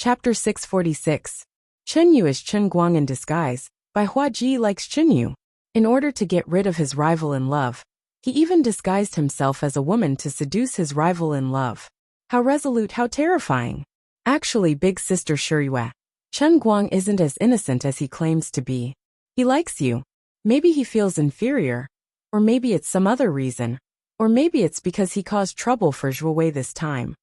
Chapter 646. Chen Yu is Chen Guang in disguise, by Hua Ji likes Chen Yu. In order to get rid of his rival in love, he even disguised himself as a woman to seduce his rival in love. How resolute, how terrifying. Actually, big sister Shiriyue, Chen Guang isn't as innocent as he claims to be. He likes you. Maybe he feels inferior. Or maybe it's some other reason. Or maybe it's because he caused trouble for Zhuowei this time,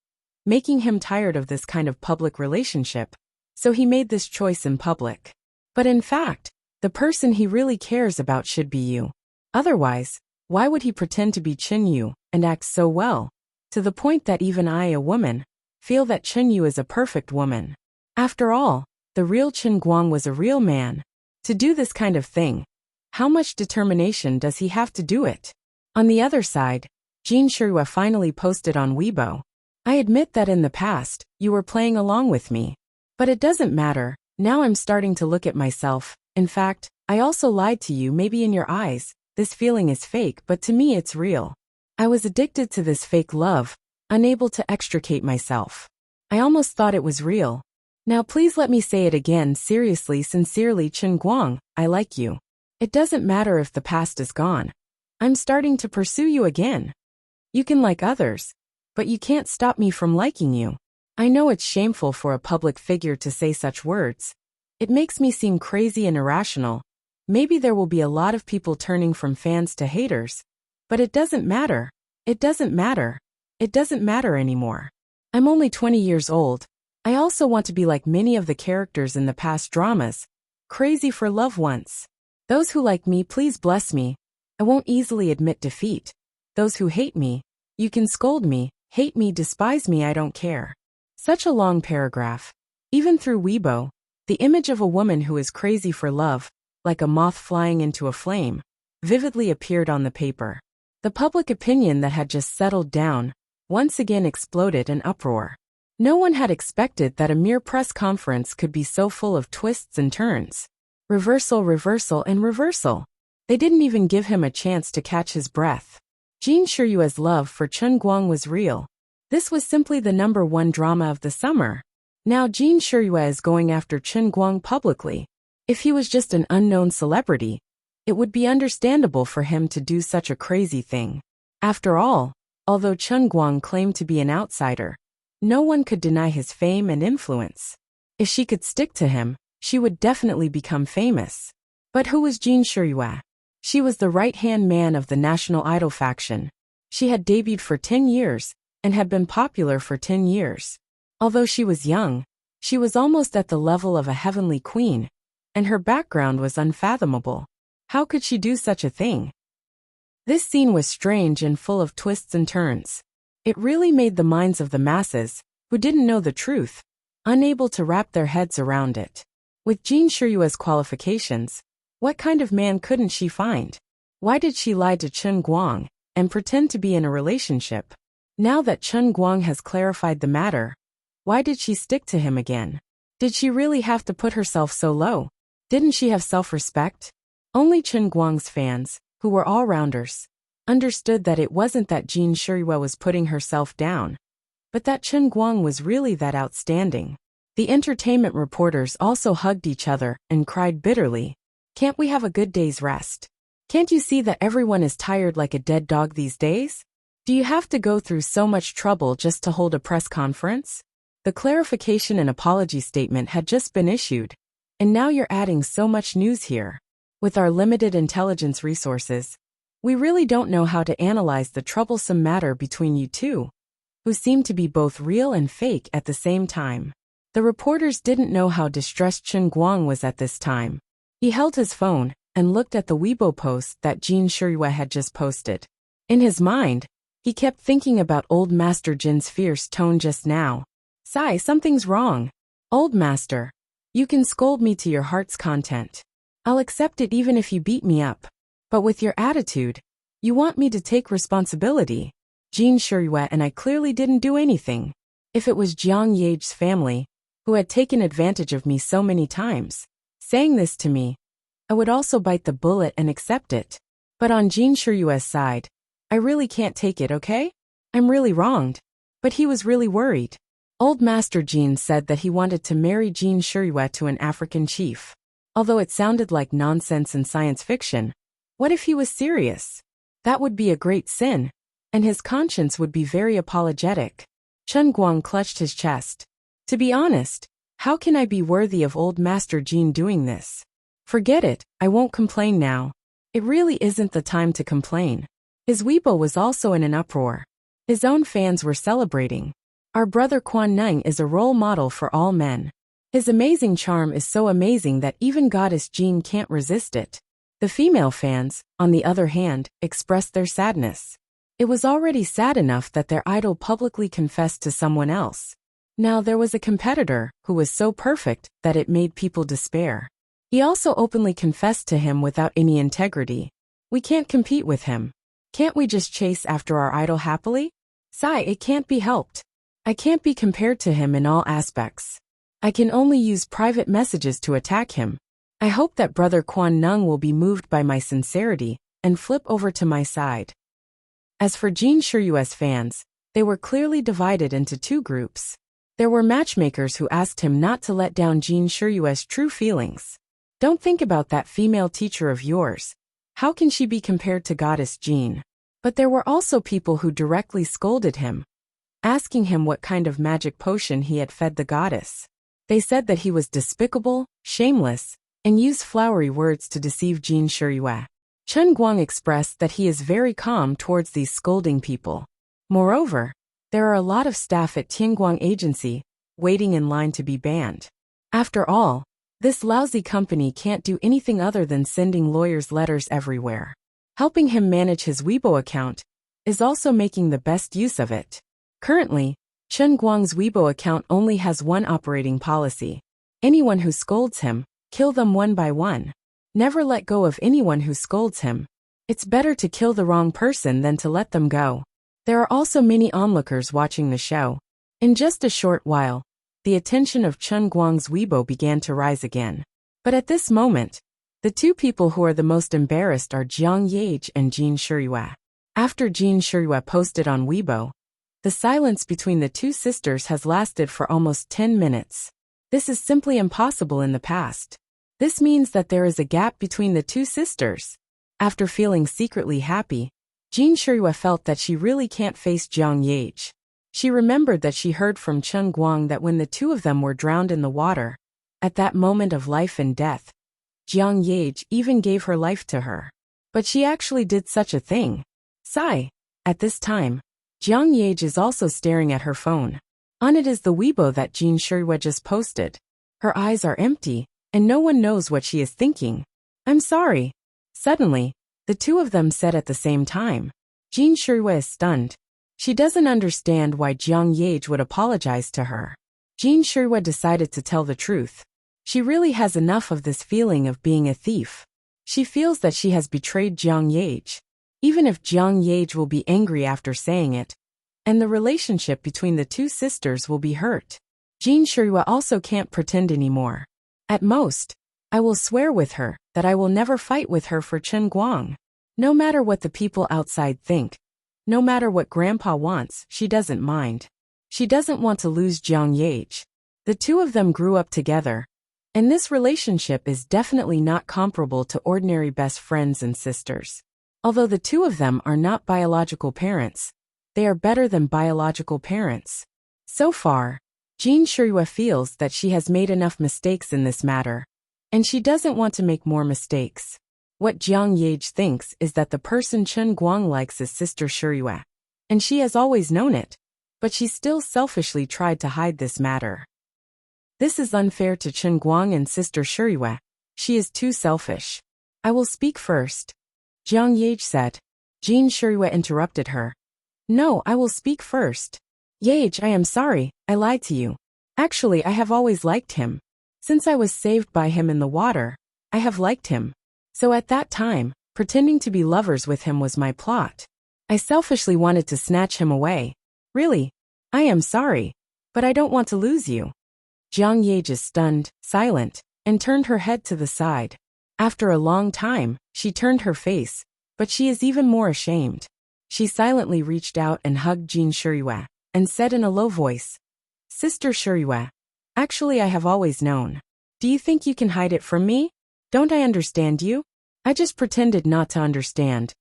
making him tired of this kind of public relationship. So he made this choice in public. But in fact, the person he really cares about should be you. Otherwise, why would he pretend to be Chen Yu and act so well, to the point that even I, a woman, feel that Chen Yu is a perfect woman? After all, the real Chen Guang was a real man. To do this kind of thing, how much determination does he have to do it? On the other side, Jin Shiriyue finally posted on Weibo, "I admit that in the past, you were playing along with me. But it doesn't matter, now I'm starting to look at myself. In fact, I also lied to you. Maybe in your eyes, this feeling is fake, but to me it's real. I was addicted to this fake love, unable to extricate myself. I almost thought it was real. Now please let me say it again, seriously, sincerely, Chen Guang, I like you. It doesn't matter if the past is gone. I'm starting to pursue you again. You can like others, but you can't stop me from liking you." I know it's shameful for a public figure to say such words. It makes me seem crazy and irrational. Maybe there will be a lot of people turning from fans to haters. But it doesn't matter. It doesn't matter. It doesn't matter anymore. I'm only 20 years old. I also want to be like many of the characters in the past dramas. Crazy for love once. Those who like me, please bless me. I won't easily admit defeat. Those who hate me, you can scold me, hate me, despise me, I don't care. Such a long paragraph. Even through Weibo, the image of a woman who is crazy for love, like a moth flying into a flame, vividly appeared on the paper. The public opinion that had just settled down once again exploded in uproar. No one had expected that a mere press conference could be so full of twists and turns. Reversal, reversal, and reversal. They didn't even give him a chance to catch his breath. Jin Shiriyue's love for Chen Guang was real. This was simply the #1 drama of the summer. Now Jin Shiriyue is going after Chen Guang publicly. If he was just an unknown celebrity, it would be understandable for him to do such a crazy thing. After all, although Chen Guang claimed to be an outsider, no one could deny his fame and influence. If she could stick to him, she would definitely become famous. But who was Jin Shiriyue? She was the right-hand man of the National Idol faction. She had debuted for 10 years, and had been popular for 10 years. Although she was young, she was almost at the level of a heavenly queen, and her background was unfathomable. How could she do such a thing? This scene was strange and full of twists and turns. It really made the minds of the masses, who didn't know the truth, unable to wrap their heads around it. With Jin Shiriyue's qualifications, what kind of man couldn't she find? Why did she lie to Chen Guang and pretend to be in a relationship? Now that Chen Guang has clarified the matter, why did she stick to him again? Did she really have to put herself so low? Didn't she have self-respect? Only Chen Guang's fans, who were all-rounders, understood that it wasn't that Jin Shiriyue was putting herself down, but that Chen Guang was really that outstanding. The entertainment reporters also hugged each other and cried bitterly. Can't we have a good day's rest? Can't you see that everyone is tired like a dead dog these days? Do you have to go through so much trouble just to hold a press conference? The clarification and apology statement had just been issued, and now you're adding so much news here. With our limited intelligence resources, we really don't know how to analyze the troublesome matter between you two, who seem to be both real and fake at the same time. The reporters didn't know how distressed Chen Guang was at this time. He held his phone and looked at the Weibo post that Jin Shiriyue had just posted. In his mind, he kept thinking about Old Master Jin's fierce tone just now. "Sai, something's wrong. Old Master, you can scold me to your heart's content. I'll accept it even if you beat me up. But with your attitude, you want me to take responsibility. Jin Shiriyue and I clearly didn't do anything. If it was Jiang Ye's family, who had taken advantage of me so many times, saying this to me, I would also bite the bullet and accept it. But on Jin Shiriyue's side, I really can't take it, okay? I'm really wronged." But he was really worried. Old Master Jean said that he wanted to marry Jean Shirue to an African chief. Although it sounded like nonsense and science fiction, what if he was serious? That would be a great sin, and his conscience would be very apologetic. Chen Guang clutched his chest. To be honest, how can I be worthy of old Master Jean doing this? Forget it, I won't complain now. It really isn't the time to complain. His Weibo was also in an uproar. His own fans were celebrating. Our brother Quan Neng is a role model for all men. His amazing charm is so amazing that even Goddess Jean can't resist it. The female fans, on the other hand, expressed their sadness. It was already sad enough that their idol publicly confessed to someone else. Now there was a competitor who was so perfect that it made people despair. He also openly confessed to him without any integrity. We can't compete with him. Can't we just chase after our idol happily? Sigh, it can't be helped. I can't be compared to him in all aspects. I can only use private messages to attack him. I hope that brother Quan Neng will be moved by my sincerity and flip over to my side. As for Jean Shirue's fans, they were clearly divided into two groups. There were matchmakers who asked him not to let down Jean Shirue's true feelings. Don't think about that female teacher of yours. How can she be compared to Goddess Jean? But there were also people who directly scolded him, asking him what kind of magic potion he had fed the goddess. They said that he was despicable, shameless, and used flowery words to deceive Jean Shirue. Chen Guang expressed that he is very calm towards these scolding people. Moreover, there are a lot of staff at Tianguang Agency waiting in line to be banned. After all, this lousy company can't do anything other than sending lawyers letters everywhere. Helping him manage his Weibo account is also making the best use of it. Currently, Chen Guang's Weibo account only has one operating policy. Anyone who scolds him, kill them one by one. Never let go of anyone who scolds him. It's better to kill the wrong person than to let them go. There are also many onlookers watching the show. In just a short while, the attention of Chen Guang's Weibo began to rise again. But at this moment, the two people who are the most embarrassed are Jiang Yage and Jean Shirue. After Jean Shirue posted on Weibo, the silence between the two sisters has lasted for almost 10 minutes. This is simply impossible in the past. This means that there is a gap between the two sisters. After feeling secretly happy, Jean Shirue felt that she really can't face Jiang Yage. She remembered that she heard from Chen Guang that when the two of them were drowned in the water, at that moment of life and death, Jiang Yage even gave her life to her. But she actually did such a thing. Sigh. At this time, Jiang Yage is also staring at her phone. On it is the Weibo that Jean Shirue just posted. Her eyes are empty, and no one knows what she is thinking. I'm sorry. Suddenly, the two of them said at the same time. Jean Shirue is stunned. She doesn't understand why Jiang Yage would apologize to her. Jean Shirue decided to tell the truth. She really has enough of this feeling of being a thief. She feels that she has betrayed Jiang Yage. Even if Jiang Yage will be angry after saying it, and the relationship between the two sisters will be hurt. Jean Shirue also can't pretend anymore. At most, I will swear with her that I will never fight with her for Chen Guang. No matter what the people outside think, no matter what Grandpa wants, she doesn't mind. She doesn't want to lose Jiang Yage. The two of them grew up together, and this relationship is definitely not comparable to ordinary best friends and sisters. Although the two of them are not biological parents, they are better than biological parents. So far, Jean Shirue feels that she has made enough mistakes in this matter, and she doesn't want to make more mistakes. What Jiang Yage thinks is that the person Chen Guang likes is Sister Shirue, and she has always known it, but she still selfishly tried to hide this matter. This is unfair to Chen Guang and Sister Shirue. She is too selfish. I will speak first, Jiang Yage said. Jean Shirue interrupted her. No, I will speak first. Yage, I am sorry, I lied to you. Actually, I have always liked him. Since I was saved by him in the water, I have liked him. So at that time, pretending to be lovers with him was my plot. I selfishly wanted to snatch him away. Really, I am sorry, but I don't want to lose you. Jiang Yage is stunned, silent, and turned her head to the side. After a long time, she turned her face, but she is even more ashamed. She silently reached out and hugged Jean Shirue, and said in a low voice, Sister Shirue. Actually, I have always known. Do you think you can hide it from me? Don't I understand you? I just pretended not to understand.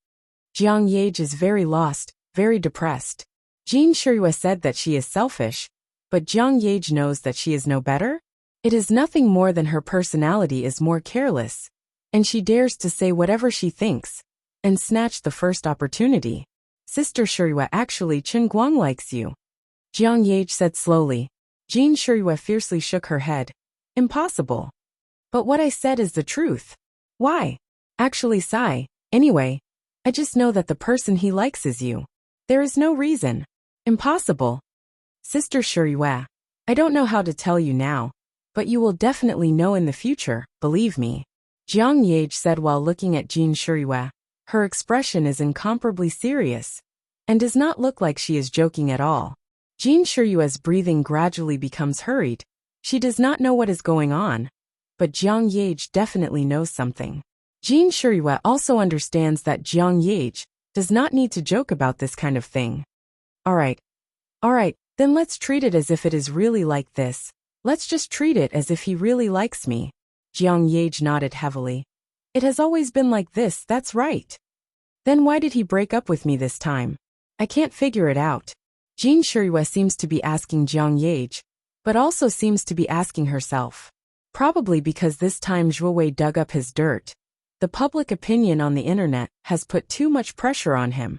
Jiang Yage is very lost, very depressed. Jean Shirue said that she is selfish, but Jiang Yage knows that she is no better? It is nothing more than her personality is more careless, and she dares to say whatever she thinks, and snatch the first opportunity. Sister Shirue, actually Chen Guang likes you. Jiang Yage said slowly. Jean Shirue fiercely shook her head. Impossible. But what I said is the truth. Why? Actually, Sai, anyway, I just know that the person he likes is you. There is no reason. Impossible. Sister Shirue, I don't know how to tell you now, but you will definitely know in the future, believe me. Jiang Yage said while looking at Jean Shirue. Her expression is incomparably serious, and does not look like she is joking at all. Jean Shirue's breathing gradually becomes hurried. She does not know what is going on, but Jiang Yage definitely knows something. Jean Shirue also understands that Jiang Yage does not need to joke about this kind of thing. Alright, then let's treat it as if it is really like this. Let's just treat it as if he really likes me. Jiang Yage nodded heavily. It has always been like this, that's right. Then why did he break up with me this time? I can't figure it out. Jean Shirue seems to be asking Jiang Yage, but also seems to be asking herself. Probably because this time Zhuowei dug up his dirt. The public opinion on the internet has put too much pressure on him.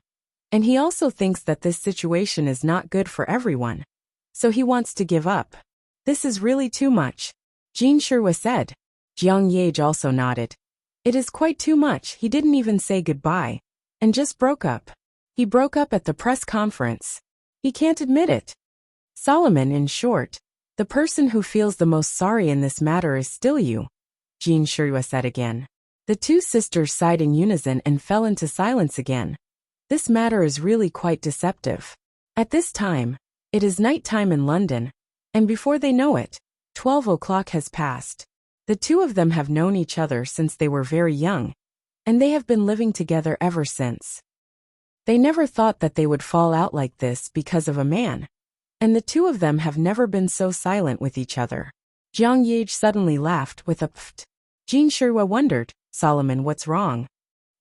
And he also thinks that this situation is not good for everyone. So he wants to give up. This is really too much. Jean Shirue said. Jiang Yage also nodded. It is quite too much. He didn't even say goodbye. And just broke up. He broke up at the press conference. He can't admit it. Solomon, in short, the person who feels the most sorry in this matter is still you. Jean Shirue said again. The two sisters sighed in unison and fell into silence again. This matter is really quite deceptive. At this time, it is night time in London, and before they know it, 12 o'clock has passed. The two of them have known each other since they were very young, and they have been living together ever since. They never thought that they would fall out like this because of a man, and the two of them have never been so silent with each other. Jiang Yage suddenly laughed with a pft. Jean Shirue wondered, Solomon, what's wrong?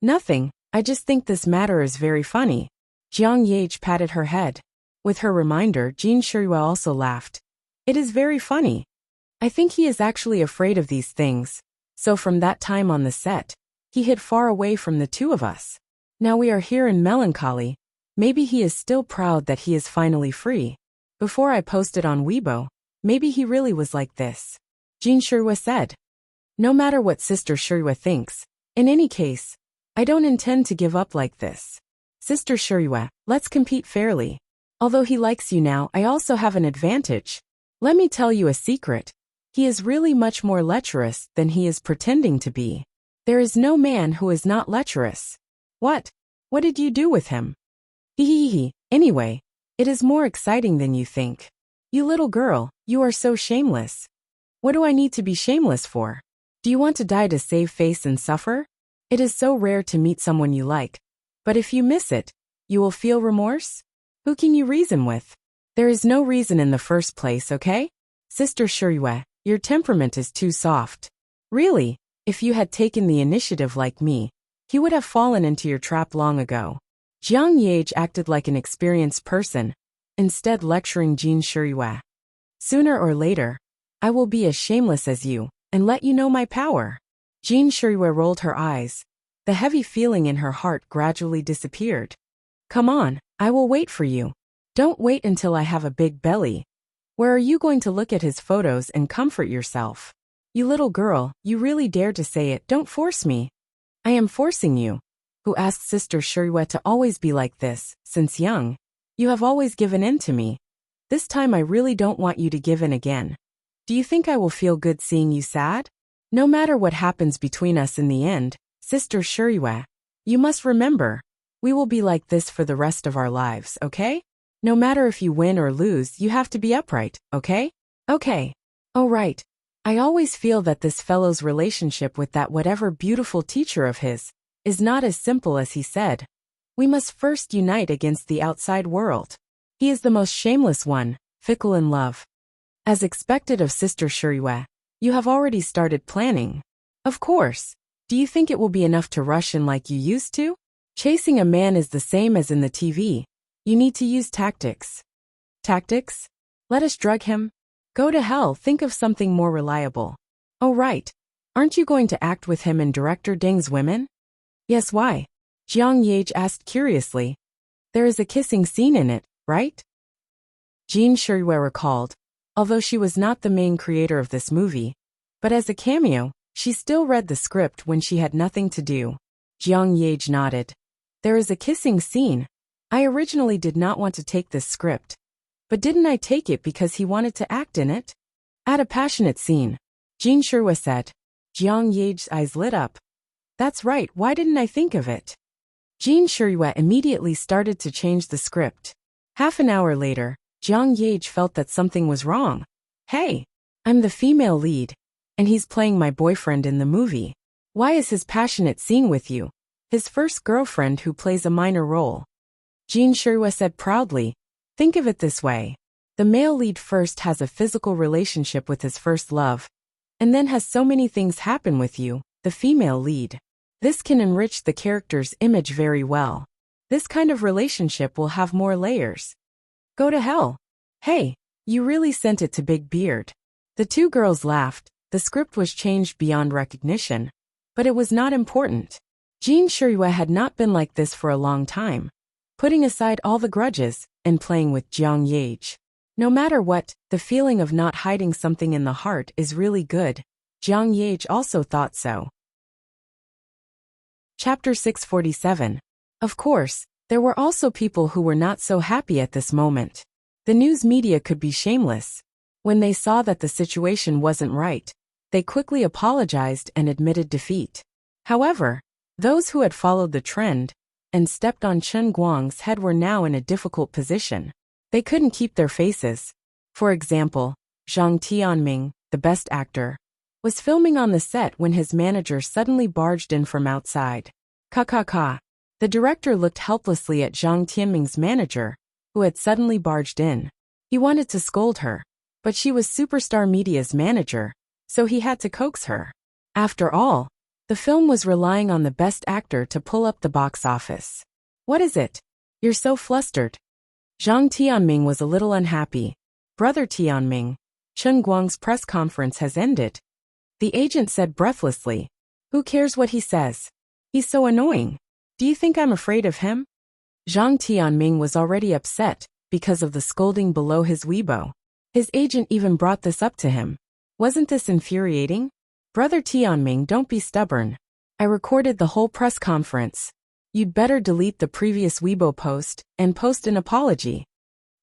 Nothing, I just think this matter is very funny. Jiang Yage patted her head. With her reminder, Jean Shirue also laughed. It is very funny. I think he is actually afraid of these things, so from that time on the set, he hid far away from the two of us. Now we are here in melancholy. Maybe he is still proud that he is finally free. Before I posted on Weibo, maybe he really was like this. Jean Shirue said. No matter what Sister Shirue thinks, in any case, I don't intend to give up like this. Sister Shirue, let's compete fairly. Although he likes you now, I also have an advantage. Let me tell you a secret. He is really much more lecherous than he is pretending to be. There is no man who is not lecherous. What? What did you do with him? Hee. Anyway, it is more exciting than you think. You little girl, you are so shameless. What do I need to be shameless for? Do you want to die to save face and suffer? It is so rare to meet someone you like. But if you miss it, you will feel remorse? Who can you reason with? There is no reason in the first place, okay? Sister Shirue, your temperament is too soft. Really, if you had taken the initiative like me, he would have fallen into your trap long ago. Jiang Yage acted like an experienced person, instead lecturing Jean Shirue. Sooner or later, I will be as shameless as you, and let you know my power. Jean Shirue rolled her eyes. The heavy feeling in her heart gradually disappeared. Come on, I will wait for you. Don't wait until I have a big belly. Where are you going to look at his photos and comfort yourself? You little girl, you really dare to say it, don't force me. I am forcing you. Who asked Sister Shirue to always be like this, since young? You have always given in to me. This time I really don't want you to give in again. Do you think I will feel good seeing you sad? No matter what happens between us in the end, Sister Shirue, you must remember, we will be like this for the rest of our lives, okay? No matter if you win or lose, you have to be upright, okay? Okay. Oh right. I always feel that this fellow's relationship with that whatever beautiful teacher of his is not as simple as he said. We must first unite against the outside world. He is the most shameless one, fickle in love. As expected of Sister Shirue, you have already started planning. Of course. Do you think it will be enough to rush in like you used to? Chasing a man is the same as in the TV. You need to use tactics. Tactics? Let us drug him? Go to hell, think of something more reliable. Oh right. Aren't you going to act with him in Director Ding's Women? Yes, why? Jiang Yage asked curiously. There is a kissing scene in it, right? Jean Shirue recalled, although she was not the main creator of this movie, but as a cameo, she still read the script when she had nothing to do. Jiang Yage nodded. There is a kissing scene. I originally did not want to take this script. But didn't I take it because he wanted to act in it? Add a passionate scene. Jean Shirue said. Jiang Yage's eyes lit up. That's right, why didn't I think of it? Jean Shirue immediately started to change the script. Half an hour later, Jiang Yage felt that something was wrong. Hey, I'm the female lead, and he's playing my boyfriend in the movie. Why is his passionate scene with you, his first girlfriend who plays a minor role? Jean Shirue said proudly, think of it this way. The male lead first has a physical relationship with his first love, and then has so many things happen with you, the female lead. This can enrich the character's image very well. This kind of relationship will have more layers. Go to hell. Hey, you really sent it to Big Beard. The two girls laughed. The script was changed beyond recognition, but it was not important. Jean Shirue had not been like this for a long time, putting aside all the grudges and playing with Jiang Yage. No matter what, the feeling of not hiding something in the heart is really good. Jiang Yage also thought so. Chapter 647. Of course, there were also people who were not so happy at this moment. The news media could be shameless. When they saw that the situation wasn't right, they quickly apologized and admitted defeat. However, those who had followed the trend and stepped on Chen Guang's head were now in a difficult position. They couldn't keep their faces. For example, Zhang Tianming, the best actor, was filming on the set when his manager suddenly barged in from outside. Ka. The director looked helplessly at Zhang Tianming's manager, who had suddenly barged in. He wanted to scold her, but she was Superstar Media's manager, so he had to coax her. After all, the film was relying on the best actor to pull up the box office. What is it? You're so flustered. Zhang Tianming was a little unhappy. Brother Tianming, Chen Guang's press conference has ended. The agent said breathlessly. Who cares what he says? He's so annoying. Do you think I'm afraid of him? Zhang Tianming was already upset because of the scolding below his Weibo. His agent even brought this up to him. Wasn't this infuriating? Brother Tianming, don't be stubborn. I recorded the whole press conference. You'd better delete the previous Weibo post and post an apology.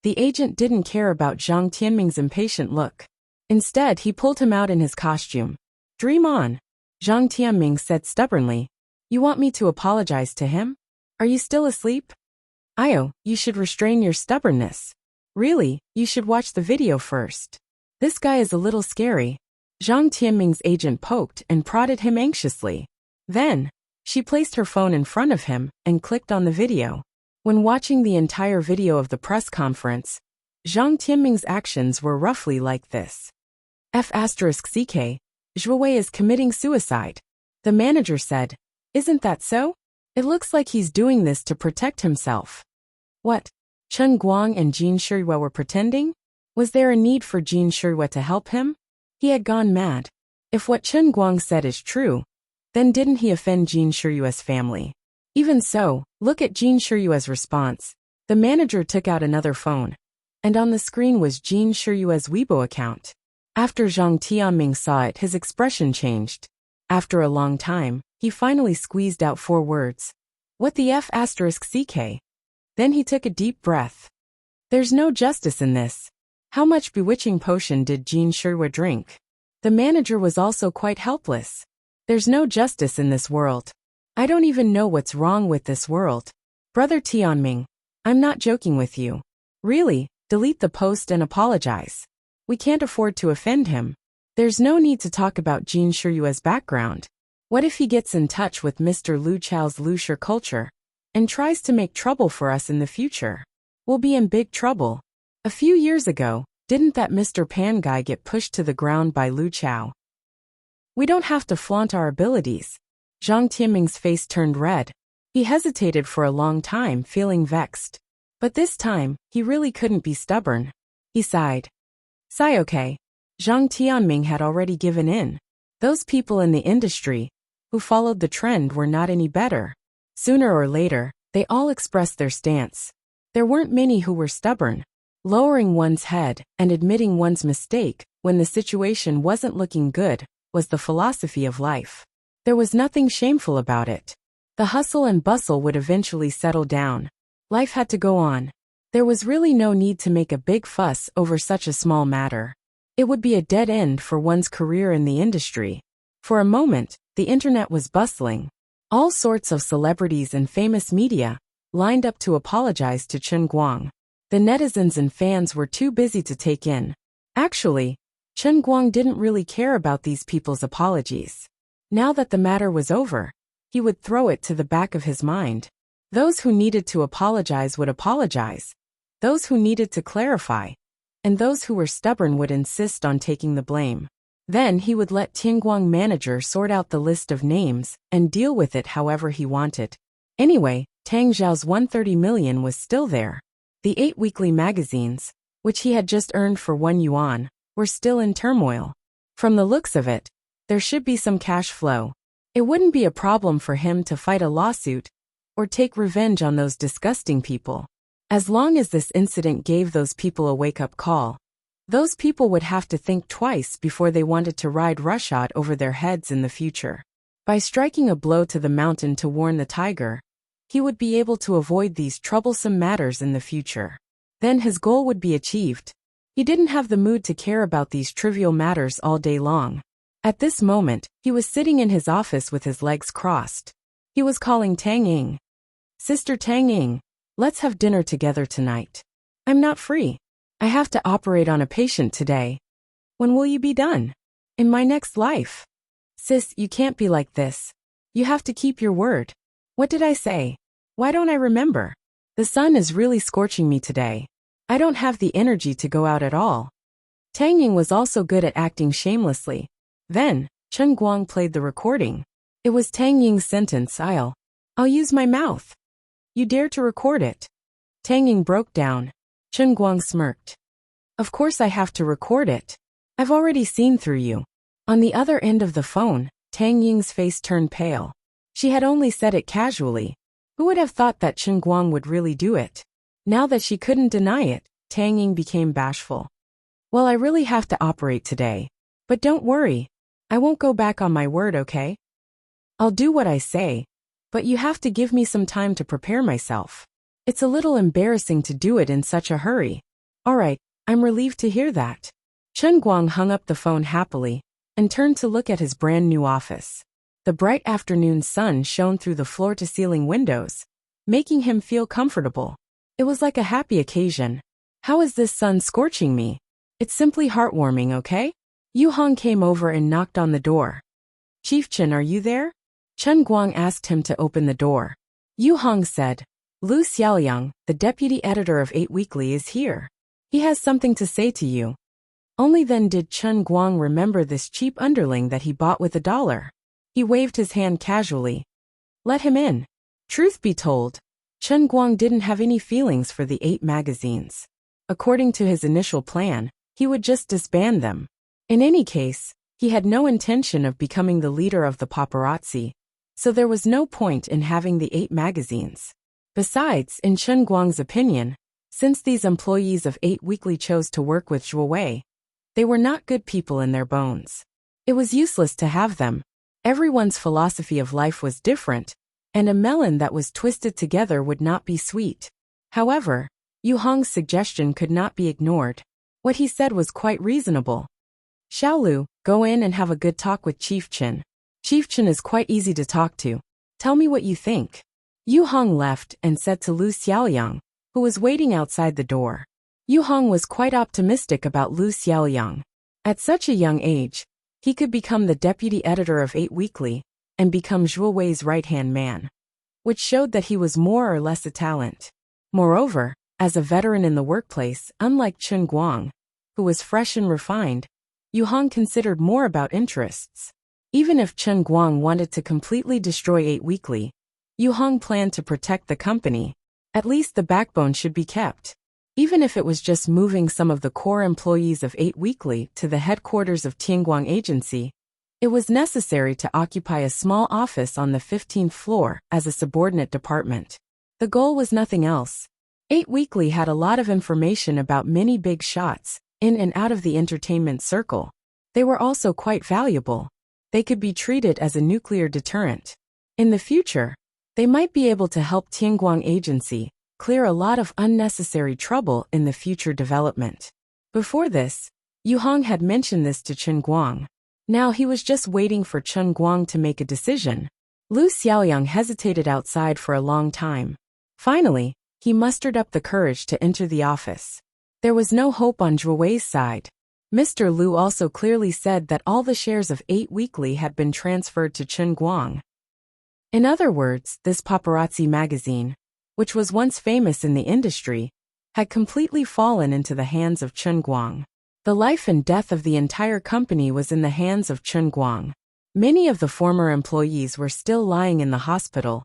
The agent didn't care about Zhang Tianming's impatient look. Instead, he pulled him out in his costume. Dream on. Zhang Tianming said stubbornly. You want me to apologize to him? Are you still asleep? Io, you should restrain your stubbornness. Really, you should watch the video first. This guy is a little scary. Zhang Tianming's agent poked and prodded him anxiously. Then, she placed her phone in front of him and clicked on the video. When watching the entire video of the press conference, Zhang Tianming's actions were roughly like this. F***CK, Zhuwei is committing suicide. The manager said, isn't that so? It looks like he's doing this to protect himself. What? Chen Guang and Jean Shirue were pretending? Was there a need for Jean Shirue to help him? He had gone mad. If what Chen Guang said is true, then didn't he offend Jean Shirue's family? Even so, look at Jean Shirue's response. The manager took out another phone, and on the screen was Jean Shirue's Weibo account. After Zhang Tianming saw it, his expression changed. After a long time, he finally squeezed out 4 words. What the F***CK? Then he took a deep breath. There's no justice in this. How much bewitching potion did Jean Shirue drink? The manager was also quite helpless. There's no justice in this world. I don't even know what's wrong with this world. Brother Tianming, I'm not joking with you. Really, delete the post and apologize. We can't afford to offend him. There's no need to talk about Jean Shirue's background. What if he gets in touch with Mr. Liu Chao's Lucier culture and tries to make trouble for us in the future? We'll be in big trouble. A few years ago, Didn't that Mr. Pan guy get pushed to the ground by Lu Chao? We don't have to flaunt our abilities. Zhang Tianming's face turned red. He hesitated for a long time, feeling vexed. But this time, he really couldn't be stubborn. He sighed. Sigh okay. Zhang Tianming had already given in. Those people in the industry who followed the trend were not any better. Sooner or later, they all expressed their stance. There weren't many who were stubborn. Lowering one's head and admitting one's mistake when the situation wasn't looking good was the philosophy of life. There was nothing shameful about it. The hustle and bustle would eventually settle down. Life had to go on. There was really no need to make a big fuss over such a small matter. It would be a dead end for one's career in the industry. For a moment, the internet was bustling. All sorts of celebrities and famous media lined up to apologize to Chen Guang. The netizens and fans were too busy to take in. Actually, Chen Guang didn't really care about these people's apologies. Now that the matter was over, he would throw it to the back of his mind. Those who needed to apologize would apologize. Those who needed to clarify. And those who were stubborn would insist on taking the blame. Then he would let Tianguang manager sort out the list of names and deal with it however he wanted. Anyway, Tang Zhao's 130 million was still there. The 8 weekly magazines, which he had just earned for 1 yuan, were still in turmoil. From the looks of it, there should be some cash flow. It wouldn't be a problem for him to fight a lawsuit or take revenge on those disgusting people. As long as this incident gave those people a wake-up call, those people would have to think twice before they wanted to ride roughshod over their heads in the future. By striking a blow to the mountain to warn the tiger, he would be able to avoid these troublesome matters in the future. Then his goal would be achieved. He didn't have the mood to care about these trivial matters all day long. At this moment, he was sitting in his office with his legs crossed. He was calling Tang Ying. Sister Tang Ying, let's have dinner together tonight. I'm not free. I have to operate on a patient today. When will you be done? In my next life. Sis, you can't be like this. You have to keep your word. What did I say? Why don't I remember? The sun is really scorching me today. I don't have the energy to go out at all. Tang Ying was also good at acting shamelessly. Then, Chen Guang played the recording. It was Tang Ying's sentence. I'll use my mouth. You dare to record it? Tang Ying broke down. Chen Guang smirked. Of course I have to record it. I've already seen through you. On the other end of the phone, Tang Ying's face turned pale. She had only said it casually. Who would have thought that Chen Guang would really do it? Now that she couldn't deny it, Tang Ying became bashful. Well, I really have to operate today. But don't worry. I won't go back on my word, okay? I'll do what I say. But you have to give me some time to prepare myself. It's a little embarrassing to do it in such a hurry. All right, I'm relieved to hear that. Chen Guang hung up the phone happily and turned to look at his brand new office. The bright afternoon sun shone through the floor-to-ceiling windows, making him feel comfortable. It was like a happy occasion. How is this sun scorching me? It's simply heartwarming, okay? Yu Hong came over and knocked on the door. Chief Chen, are you there? Chen Guang asked him to open the door. Yu Hong said, Lu Xiaoliang, the deputy editor of 8 Weekly, is here. He has something to say to you. Only then did Chen Guang remember this cheap underling that he bought with $1. He waved his hand casually. Let him in. Truth be told, Chen Guang didn't have any feelings for the 8 magazines. According to his initial plan, he would just disband them. In any case, he had no intention of becoming the leader of the paparazzi, so there was no point in having the 8 magazines. Besides, in Chen Guang's opinion, since these employees of 8 Weekly chose to work with Zhuo Wei, they were not good people in their bones. It was useless to have them. Everyone's philosophy of life was different, and a melon that was twisted together would not be sweet. However, Yu Hong's suggestion could not be ignored. What he said was quite reasonable. Xiaolu, go in and have a good talk with Chief Chen. Chief Chen is quite easy to talk to. Tell me what you think. Yu Hong left and said to Lu Xiaoliang, who was waiting outside the door. Yu Hong was quite optimistic about Lu Xiaoliang. At such a young age, he could become the deputy editor of 8 Weekly and become Zhuo Wei's right-hand man, which showed that he was more or less a talent. Moreover, as a veteran in the workplace, unlike Chen Guang, who was fresh and refined, Yu Hong considered more about interests. Even if Chen Guang wanted to completely destroy 8 Weekly, Yu Hong planned to protect the company. At least the backbone should be kept. Even if it was just moving some of the core employees of 8 Weekly to the headquarters of Tianguang Agency, it was necessary to occupy a small office on the 15th floor as a subordinate department. The goal was nothing else. 8 Weekly had a lot of information about many big shots in and out of the entertainment circle. They were also quite valuable. They could be treated as a nuclear deterrent. In the future, they might be able to help Tianguang Agency clear a lot of unnecessary trouble in the future development. Before this, Yu Hong had mentioned this to Chen Guang. Now he was just waiting for Chen Guang to make a decision. Lu Xiaoyang hesitated outside for a long time. Finally, he mustered up the courage to enter the office. There was no hope on Zhuo Wei's side. Mr. Lu also clearly said that all the shares of 8 Weekly had been transferred to Chen Guang. In other words, this paparazzi magazine, which was once famous in the industry, had completely fallen into the hands of Chen Guang. The life and death of the entire company was in the hands of Chen Guang. Many of the former employees were still lying in the hospital,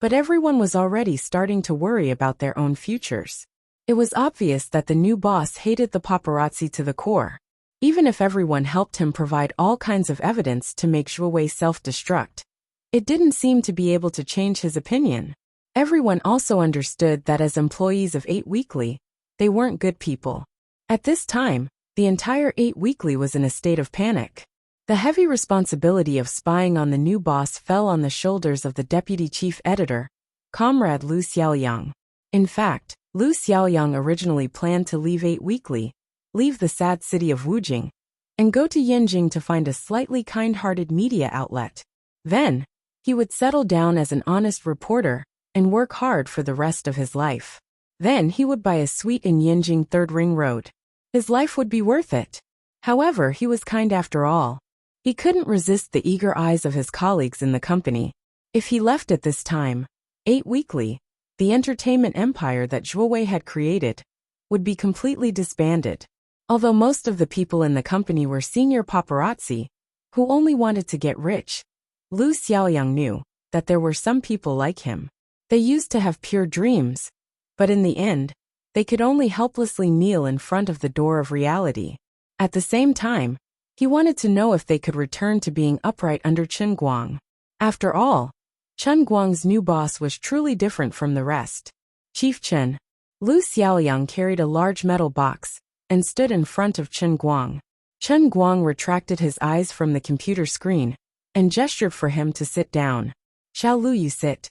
but everyone was already starting to worry about their own futures. It was obvious that the new boss hated the paparazzi to the core. Even if everyone helped him provide all kinds of evidence to make Zhuo Wei self-destruct, it didn't seem to be able to change his opinion. Everyone also understood that as employees of 8 Weekly, they weren't good people. At this time, the entire 8 Weekly was in a state of panic. The heavy responsibility of spying on the new boss fell on the shoulders of the deputy chief editor, Comrade Lu Xiaoyang. In fact, Lu Xiaoyang originally planned to leave 8 Weekly, leave the sad city of Wujing, and go to Yanjing to find a slightly kind-hearted media outlet. Then, he would settle down as an honest reporter and work hard for the rest of his life. Then he would buy a suite in Yanjing 3rd Ring Road. His life would be worth it. However, he was kind after all. He couldn't resist the eager eyes of his colleagues in the company. If he left at this time, 8 Weekly, the entertainment empire that Zhuo Wei had created, would be completely disbanded. Although most of the people in the company were senior paparazzi, who only wanted to get rich, Lu Xiaoyang knew that there were some people like him. They used to have pure dreams, but in the end, they could only helplessly kneel in front of the door of reality. At the same time, he wanted to know if they could return to being upright under Chen Guang. After all, Chen Guang's new boss was truly different from the rest. Chief Chen. Lu Xiaoyang carried a large metal box and stood in front of Chen Guang. Chen Guang retracted his eyes from the computer screen and gestured for him to sit down. Shall Lu you sit?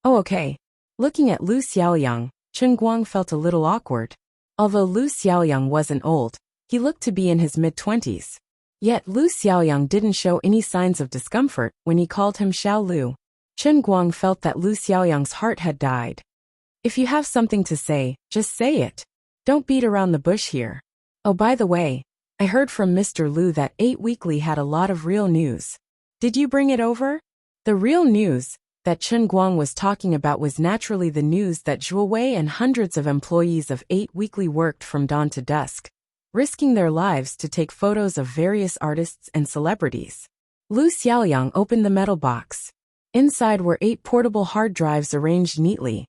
Oh okay. Looking at Lu Xiaoyang, Chen Guang felt a little awkward. Although Lu Xiaoyang wasn't old, he looked to be in his mid-20s. Yet Lu Xiaoyang didn't show any signs of discomfort when he called him Xiao Lu. Chen Guang felt that Lu Xiaoyang's heart had died. If you have something to say, just say it. Don't beat around the bush here. Oh by the way, I heard from Mr. Lu that 8 Weekly had a lot of real news. Did you bring it over? The real news that Chen Guang was talking about was naturally the news that Zhuo Wei and hundreds of employees of 8 Weekly worked from dawn to dusk, risking their lives to take photos of various artists and celebrities. Lu Xiaoyang opened the metal box. Inside were 8 portable hard drives arranged neatly.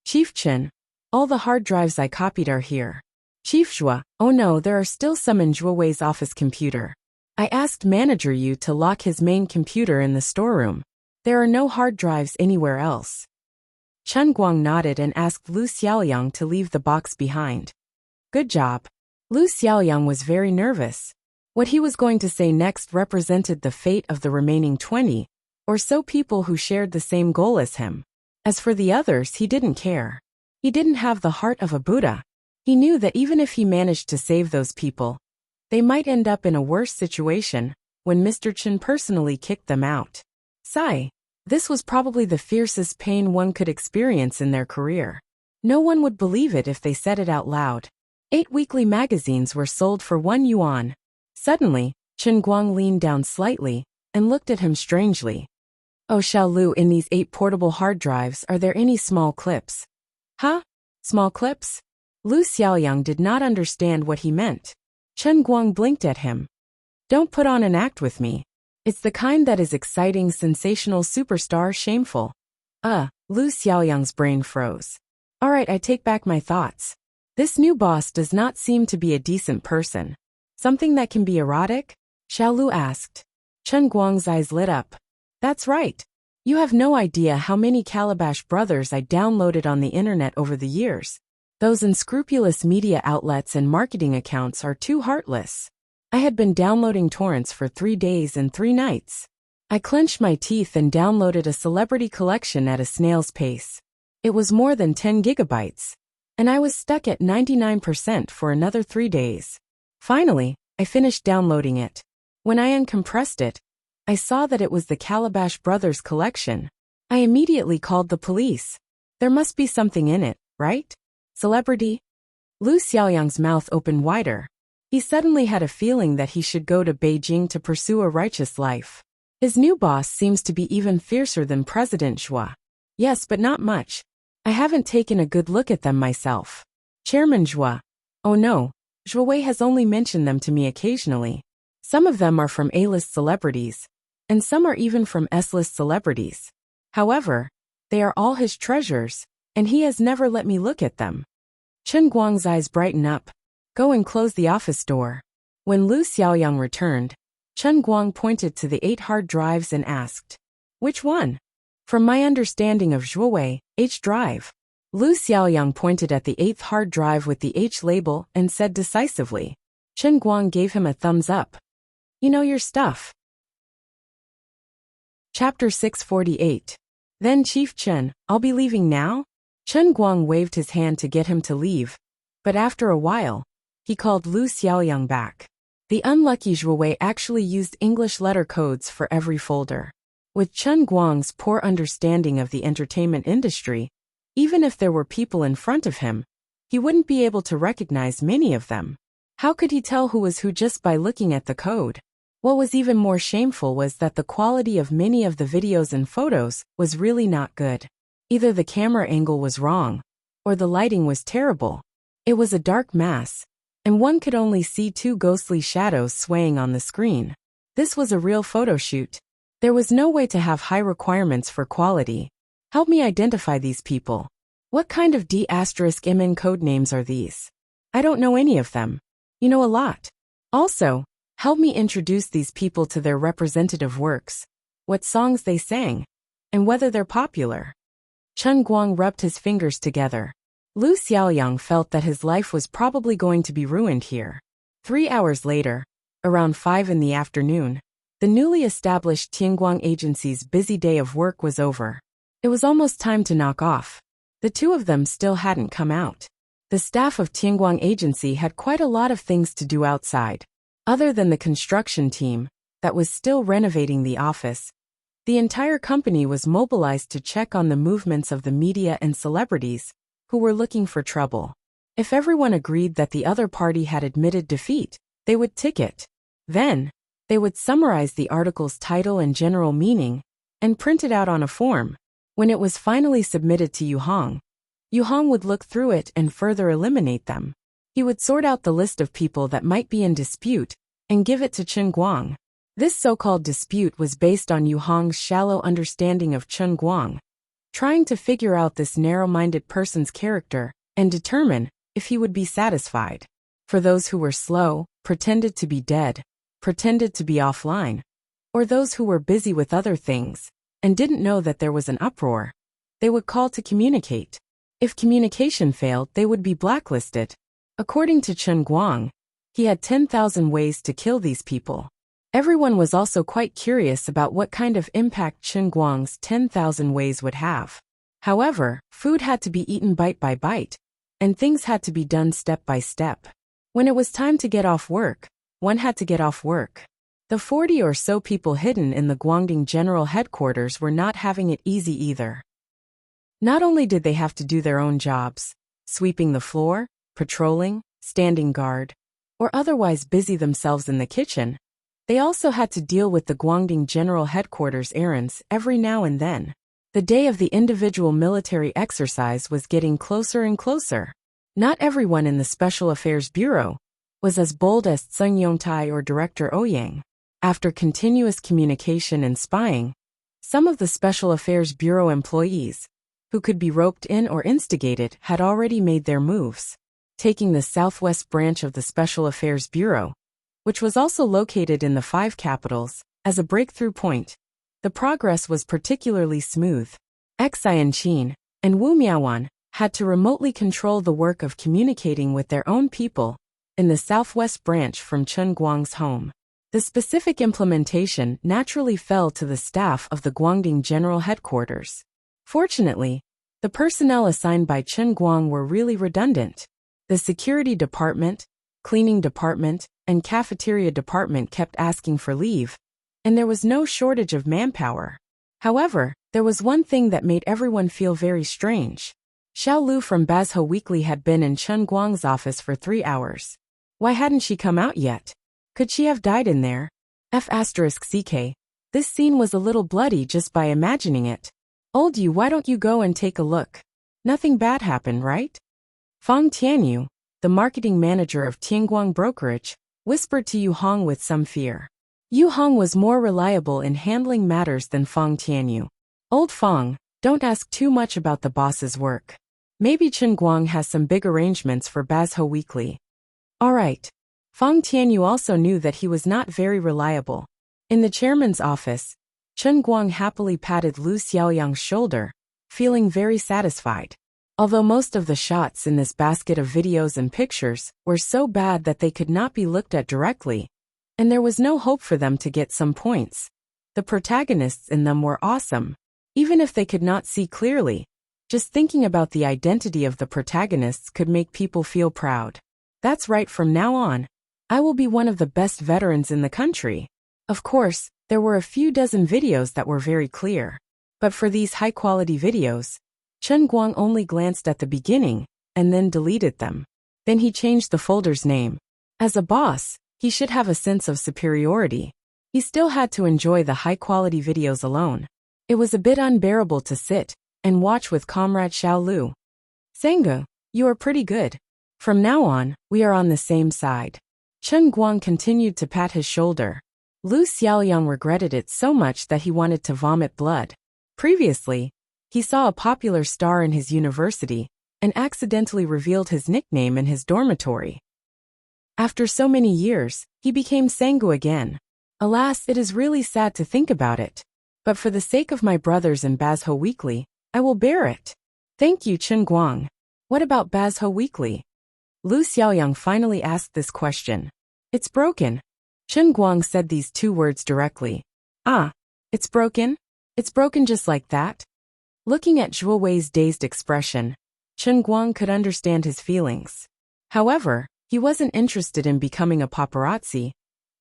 Chief Chen, all the hard drives I copied are here. Chief Zhua, oh no, there are still some in Zhuo Wei's office computer. I asked Manager Yu to lock his main computer in the storeroom. There are no hard drives anywhere else. Chen Guang nodded and asked Lu Xiaoyang to leave the box behind. Good job. Lu Xiaoyang was very nervous. What he was going to say next represented the fate of the remaining 20 or so people who shared the same goal as him. As for the others, he didn't care. He didn't have the heart of a Buddha. He knew that even if he managed to save those people, they might end up in a worse situation when Mr. Chen personally kicked them out. Sigh. This was probably the fiercest pain one could experience in their career. No one would believe it if they said it out loud. 8 weekly magazines were sold for 1 yuan. Suddenly, Chen Guang leaned down slightly and looked at him strangely. Oh Xiao Lu, in these 8 portable hard drives, are there any small clips? Huh? Small clips? Lu Xiaoyang did not understand what he meant. Chen Guang blinked at him. Don't put on an act with me. It's the kind that is exciting, sensational, superstar, shameful. Lu Xiaoyang's brain froze. Alright, I take back my thoughts. This new boss does not seem to be a decent person. Something that can be erotic? Xiaolu asked. Chen Guang's eyes lit up. That's right. You have no idea how many Calabash Brothers I downloaded on the internet over the years. Those unscrupulous media outlets and marketing accounts are too heartless. I had been downloading torrents for 3 days and 3 nights. I clenched my teeth and downloaded a celebrity collection at a snail's pace. It was more than 10 gigabytes. And I was stuck at 99% for another 3 days. Finally, I finished downloading it. When I uncompressed it, I saw that it was the Calabash Brothers collection. I immediately called the police. There must be something in it, right? Celebrity? Lu Xiaoyang's mouth opened wider. He suddenly had a feeling that he should go to Beijing to pursue a righteous life. His new boss seems to be even fiercer than President Zhua. Yes, but not much. I haven't taken a good look at them myself. Chairman Zhua. Oh no, Zhua Wei has only mentioned them to me occasionally. Some of them are from A-list celebrities, and some are even from S-list celebrities. However, they are all his treasures, and he has never let me look at them. Chen Guang's eyes brighten up. Go and close the office door. When Lu Xiaoyang returned, Chen Guang pointed to the 8 hard drives and asked, which one? From my understanding of Zhua Wei, H drive. Lu Xiaoyang pointed at the 8th hard drive with the H label and said decisively. Chen Guang gave him a thumbs up. You know your stuff. Chapter 648. Then Chief Chen, I'll be leaving now? Chen Guang waved his hand to get him to leave, but after a while, he called Lu Xiaoyang back. The unlucky Zhua Wei actually used English letter codes for every folder. With Chen Guang's poor understanding of the entertainment industry, even if there were people in front of him, he wouldn't be able to recognize many of them. How could he tell who was who just by looking at the code? What was even more shameful was that the quality of many of the videos and photos was really not good. Either the camera angle was wrong, or the lighting was terrible. It was a dark mass, and one could only see 2 ghostly shadows swaying on the screen. This was a real photo shoot. There was no way to have high requirements for quality. Help me identify these people. What kind of D*MN code names are these? I don't know any of them. You know a lot. Also, help me introduce these people to their representative works, what songs they sang, and whether they're popular. Chen Guang rubbed his fingers together. Lu Xiaoyang felt that his life was probably going to be ruined here. 3 hours later, around 5 in the afternoon, the newly established Tianguang Agency's busy day of work was over. It was almost time to knock off. The 2 of them still hadn't come out. The staff of Tianguang Agency had quite a lot of things to do outside. Other than the construction team, that was still renovating the office, the entire company was mobilized to check on the movements of the media and celebrities who were looking for trouble. If everyone agreed that the other party had admitted defeat, they would tick it. Then, they would summarize the article's title and general meaning, and print it out on a form. When it was finally submitted to Yu Hong would look through it and further eliminate them. He would sort out the list of people that might be in dispute and give it to Chen Guang. This so-called dispute was based on Yu Hong's shallow understanding of Chen Guang, trying to figure out this narrow-minded person's character and determine if he would be satisfied. For those who were slow, pretended to be dead, pretended to be offline, or those who were busy with other things and didn't know that there was an uproar, they would call to communicate. If communication failed, they would be blacklisted. According to Chen Guang, he had 10,000 ways to kill these people. Everyone was also quite curious about what kind of impact Chen Guang's 10,000 ways would have. However, food had to be eaten bite by bite, and things had to be done step by step. When it was time to get off work, one had to get off work. The 40 or so people hidden in the Guangdong General Headquarters were not having it easy either. Not only did they have to do their own jobs, sweeping the floor, patrolling, standing guard, or otherwise busy themselves in the kitchen, they also had to deal with the Guangdong General Headquarters errands every now and then. The day of the individual military exercise was getting closer and closer. Not everyone in the Special Affairs Bureau, was as bold as Tseng Yongtai or Director Ouyang. After continuous communication and spying, some of the Special Affairs Bureau employees, who could be roped in or instigated, had already made their moves, taking the southwest branch of the Special Affairs Bureau, which was also located in the 5 capitals, as a breakthrough point. The progress was particularly smooth. Xianqin and Wu Miaowan had to remotely control the work of communicating with their own people in the southwest branch from Chen Guang's home. The specific implementation naturally fell to the staff of the Guangding General Headquarters. Fortunately, the personnel assigned by Chen Guang were really redundant. The security department, cleaning department, and cafeteria department kept asking for leave, and there was no shortage of manpower. However, there was one thing that made everyone feel very strange. Xiao Lu from Bazhou Weekly had been in Chen Guang's office for 3 hours. Why hadn't she come out yet? Could she have died in there? F***ck. This scene was a little bloody just by imagining it. Old Yu, why don't you go and take a look? Nothing bad happened, right? Fang Tianyu, the marketing manager of Tianguang Brokerage, whispered to Yu Hong with some fear. Yu Hong was more reliable in handling matters than Fang Tianyu. Old Fang, don't ask too much about the boss's work. Maybe Chen Guang has some big arrangements for Bazhou Weekly. All right. Fang Tianyu also knew that he was not very reliable. In the chairman's office, Chen Guang happily patted Lu Xiaoyang's shoulder, feeling very satisfied. Although most of the shots in this basket of videos and pictures were so bad that they could not be looked at directly, and there was no hope for them to get some points, the protagonists in them were awesome. Even if they could not see clearly, just thinking about the identity of the protagonists could make people feel proud. That's right, from now on, I will be one of the best veterans in the country. Of course, there were a few dozen videos that were very clear. But for these high-quality videos, Chen Guang only glanced at the beginning and then deleted them. Then he changed the folder's name. As a boss, he should have a sense of superiority. He still had to enjoy the high-quality videos alone. It was a bit unbearable to sit and watch with Comrade Xiao Lu. Sengu, you are pretty good. From now on, we are on the same side. Chen Guang continued to pat his shoulder. Lu Xiaoyang regretted it so much that he wanted to vomit blood. Previously, he saw a popular star in his university and accidentally revealed his nickname in his dormitory. After so many years, he became Sengu again. Alas, it is really sad to think about it. But for the sake of my brothers in Bazhou Weekly, I will bear it. Thank you, Chen Guang. What about Bazhou Weekly? Lu Xiaoyang finally asked this question. It's broken. Chen Guang said these 2 words directly. Ah, it's broken? It's broken just like that? Looking at Zhuo Wei's dazed expression, Chen Guang could understand his feelings. However, he wasn't interested in becoming a paparazzi,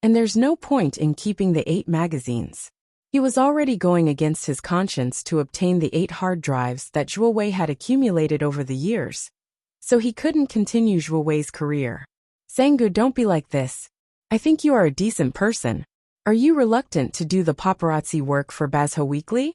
and there's no point in keeping the 8 magazines. He was already going against his conscience to obtain the 8 hard drives that Zhuo Wei had accumulated over the years. So he couldn't continue Zhuo Wei's career. Sengu, don't be like this. I think you are a decent person. Are you reluctant to do the paparazzi work for Bazhou Weekly?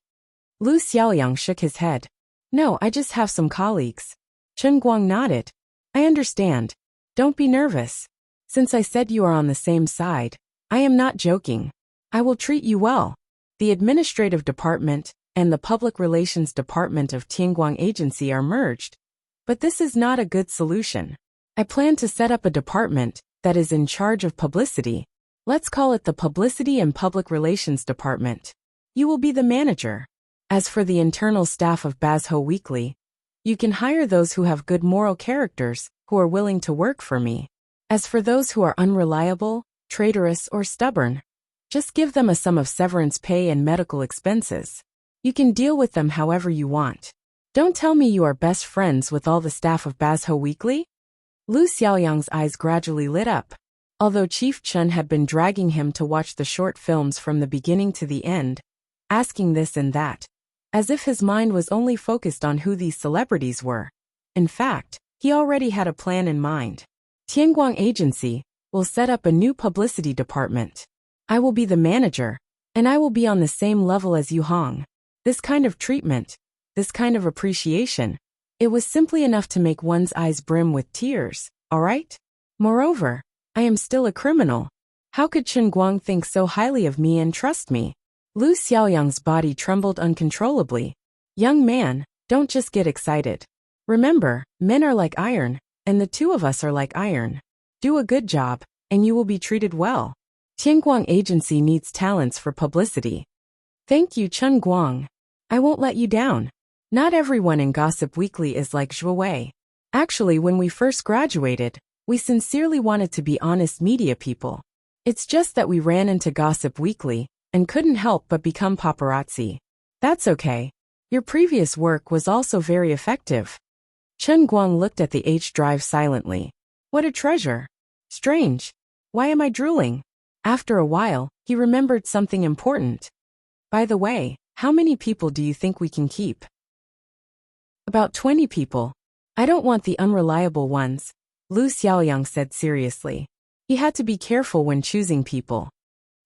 Lu Xiaoyang shook his head. No, I just have some colleagues. Chen Guang nodded. I understand. Don't be nervous. Since I said you are on the same side, I am not joking. I will treat you well. The administrative department and the public relations department of Tianguang Agency are merged. But this is not a good solution. I plan to set up a department that is in charge of publicity. Let's call it the Publicity and Public Relations Department. You will be the manager. As for the internal staff of Bazhou Weekly, you can hire those who have good moral characters, who are willing to work for me. As for those who are unreliable, traitorous, or stubborn, just give them a sum of severance pay and medical expenses. You can deal with them however you want. Don't tell me you are best friends with all the staff of Bazhou Weekly? Lu Xiaoyang's eyes gradually lit up. Although Chief Chen had been dragging him to watch the short films from the beginning to the end, asking this and that, as if his mind was only focused on who these celebrities were. In fact, he already had a plan in mind. Tianguang Agency will set up a new publicity department. I will be the manager, and I will be on the same level as Yu Hong. This kind of treatment, this kind of appreciation, it was simply enough to make one's eyes brim with tears, all right? Moreover, I am still a criminal. How could Chen Guang think so highly of me and trust me? Lu Xiaoyang's body trembled uncontrollably. Young man, don't just get excited. Remember, men are like iron, and the two of us are like iron. Do a good job, and you will be treated well. Tianguang Agency needs talents for publicity. Thank you, Chen Guang. I won't let you down. Not everyone in Gossip Weekly is like Zhuo Wei. Actually, when we first graduated, we sincerely wanted to be honest media people. It's just that we ran into Gossip Weekly and couldn't help but become paparazzi. That's okay. Your previous work was also very effective. Chen Guang looked at the H drive silently. What a treasure. Strange. Why am I drooling? After a while, he remembered something important. By the way, how many people do you think we can keep? About 20 people. I don't want the unreliable ones, Lu Xiaoyang said seriously. He had to be careful when choosing people.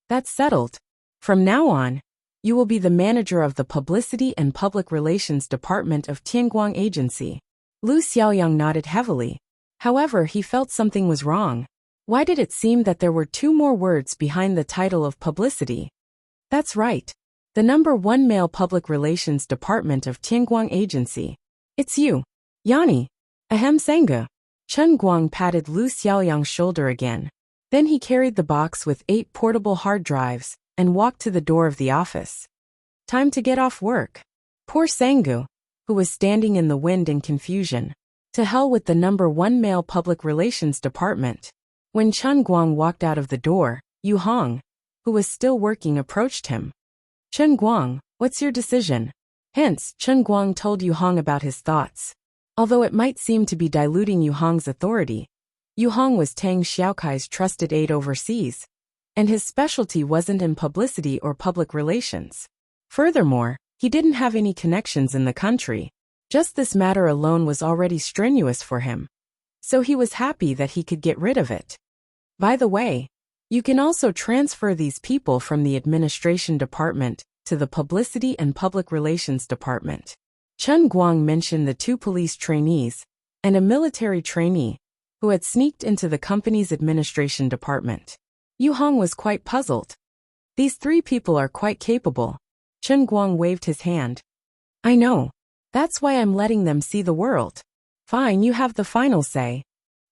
That's settled. From now on, you will be the manager of the Publicity and Public Relations Department of Tianguang Agency. Lu Xiaoyang nodded heavily. However, he felt something was wrong. Why did it seem that there were two more words behind the title of publicity? That's right. The number 1 male public relations department of Tianguang Agency. It's you. Yanni. Ahem Senga. Chen Guang patted Lu Xiaoyang's shoulder again. Then he carried the box with 8 portable hard drives and walked to the door of the office. Time to get off work. Poor Sangu, who was standing in the wind in confusion. To hell with the number 1 male public relations department. When Chen Guang walked out of the door, Yu Hong, who was still working, approached him. Chen Guang, what's your decision? Hence, Chen Guang told Yu Hong about his thoughts. Although it might seem to be diluting Yu Hong's authority, Yu Hong was Tang Xiaokai's trusted aide overseas, and his specialty wasn't in publicity or public relations. Furthermore, he didn't have any connections in the country. Just this matter alone was already strenuous for him. So he was happy that he could get rid of it. By the way, you can also transfer these people from the administration department to the publicity and public relations department. Chen Guang mentioned the 2 police trainees and a military trainee who had sneaked into the company's administration department. Yu Hong was quite puzzled. These 3 people are quite capable. Chen Guang waved his hand. I know. That's why I'm letting them see the world. Fine, you have the final say.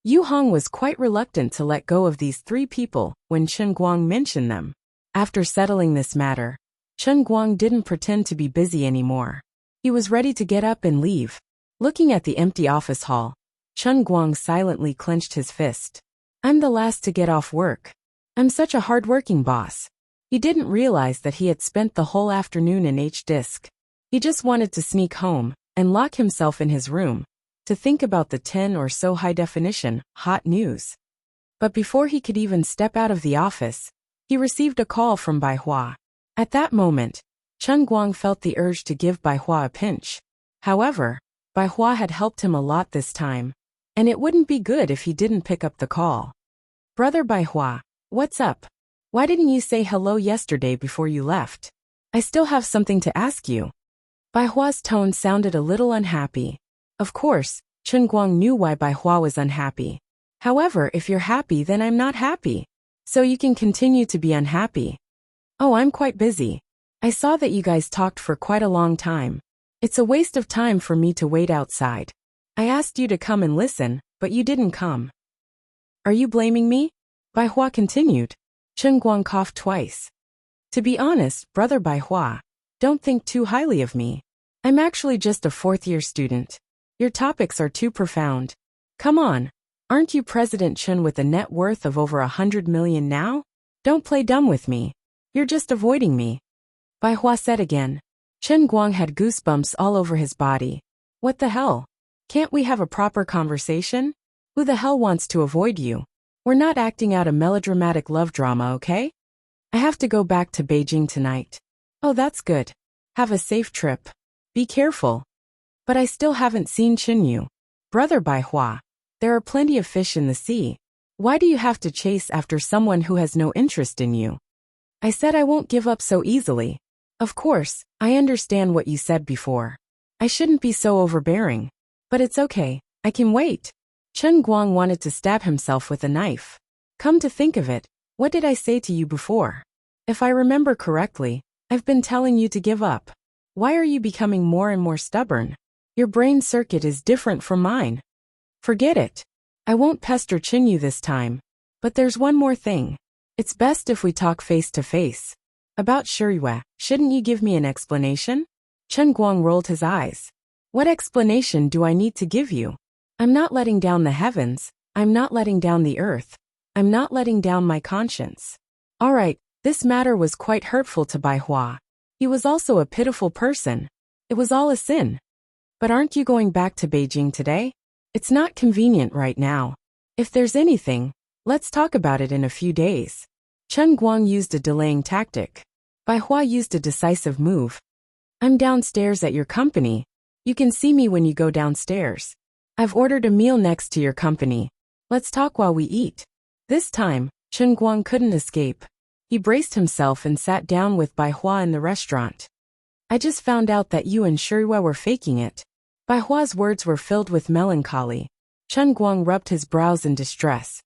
Yu Hong was quite reluctant to let go of these 3 people when Chen Guang mentioned them. After settling this matter, Chen Guang didn't pretend to be busy anymore. He was ready to get up and leave. Looking at the empty office hall, Chen Guang silently clenched his fist. I'm the last to get off work. I'm such a hard-working boss. He didn't realize that he had spent the whole afternoon in H-Disc. He just wanted to sneak home and lock himself in his room to think about the 10 or so high-definition, hot news. But before he could even step out of the office, he received a call from Bai Hua. At that moment, Chen Guang felt the urge to give Bai Hua a pinch. However, Bai Hua had helped him a lot this time, and it wouldn't be good if he didn't pick up the call. Brother Bai Hua, what's up? Why didn't you say hello yesterday before you left? I still have something to ask you. Bai Hua's tone sounded a little unhappy. Of course, Chen Guang knew why Bai Hua was unhappy. However, if you're happy, then I'm not happy. So you can continue to be unhappy. Oh, I'm quite busy. I saw that you guys talked for quite a long time. It's a waste of time for me to wait outside. I asked you to come and listen, but you didn't come. Are you blaming me? Bai Hua continued. Chen Guang coughed twice. To be honest, brother Bai Hua, don't think too highly of me. I'm actually just a 4th-year student. Your topics are too profound. Come on, aren't you President Chen with a net worth of over 100 million now? Don't play dumb with me. You're just avoiding me. Bai Hua said again. Chen Guang had goosebumps all over his body. What the hell? Can't we have a proper conversation? Who the hell wants to avoid you? We're not acting out a melodramatic love drama, okay? I have to go back to Beijing tonight. Oh, that's good. Have a safe trip. Be careful. But I still haven't seen Chinyu. Brother Bai Hua, there are plenty of fish in the sea. Why do you have to chase after someone who has no interest in you? I said I won't give up so easily. Of course, I understand what you said before. I shouldn't be so overbearing. But it's okay, I can wait. Chen Guang wanted to stab himself with a knife. Come to think of it, what did I say to you before? If I remember correctly, I've been telling you to give up. Why are you becoming more and more stubborn? Your brain circuit is different from mine. Forget it. I won't pester Chinyu this time. But there's one more thing. It's best if we talk face to face. About Shiryu, shouldn't you give me an explanation? Chen Guang rolled his eyes. What explanation do I need to give you? I'm not letting down the heavens, I'm not letting down the earth, I'm not letting down my conscience. All right, this matter was quite hurtful to Bai Hua. He was also a pitiful person. It was all a sin. But aren't you going back to Beijing today? It's not convenient right now. If there's anything, let's talk about it in a few days. Chen Guang used a delaying tactic. Bai Hua used a decisive move. I'm downstairs at your company. You can see me when you go downstairs. I've ordered a meal next to your company. Let's talk while we eat. This time, Chen Guang couldn't escape. He braced himself and sat down with Bai Hua in the restaurant. I just found out that you and Shiryu were faking it. Bai Hua's words were filled with melancholy. Chen Guang rubbed his brows in distress.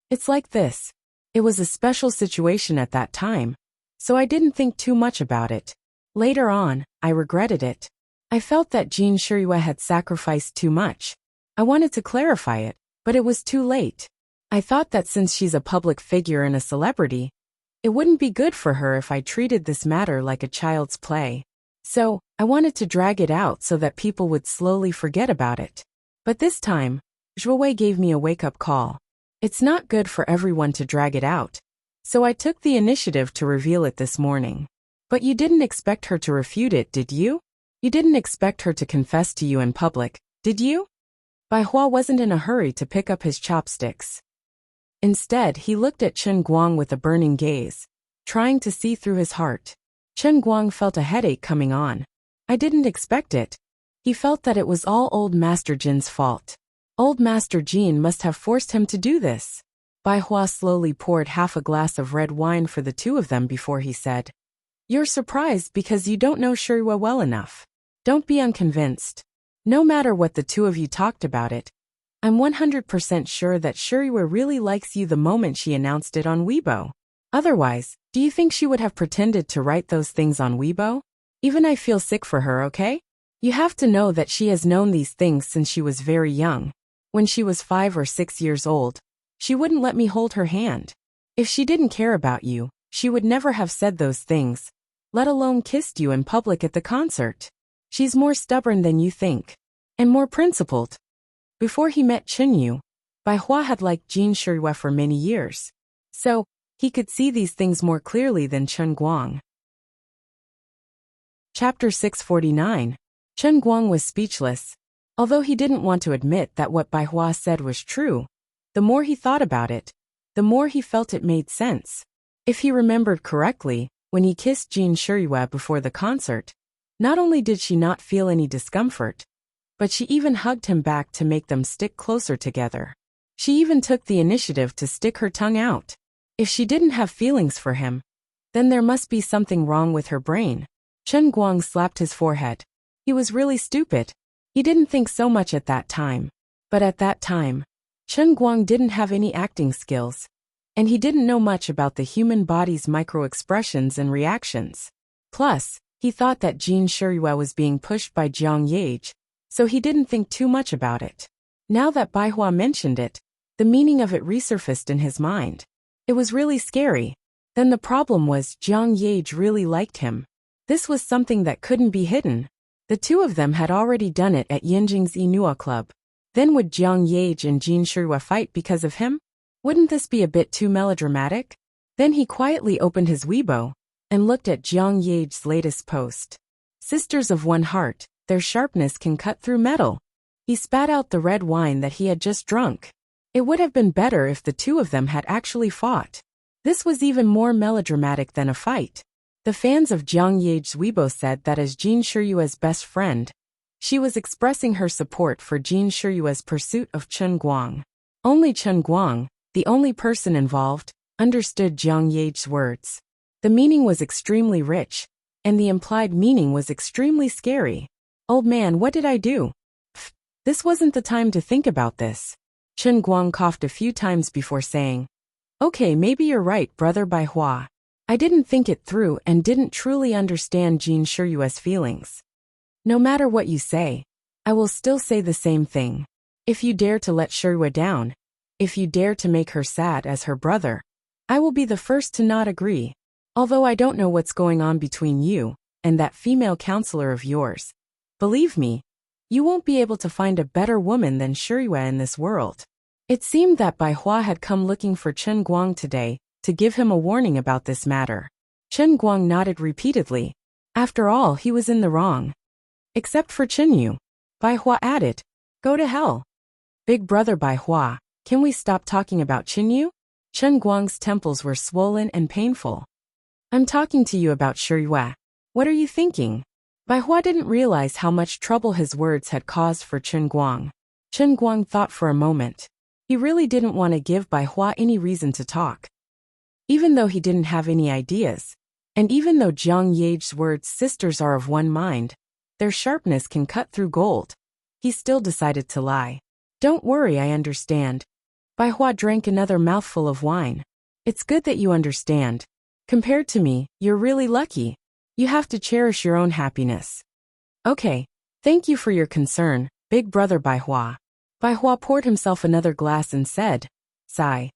It's like this. It was a special situation at that time, so I didn't think too much about it. Later on, I regretted it. I felt that Jean Shiryu had sacrificed too much. I wanted to clarify it, but it was too late. I thought that since she's a public figure and a celebrity, it wouldn't be good for her if I treated this matter like a child's play. So, I wanted to drag it out so that people would slowly forget about it. But this time, Zhuowei gave me a wake-up call. It's not good for everyone to drag it out. So I took the initiative to reveal it this morning. But you didn't expect her to refute it, did you? You didn't expect her to confess to you in public, did you? Bai Hua wasn't in a hurry to pick up his chopsticks. Instead, he looked at Chen Guang with a burning gaze, trying to see through his heart. Chen Guang felt a headache coming on. I didn't expect it. He felt that it was all old Master Jin's fault. Old Master Jin must have forced him to do this. Bai Hua slowly poured half a glass of red wine for the two of them before he said, You're surprised because you don't know Shiryu well enough. Don't be unconvinced. No matter what the two of you talked about it, I'm 100% sure that Shiryu really likes you the moment she announced it on Weibo. Otherwise, do you think she would have pretended to write those things on Weibo? Even I feel sick for her, okay? You have to know that she has known these things since she was very young. When she was 5 or 6 years old, she wouldn't let me hold her hand. If she didn't care about you, she would never have said those things, let alone kissed you in public at the concert. She's more stubborn than you think. And more principled. Before he met Chinyu, Bai Hua had liked Jean Shiryu for many years. So, he could see these things more clearly than Chen Guang. Chapter 649. Chen Guang was speechless. Although he didn't want to admit that what Bai Hua said was true, the more he thought about it, the more he felt it made sense. If he remembered correctly, when he kissed Jean Shiryu before the concert, not only did she not feel any discomfort, but she even hugged him back to make them stick closer together. She even took the initiative to stick her tongue out. If she didn't have feelings for him, then there must be something wrong with her brain. Chen Guang slapped his forehead. He was really stupid. He didn't think so much at that time. But at that time, Chen Guang didn't have any acting skills, and he didn't know much about the human body's micro-expressions and reactions. Plus, he thought that Jean Shiryu was being pushed by Jiang Yage, so he didn't think too much about it. Now that Bai Hua mentioned it, the meaning of it resurfaced in his mind. It was really scary. Then the problem was Jiang Yage really liked him. This was something that couldn't be hidden. The two of them had already done it at Yanjing's Inua Club. Then would Jiang Yage and Jean Shiryu fight because of him? Wouldn't this be a bit too melodramatic? Then he quietly opened his Weibo and looked at Jiang Yage's latest post. Sisters of one heart, their sharpness can cut through metal. He spat out the red wine that he had just drunk. It would have been better if the two of them had actually fought. This was even more melodramatic than a fight. The fans of Jiang Yage's Weibo said that as Jean Shiryu's best friend, she was expressing her support for Jean Shiryu's pursuit of Chen Guang. Only Chen Guang, the only person involved, understood Jiang Yage's words. The meaning was extremely rich, and the implied meaning was extremely scary. Old man, what did I do? Pfft, this wasn't the time to think about this. Chen Guang coughed a few times before saying, Okay, maybe you're right, brother Bai Hua. I didn't think it through and didn't truly understand Jin Shiyue's feelings. No matter what you say, I will still say the same thing. If you dare to let Shiyue down, if you dare to make her sad as her brother, I will be the first to not agree. Although I don't know what's going on between you and that female counselor of yours. Believe me, you won't be able to find a better woman than Shiyue in this world. It seemed that Bai Hua had come looking for Chen Guang today to give him a warning about this matter. Chen Guang nodded repeatedly. After all, he was in the wrong. Except for Chen Yu. Bai Hua added, "Go to hell." Big brother Bai Hua, can we stop talking about Chen Yu? Chen Guang's temples were swollen and painful. I'm talking to you about Shiyue. What are you thinking? Bai Hua didn't realize how much trouble his words had caused for Chen Guang. Chen Guang thought for a moment. He really didn't want to give Bai Hua any reason to talk. Even though he didn't have any ideas, and even though Jiang Yage's words sisters are of one mind, their sharpness can cut through gold, he still decided to lie. Don't worry, I understand. Bai Hua drank another mouthful of wine. It's good that you understand. Compared to me, you're really lucky. You have to cherish your own happiness. Okay, thank you for your concern, big brother Bai Hua. Bai Hua poured himself another glass and said, "Sigh."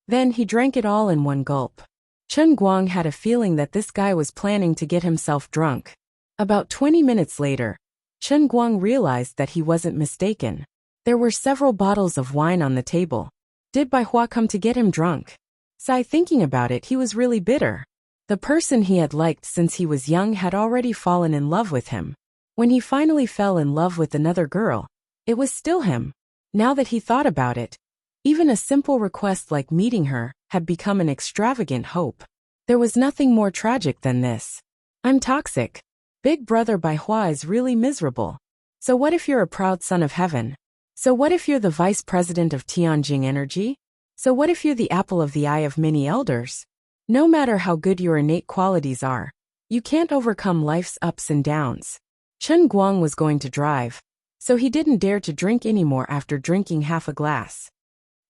Then he drank it all in one gulp. Chen Guang had a feeling that this guy was planning to get himself drunk. About 20 minutes later, Chen Guang realized that he wasn't mistaken. There were several bottles of wine on the table. Did Bai Hua come to get him drunk? Sigh, thinking about it, he was really bitter. The person he had liked since he was young had already fallen in love with him. When he finally fell in love with another girl, it was still him. Now that he thought about it, even a simple request like meeting her had become an extravagant hope. There was nothing more tragic than this. I'm toxic. Big brother Bai Hua is really miserable. So what if you're a proud son of heaven? So what if you're the vice president of Tianjing Energy? So what if you're the apple of the eye of many elders? No matter how good your innate qualities are, you can't overcome life's ups and downs. Chen Guang was going to drive, so he didn't dare to drink anymore after drinking half a glass.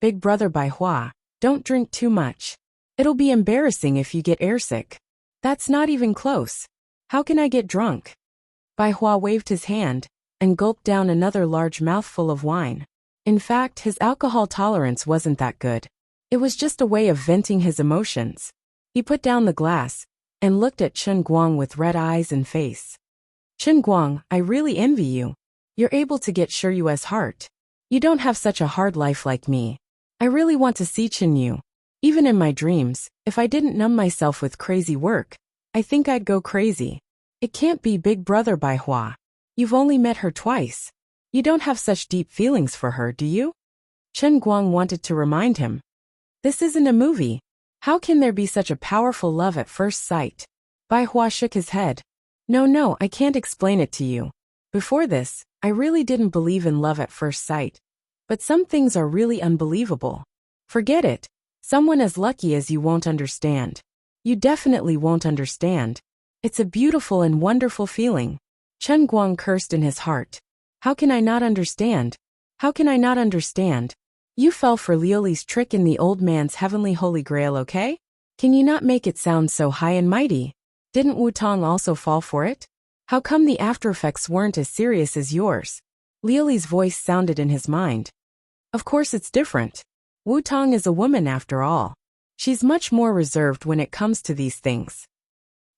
Big brother Bai Hua, don't drink too much. It'll be embarrassing if you get airsick. That's not even close. How can I get drunk? Bai Hua waved his hand and gulped down another large mouthful of wine. In fact, his alcohol tolerance wasn't that good. It was just a way of venting his emotions. He put down the glass and looked at Chen Guang with red eyes and face. Chen Guang, I really envy you. You're able to get Shiyue's heart. You don't have such a hard life like me. I really want to see Chen Yu. Even in my dreams, if I didn't numb myself with crazy work, I think I'd go crazy. It can't be big brother Bai Hua. You've only met her twice. You don't have such deep feelings for her, do you? Chen Guang wanted to remind him. This isn't a movie. How can there be such a powerful love at first sight? Bai Hua shook his head. No, I can't explain it to you. Before this, I really didn't believe in love at first sight. But some things are really unbelievable. Forget it. Someone as lucky as you won't understand. You definitely won't understand. It's a beautiful and wonderful feeling. Chen Guang cursed in his heart. How can I not understand? How can I not understand? You fell for Liuli's trick in the old man's heavenly holy grail, okay? Can you not make it sound so high and mighty? Didn't Wu Tong also fall for it? How come the after effects weren't as serious as yours? Liuli's voice sounded in his mind. Of course it's different. Wu Tong is a woman after all. She's much more reserved when it comes to these things.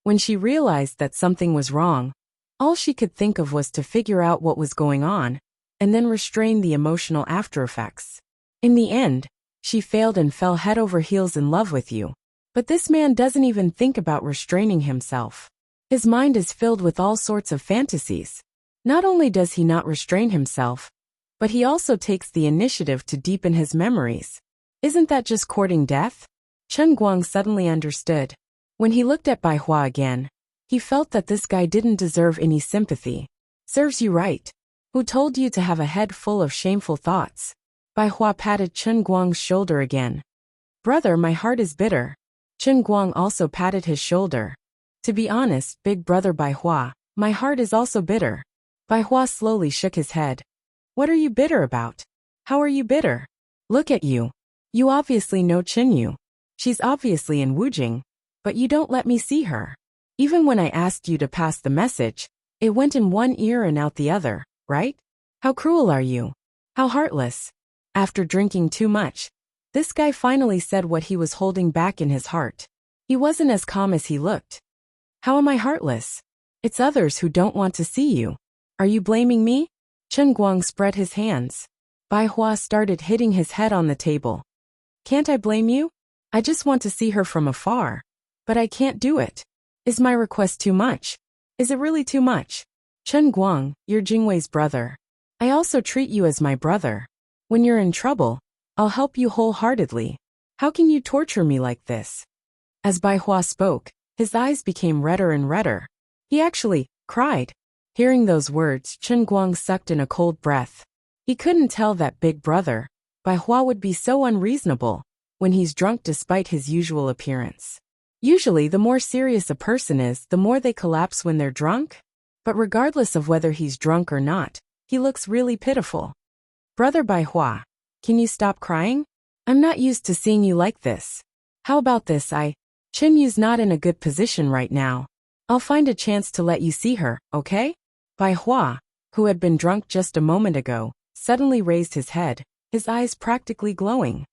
When she realized that something was wrong, all she could think of was to figure out what was going on, and then restrain the emotional after effects. In the end, she failed and fell head over heels in love with you. But this man doesn't even think about restraining himself. His mind is filled with all sorts of fantasies. Not only does he not restrain himself, but he also takes the initiative to deepen his memories. Isn't that just courting death? Chen Guang suddenly understood. When he looked at Bai Hua again, he felt that this guy didn't deserve any sympathy. Serves you right. Who told you to have a head full of shameful thoughts? Bai Hua patted Chen Guang's shoulder again. Brother, my heart is bitter. Chen Guang also patted his shoulder. To be honest, big brother Bai Hua, my heart is also bitter. Bai Hua slowly shook his head. What are you bitter about? How are you bitter? Look at you. You obviously know Chen Yu. She's obviously in Wujing, but you don't let me see her. Even when I asked you to pass the message, it went in one ear and out the other, right? How cruel are you? How heartless. After drinking too much, this guy finally said what he was holding back in his heart. He wasn't as calm as he looked. How am I heartless? It's others who don't want to see you. Are you blaming me? Chen Guang spread his hands. Bai Hua started hitting his head on the table. Can't I blame you? I just want to see her from afar. But I can't do it. Is my request too much? Is it really too much? Chen Guang, you're Jingwei's brother. I also treat you as my brother. When you're in trouble, I'll help you wholeheartedly. How can you torture me like this? As Bai Hua spoke, his eyes became redder and redder. He actually cried. Hearing those words, Chen Guang sucked in a cold breath. He couldn't tell that big brother, Bai Hua, would be so unreasonable when he's drunk despite his usual appearance. Usually, the more serious a person is, the more they collapse when they're drunk. But regardless of whether he's drunk or not, he looks really pitiful. Brother Bai Hua, can you stop crying? I'm not used to seeing you like this. How about this? Chen Yu's not in a good position right now. I'll find a chance to let you see her, okay? Bai Hua, who had been drunk just a moment ago, suddenly raised his head, his eyes practically glowing.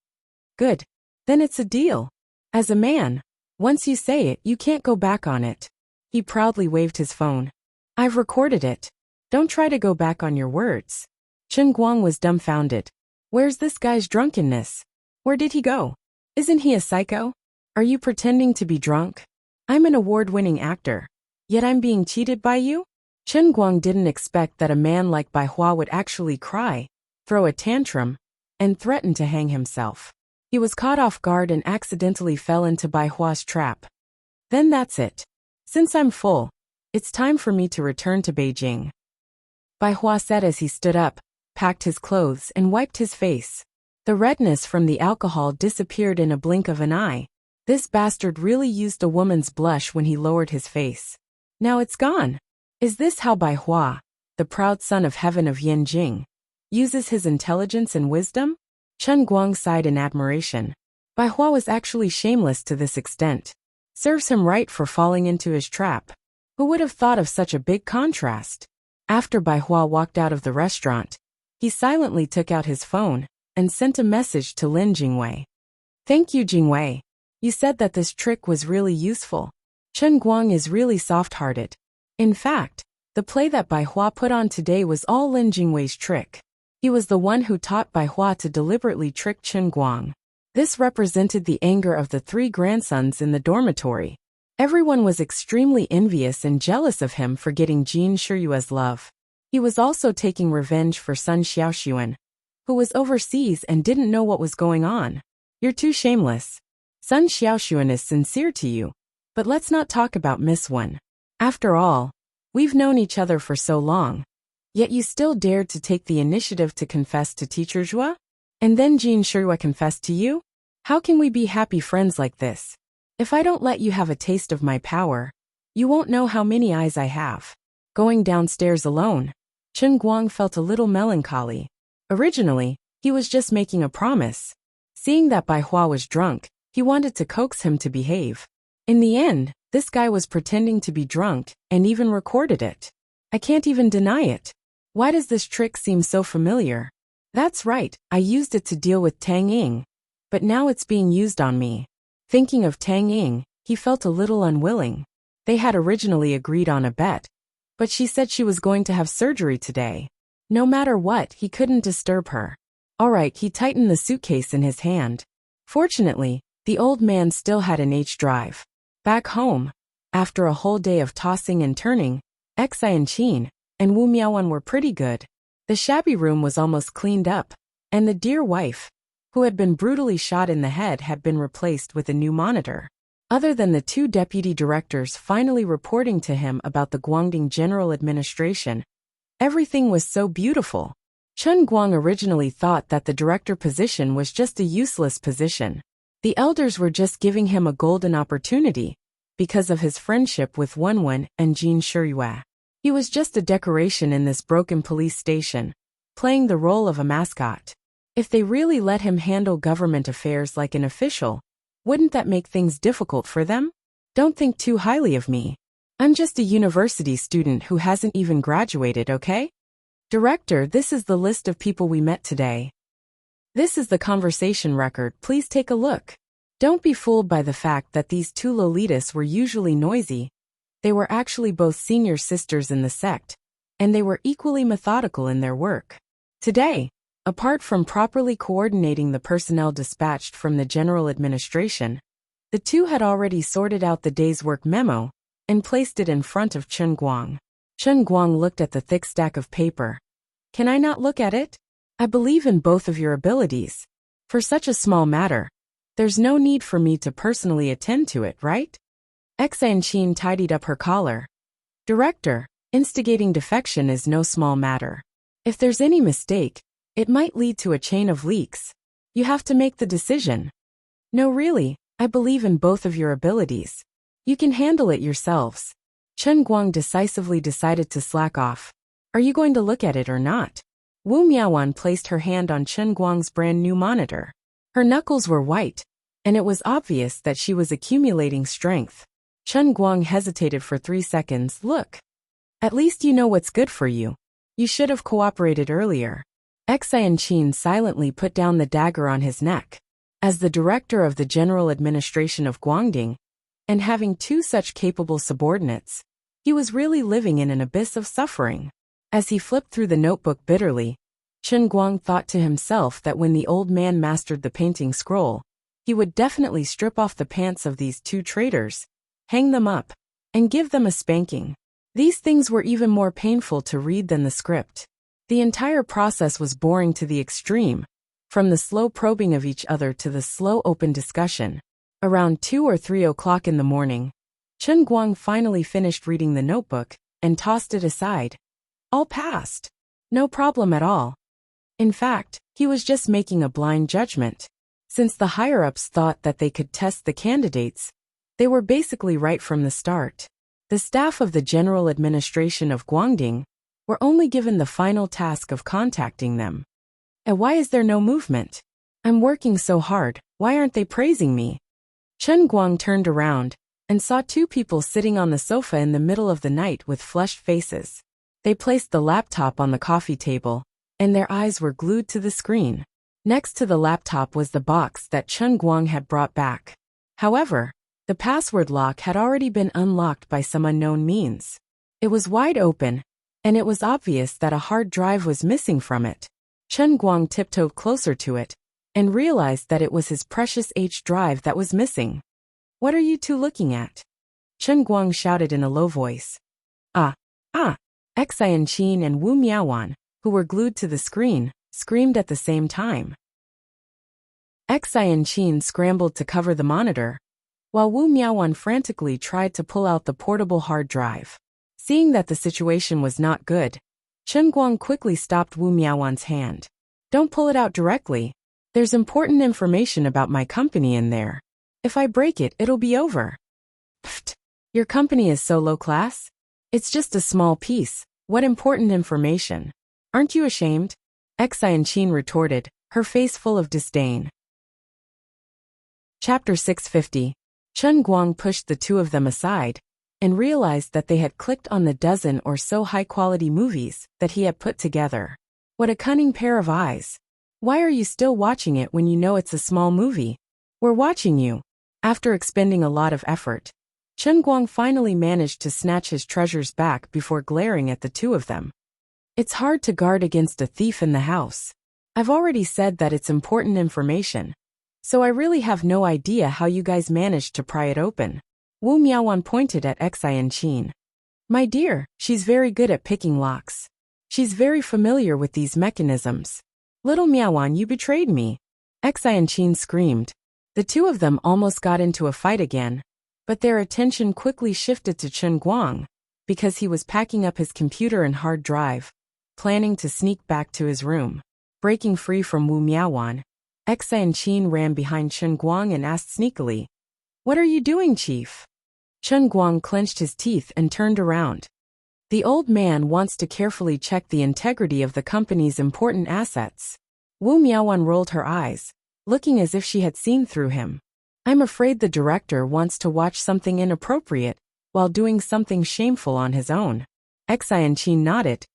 Good. Then it's a deal. As a man, once you say it, you can't go back on it. He proudly waved his phone. I've recorded it. Don't try to go back on your words. Chen Guang was dumbfounded. Where's this guy's drunkenness? Where did he go? Isn't he a psycho? Are you pretending to be drunk? I'm an award-winning actor. Yet I'm being cheated by you? Chen Guang didn't expect that a man like Bai Hua would actually cry, throw a tantrum, and threaten to hang himself. He was caught off guard and accidentally fell into Bai Hua's trap. Then that's it. Since I'm full, it's time for me to return to Beijing. Bai Hua said as he stood up, packed his clothes, and wiped his face. The redness from the alcohol disappeared in a blink of an eye. This bastard really used a woman's blush when he lowered his face. Now it's gone. Is this how Bai Hua, the proud son of heaven of Yanjing, uses his intelligence and wisdom? Chen Guang sighed in admiration. Bai Hua was actually shameless to this extent. Serves him right for falling into his trap. Who would have thought of such a big contrast? After Bai Hua walked out of the restaurant, he silently took out his phone and sent a message to Lin Jingwei. Thank you, Jingwei. You said that this trick was really useful. Chen Guang is really soft-hearted. In fact, the play that Bai Hua put on today was all Lin Jingwei's trick. He was the one who taught Bai Hua to deliberately trick Chen Guang. This represented the anger of the 3 grandsons in the dormitory. Everyone was extremely envious and jealous of him for getting Jin Shiyue's love. He was also taking revenge for Sun Xiaoxuan, who was overseas and didn't know what was going on. You're too shameless. Sun Xiaoxuan is sincere to you, but let's not talk about Miss Wen. After all, we've known each other for so long. Yet you still dared to take the initiative to confess to Teacher Zhua? And then Jin Shiyue confessed to you? How can we be happy friends like this? If I don't let you have a taste of my power, you won't know how many eyes I have. Going downstairs alone, Chen Guang felt a little melancholy. Originally, he was just making a promise. Seeing that Bai Hua was drunk, he wanted to coax him to behave. In the end, this guy was pretending to be drunk and even recorded it. I can't even deny it. Why does this trick seem so familiar? That's right, I used it to deal with Tang Ying. But now it's being used on me. Thinking of Tang Ying, he felt a little unwilling. They had originally agreed on a bet, but she said she was going to have surgery today. No matter what, he couldn't disturb her. Alright, he tightened the suitcase in his hand. Fortunately, the old man still had an H-drive. Back home, after a whole day of tossing and turning, Xi and Qin and Wu Miaowan were pretty good. The shabby room was almost cleaned up, and the dear wife, who had been brutally shot in the head, had been replaced with a new monitor. Other than the 2 deputy directors finally reporting to him about the Guangdong General Administration, everything was so beautiful. Chen Guang originally thought that the director position was just a useless position. The elders were just giving him a golden opportunity because of his friendship with Wenwen and Jin Shiyue. He was just a decoration in this broken police station, playing the role of a mascot. If they really let him handle government affairs like an official, Wouldn't that make things difficult for them? Don't think too highly of me. I'm just a university student who hasn't even graduated, okay? Director, this is the list of people we met today. This is the conversation record, please take a look. Don't be fooled by the fact that these two Lolitas were usually noisy. They were actually both senior sisters in the sect, and they were equally methodical in their work. Today, apart from properly coordinating the personnel dispatched from the general administration, the two had already sorted out the day's work memo and placed it in front of Chen Guang. Chen Guang looked at the thick stack of paper. Can I not look at it? I believe in both of your abilities. For such a small matter, there's no need for me to personally attend to it, right? Enchanting tidied up her collar. Director, instigating defection is no small matter. If there's any mistake, it might lead to a chain of leaks. You have to make the decision. No, really, I believe in both of your abilities. You can handle it yourselves. Chen Guang decisively decided to slack off. Are you going to look at it or not? Wu Miaowan placed her hand on Chen Guang's brand new monitor. Her knuckles were white, and it was obvious that she was accumulating strength. Chen Guang hesitated for 3 seconds. Look. At least you know what's good for you. You should have cooperated earlier. Enchanting silently put down the dagger on his neck. As the director of the general administration of Guangding, and having two such capable subordinates, he was really living in an abyss of suffering. As he flipped through the notebook bitterly, Chen Guang thought to himself that when the old man mastered the painting scroll, he would definitely strip off the pants of these two traitors, hang them up, and give them a spanking. These things were even more painful to read than the script. The entire process was boring to the extreme, from the slow probing of each other to the slow open discussion. Around 2 or 3 o'clock in the morning, Chen Guang finally finished reading the notebook and tossed it aside. All passed. No problem at all. In fact, he was just making a blind judgment. Since the higher-ups thought that they could test the candidates, they were basically right from the start. The staff of the general administration of Guangding were only given the final task of contacting them. And why is there no movement? I'm working so hard, why aren't they praising me? Chen Guang turned around and saw two people sitting on the sofa in the middle of the night with flushed faces. They placed the laptop on the coffee table, and their eyes were glued to the screen. Next to the laptop was the box that Chen Guang had brought back. However, the password lock had already been unlocked by some unknown means. It was wide open, and it was obvious that a hard drive was missing from it. Chen Guang tiptoed closer to it, and realized that it was his precious H drive that was missing. What are you two looking at? Chen Guang shouted in a low voice. Enchanting and Wu Miaowan, who were glued to the screen, screamed at the same time. Enchanting scrambled to cover the monitor, while Wu Miaowan frantically tried to pull out the portable hard drive. Seeing that the situation was not good, Chen Guang quickly stopped Wu Miaowan's hand. Don't pull it out directly. There's important information about my company in there. If I break it, it'll be over. Pfft! Your company is so low class? It's just a small piece. What important information? Aren't you ashamed? Enchanting retorted, her face full of disdain. Chapter 650. Chen Guang pushed the two of them aside, and realized that they had clicked on the dozen or so high-quality movies that he had put together. What a cunning pair of eyes. Why are you still watching it when you know it's a small movie? We're watching you. After expending a lot of effort, Chen Guang finally managed to snatch his treasures back before glaring at the two of them. It's hard to guard against a thief in the house. I've already said that it's important information, so I really have no idea how you guys managed to pry it open. Wu Miaowan pointed at Enchanting. My dear, she's very good at picking locks. She's very familiar with these mechanisms. Little Miaowan, you betrayed me. Enchanting screamed. The two of them almost got into a fight again, but their attention quickly shifted to Chen Guang, because he was packing up his computer and hard drive, planning to sneak back to his room. Breaking free from Wu Miaowan, Enchanting ran behind Chen Guang and asked sneakily, What are you doing, Chief? Chen Guang clenched his teeth and turned around. The old man wants to carefully check the integrity of the company's important assets. Wu Miaowan rolled her eyes, looking as if she had seen through him. I'm afraid the director wants to watch something inappropriate while doing something shameful on his own. Enchanting nodded.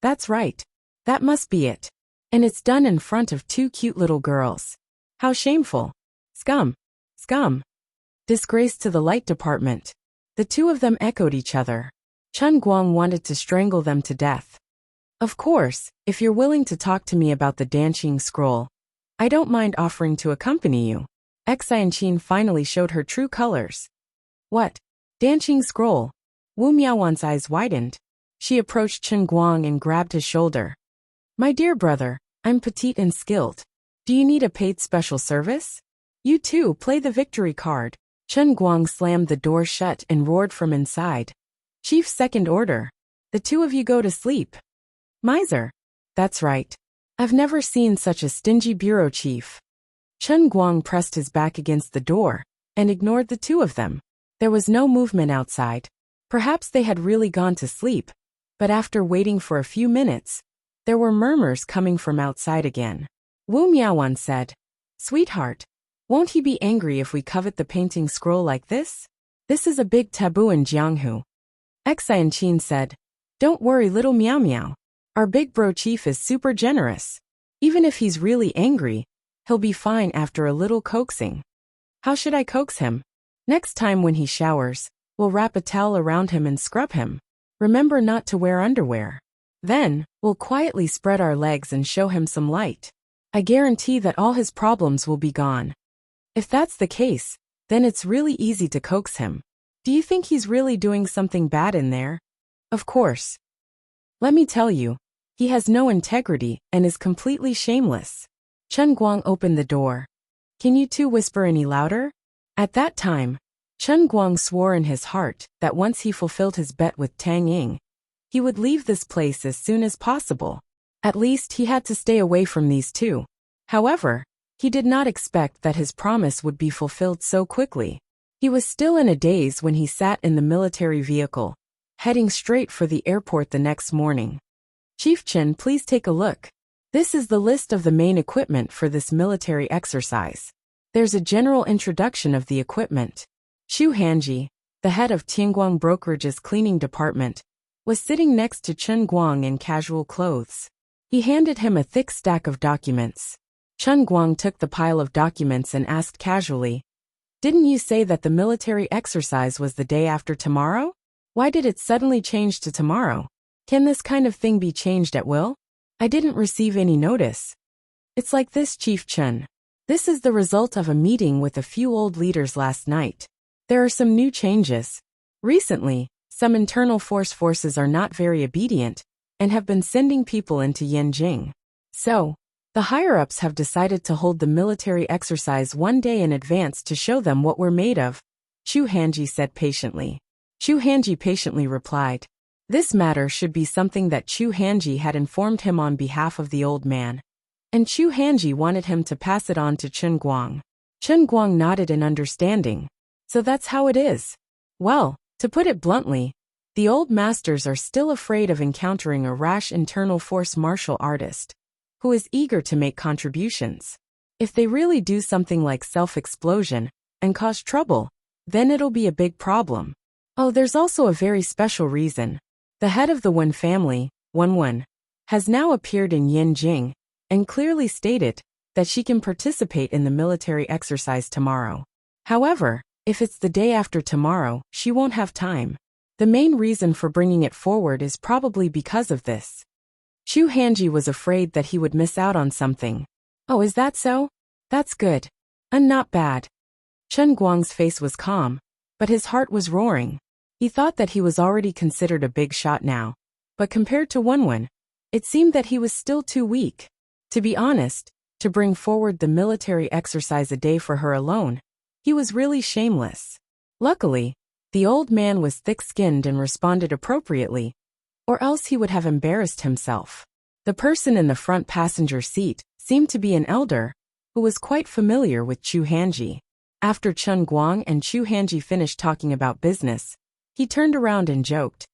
That's right. That must be it. And it's done in front of two cute little girls. How shameful. Scum. Scum. Disgrace to the light department. The two of them echoed each other. Chen Guang wanted to strangle them to death. Of course, if you're willing to talk to me about the dancing scroll, I don't mind offering to accompany you. Enchanting finally showed her true colors. What? Dancing scroll? Wu Miaowan's eyes widened. She approached Chen Guang and grabbed his shoulder. My dear brother, I'm petite and skilled. Do you need a paid special service? You too, play the victory card. Chen Guang slammed the door shut and roared from inside. Chief, second order. The two of you go to sleep. Miser. That's right. I've never seen such a stingy bureau chief. Chen Guang pressed his back against the door and ignored the two of them. There was no movement outside. Perhaps they had really gone to sleep, but after waiting for a few minutes, there were murmurs coming from outside again. Wu Miaowan said, Sweetheart, won't he be angry if we covet the painting scroll like this? This is a big taboo in Jianghu. Enchanting said, Don't worry, little Miao Miao. Our big bro chief is super generous. Even if he's really angry, he'll be fine after a little coaxing. How should I coax him? Next time when he showers, we'll wrap a towel around him and scrub him. Remember not to wear underwear. Then, we'll quietly spread our legs and show him some light. I guarantee that all his problems will be gone. If that's the case, then it's really easy to coax him. Do you think he's really doing something bad in there? Of course. Let me tell you, he has no integrity and is completely shameless. Chen Guang opened the door. Can you two whisper any louder? At that time, Chen Guang swore in his heart that once he fulfilled his bet with Tang Ying, he would leave this place as soon as possible. At least he had to stay away from these two. However, he did not expect that his promise would be fulfilled so quickly. He was still in a daze when he sat in the military vehicle, heading straight for the airport the next morning. Chief Chen, please take a look. This is the list of the main equipment for this military exercise. There's a general introduction of the equipment. Xu Hanji, the head of Tianguang Brokerage's cleaning department, was sitting next to Chen Guang in casual clothes. He handed him a thick stack of documents. Chen Guang took the pile of documents and asked casually, Didn't you say that the military exercise was the day after tomorrow? Why did it suddenly change to tomorrow? Can this kind of thing be changed at will? I didn't receive any notice. It's like this, Chief Chen. This is the result of a meeting with a few old leaders last night. There are some new changes. Recently, some internal forces are not very obedient and have been sending people into Yanjing. So, the higher-ups have decided to hold the military exercise one day in advance to show them what we're made of, Xu Hanji said patiently. Xu Hanji patiently replied. This matter should be something that Xu Hanji had informed him on behalf of the old man, and Xu Hanji wanted him to pass it on to Chen Guang. Chen Guang nodded in understanding. So that's how it is. Well, to put it bluntly, the old masters are still afraid of encountering a rash internal force martial artist who is eager to make contributions. If they really do something like self-explosion and cause trouble, then it'll be a big problem. Oh, there's also a very special reason. The head of the Wen family, Wen, has now appeared in Yanjing and clearly stated that she can participate in the military exercise tomorrow. However, if it's the day after tomorrow, she won't have time. The main reason for bringing it forward is probably because of this. Xu Hanji was afraid that he would miss out on something. Oh, is that so? That's good. And not bad. Chen Guang's face was calm, but his heart was roaring. He thought that he was already considered a big shot now, but compared to Wen, it seemed that he was still too weak. To be honest, to bring forward the military exercise a day for her alone, he was really shameless. Luckily, the old man was thick-skinned and responded appropriately, or else he would have embarrassed himself. The person in the front passenger seat seemed to be an elder, who was quite familiar with Xu Hanji. After Chen Guang and Xu Hanji finished talking about business, he turned around and joked.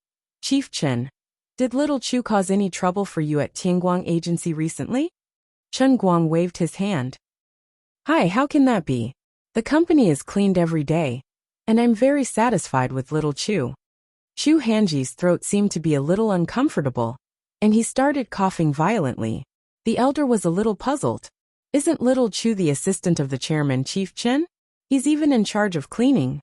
Chief Chen, did little Chu cause any trouble for you at Tianguang Agency recently? Chen Guang waved his hand. Hi, how can that be? The company is cleaned every day, and I'm very satisfied with little Chu. Chu Hanji's throat seemed to be a little uncomfortable, and he started coughing violently. The elder was a little puzzled. Isn't little Chu the assistant of the chairman, Chief Chen? He's even in charge of cleaning.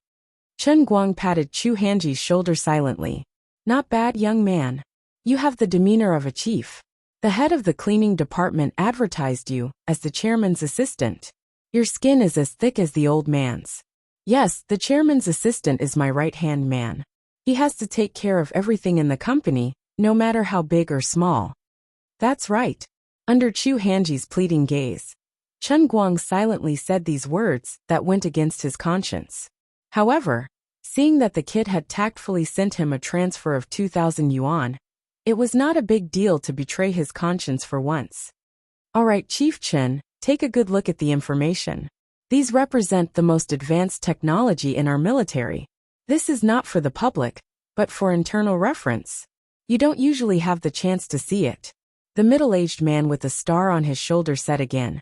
Chen Guang patted Chu Hanji's shoulder silently. Not bad, young man. You have the demeanor of a chief. The head of the cleaning department advertised you as the chairman's assistant. Your skin is as thick as the old man's. Yes, the chairman's assistant is my right-hand man. He has to take care of everything in the company, no matter how big or small. That's right. Under Chu Hanji's pleading gaze, Chen Guang silently said these words that went against his conscience. However, seeing that the kid had tactfully sent him a transfer of 2,000 yuan, it was not a big deal to betray his conscience for once. All right, Chief Chen, take a good look at the information. These represent the most advanced technology in our military. This is not for the public, but for internal reference. You don't usually have the chance to see it. The middle-aged man with a star on his shoulder said again.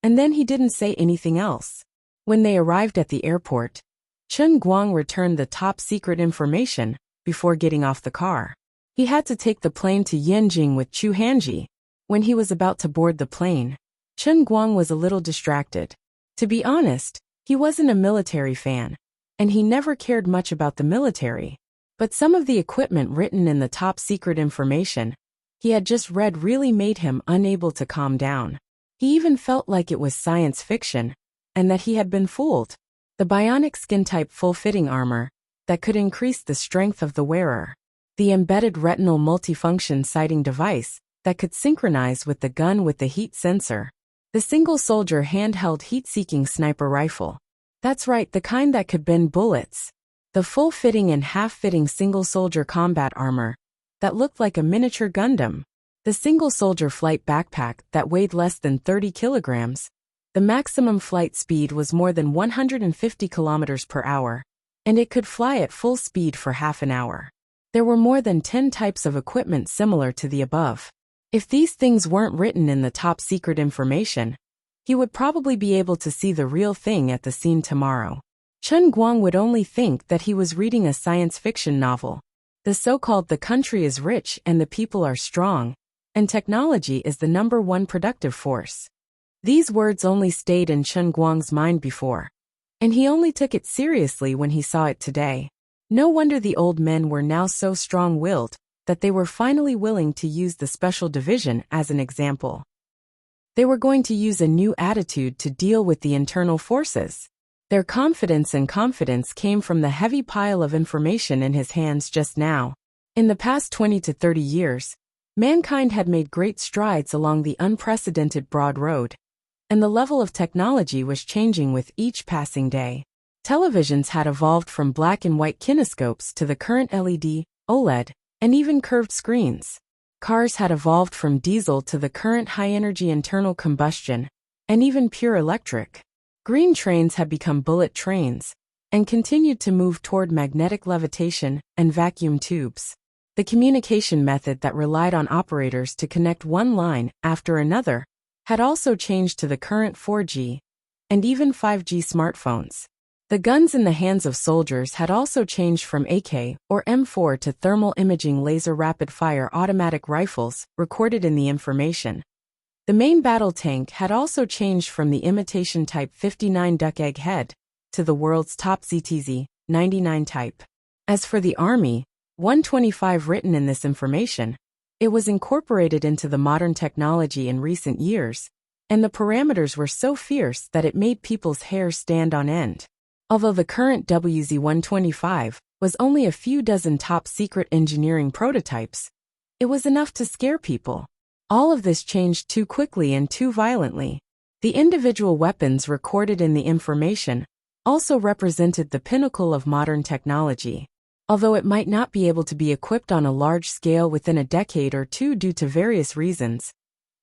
And then he didn't say anything else. When they arrived at the airport, Chen Guang returned the top-secret information before getting off the car. He had to take the plane to Yanjing with Chu Hanji. When he was about to board the plane, Chen Guang was a little distracted. To be honest, he wasn't a military fan, and he never cared much about the military. But some of the equipment written in the top-secret information he had just read really made him unable to calm down. He even felt like it was science fiction, and that he had been fooled. The bionic skin-type full-fitting armor that could increase the strength of the wearer. The embedded retinal multifunction sighting device that could synchronize with the gun with the heat sensor. The single-soldier handheld heat-seeking sniper rifle. That's right, the kind that could bend bullets. The full-fitting and half-fitting single-soldier combat armor that looked like a miniature Gundam. The single-soldier flight backpack that weighed less than 30 kilograms. The maximum flight speed was more than 150 kilometers per hour, and it could fly at full speed for half an hour. There were more than 10 types of equipment similar to the above. If these things weren't written in the top-secret information, he would probably be able to see the real thing at the scene tomorrow. Chen Guang would only think that he was reading a science fiction novel. The so-called "the country is rich and the people are strong, and technology is the #1 productive force." These words only stayed in Chen Guang's mind before, and he only took it seriously when he saw it today. No wonder the old men were now so strong-willed that they were finally willing to use the special division as an example. They were going to use a new attitude to deal with the internal forces. Their confidence came from the heavy pile of information in his hands just now. In the past 20 to 30 years, mankind had made great strides along the unprecedented broad road, and the level of technology was changing with each passing day. Televisions had evolved from black and white kinescopes to the current LED, OLED, and even curved screens. Cars had evolved from diesel to the current high-energy internal combustion, and even pure electric. Green trains had become bullet trains, and continued to move toward magnetic levitation and vacuum tubes. The communication method that relied on operators to connect one line after another had also changed to the current 4G, and even 5G smartphones. The guns in the hands of soldiers had also changed from AK or M4 to thermal imaging laser rapid-fire automatic rifles recorded in the information. The main battle tank had also changed from the imitation Type 59 duck egg head to the world's top ZTZ-99 type. As for the Army, 125 written in this information, it was incorporated into the modern technology in recent years, and the parameters were so fierce that it made people's hair stand on end. Although the current WZ-125 was only a few dozen top-secret engineering prototypes, it was enough to scare people. All of this changed too quickly and too violently. The individual weapons recorded in the information also represented the pinnacle of modern technology. Although it might not be able to be equipped on a large scale within a decade or two due to various reasons,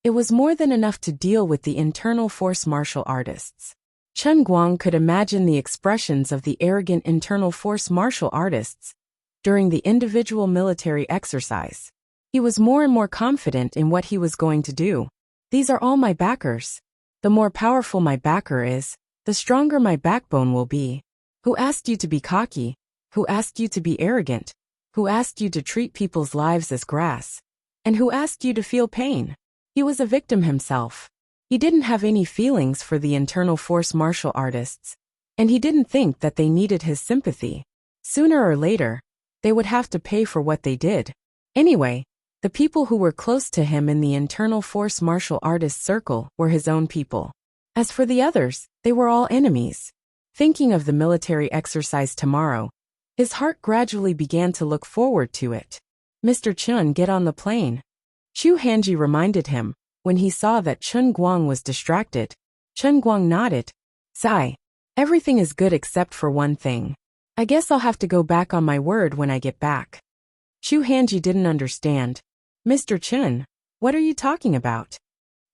it was more than enough to deal with the internal force martial artists. Chen Guang could imagine the expressions of the arrogant internal force martial artists during the individual military exercise. He was more and more confident in what he was going to do. These are all my backers. The more powerful my backer is, the stronger my backbone will be. Who asked you to be cocky? Who asked you to be arrogant? Who asked you to treat people's lives as grass? And who asked you to feel pain? He was a victim himself. He didn't have any feelings for the internal force martial artists, and he didn't think that they needed his sympathy. Sooner or later, they would have to pay for what they did. Anyway, the people who were close to him in the internal force martial artist circle were his own people. As for the others, they were all enemies. Thinking of the military exercise tomorrow, his heart gradually began to look forward to it. Mr. Chun, get on the plane. Chu Hanji reminded him, when he saw that Chun Guang was distracted. Chun Guang nodded. Sigh. Everything is good except for one thing. I guess I'll have to go back on my word when I get back. Chu Hanji didn't understand. Mr. Chun, what are you talking about?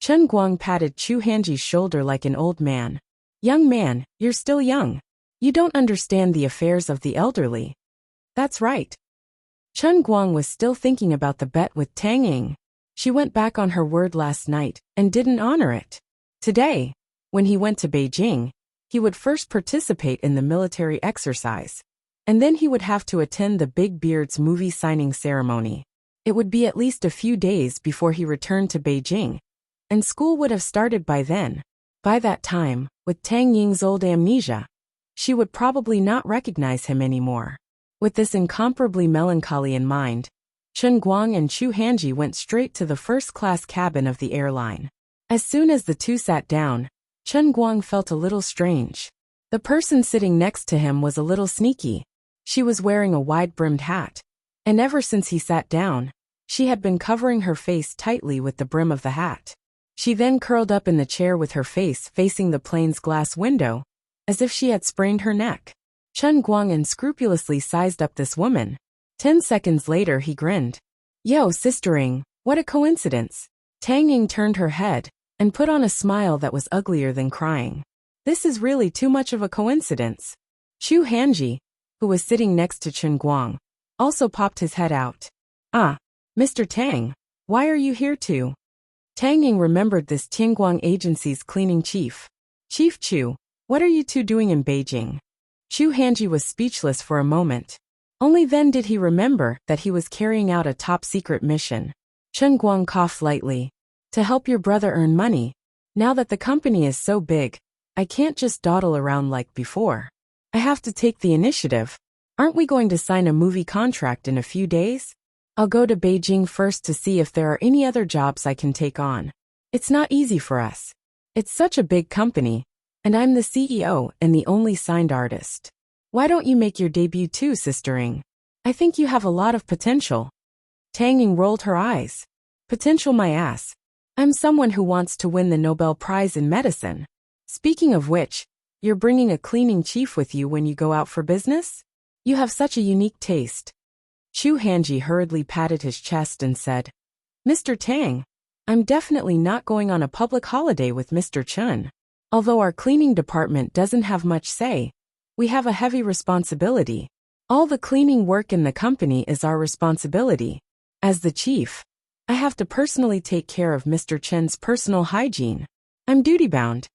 Chun Guang patted Chu Hanji's shoulder like an old man. Young man, you're still young. You don't understand the affairs of the elderly. That's right. Chun Guang was still thinking about the bet with Tang Ying. She went back on her word last night and didn't honor it. Today, when he went to Beijing, he would first participate in the military exercise, and then he would have to attend the Big Beard's movie signing ceremony. It would be at least a few days before he returned to Beijing, and school would have started by then. By that time, with Tang Ying's old amnesia, she would probably not recognize him anymore. With this incomparably melancholy in mind, Chun Guang and Chu Hanji went straight to the first-class cabin of the airline. As soon as the two sat down, Chun Guang felt a little strange. The person sitting next to him was a little sneaky. She was wearing a wide-brimmed hat, and ever since he sat down, she had been covering her face tightly with the brim of the hat. She then curled up in the chair with her face facing the plane's glass window, as if she had sprained her neck. Chun Guang unscrupulously sized up this woman. 10 seconds later he grinned. Yo, sistering, what a coincidence. Tang Ying turned her head and put on a smile that was uglier than crying. This is really too much of a coincidence. Chu Hanji, who was sitting next to Chun Guang, also popped his head out. Ah, Mr. Tang, why are you here too? Tang Ying remembered this Tianguang agency's cleaning chief. Chief Chu, what are you two doing in Beijing? Chu Hanji was speechless for a moment. Only then did he remember that he was carrying out a top-secret mission. Chun Guang coughed lightly. To help your brother earn money. Now that the company is so big, I can't just dawdle around like before. I have to take the initiative. Aren't we going to sign a movie contract in a few days? I'll go to Beijing first to see if there are any other jobs I can take on. It's not easy for us. It's such a big company, and I'm the CEO and the only signed artist. Why don't you make your debut too, sistering? I think you have a lot of potential. Tang Ying rolled her eyes. Potential my ass. I'm someone who wants to win the Nobel Prize in medicine. Speaking of which, you're bringing a cleaning chief with you when you go out for business? You have such a unique taste. Chu Hanji hurriedly patted his chest and said, Mr. Tang, I'm definitely not going on a public holiday with Mr. Chun. Although our cleaning department doesn't have much say, we have a heavy responsibility. All the cleaning work in the company is our responsibility. As the chief, I have to personally take care of Mr. Chen's personal hygiene. I'm duty-bound.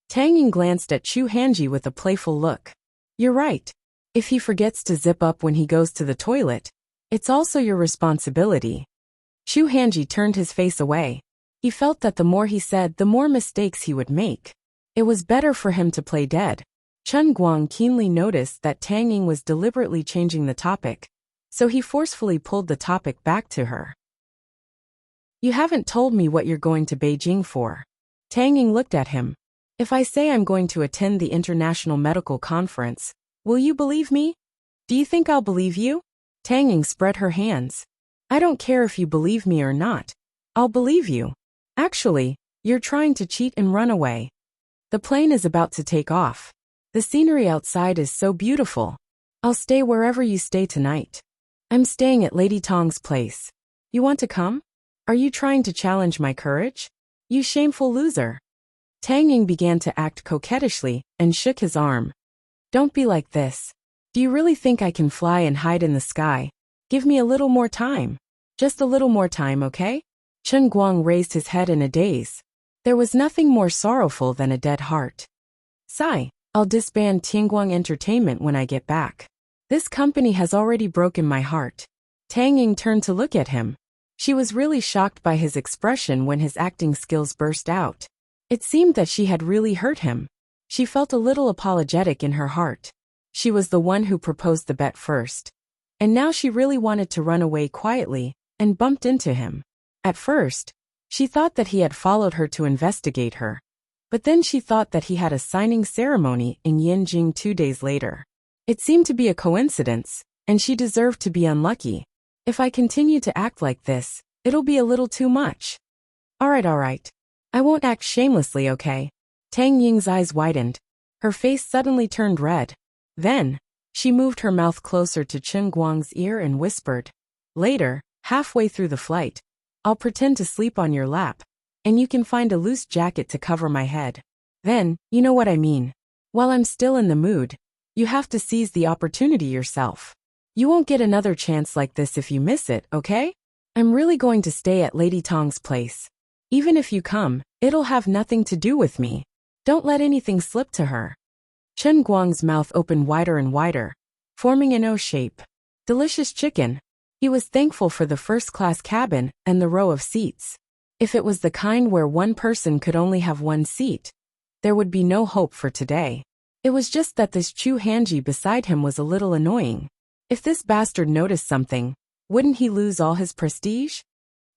Tang Ying glanced at Chu Hanji with a playful look. You're right. If he forgets to zip up when he goes to the toilet, it's also your responsibility. Chu Hanji turned his face away. He felt that the more he said, the more mistakes he would make. It was better for him to play dead. Chun Guang keenly noticed that Tang Ying was deliberately changing the topic, so he forcefully pulled the topic back to her. You haven't told me what you're going to Beijing for. Tang Ying looked at him. If I say I'm going to attend the International Medical Conference, will you believe me? Do you think I'll believe you? Tang Ying spread her hands. I don't care if you believe me or not. I'll believe you. Actually, you're trying to cheat and run away. The plane is about to take off. The scenery outside is so beautiful. I'll stay wherever you stay tonight. I'm staying at Lady Tong's place. You want to come? Are you trying to challenge my courage? You shameful loser. Tang Ying began to act coquettishly and shook his arm. Don't be like this. Do you really think I can fly and hide in the sky? Give me a little more time. Just a little more time, okay? Chun Guang raised his head in a daze. There was nothing more sorrowful than a dead heart. Sigh. I'll disband Tianguang Entertainment when I get back. This company has already broken my heart. Tang Ying turned to look at him. She was really shocked by his expression when his acting skills burst out. It seemed that she had really hurt him. She felt a little apologetic in her heart. She was the one who proposed the bet first. And now she really wanted to run away quietly, and bumped into him. At first, she thought that he had followed her to investigate her. But then she thought that he had a signing ceremony in Yanjing 2 days later. It seemed to be a coincidence, and she deserved to be unlucky. If I continue to act like this, it'll be a little too much. Alright. I won't act shamelessly, okay? Tang Ying's eyes widened. Her face suddenly turned red. Then, she moved her mouth closer to Chen Guang's ear and whispered. Later, halfway through the flight, I'll pretend to sleep on your lap, and you can find a loose jacket to cover my head. Then, you know what I mean. While I'm still in the mood, you have to seize the opportunity yourself. You won't get another chance like this if you miss it, okay? I'm really going to stay at Lady Tong's place. Even if you come, it'll have nothing to do with me. Don't let anything slip to her. Chen Guang's mouth opened wider and wider, forming an O shape. Delicious chicken. He was thankful for the first-class cabin and the row of seats. If it was the kind where one person could only have one seat, there would be no hope for today. It was just that this Chu Hanji beside him was a little annoying. If this bastard noticed something, wouldn't he lose all his prestige?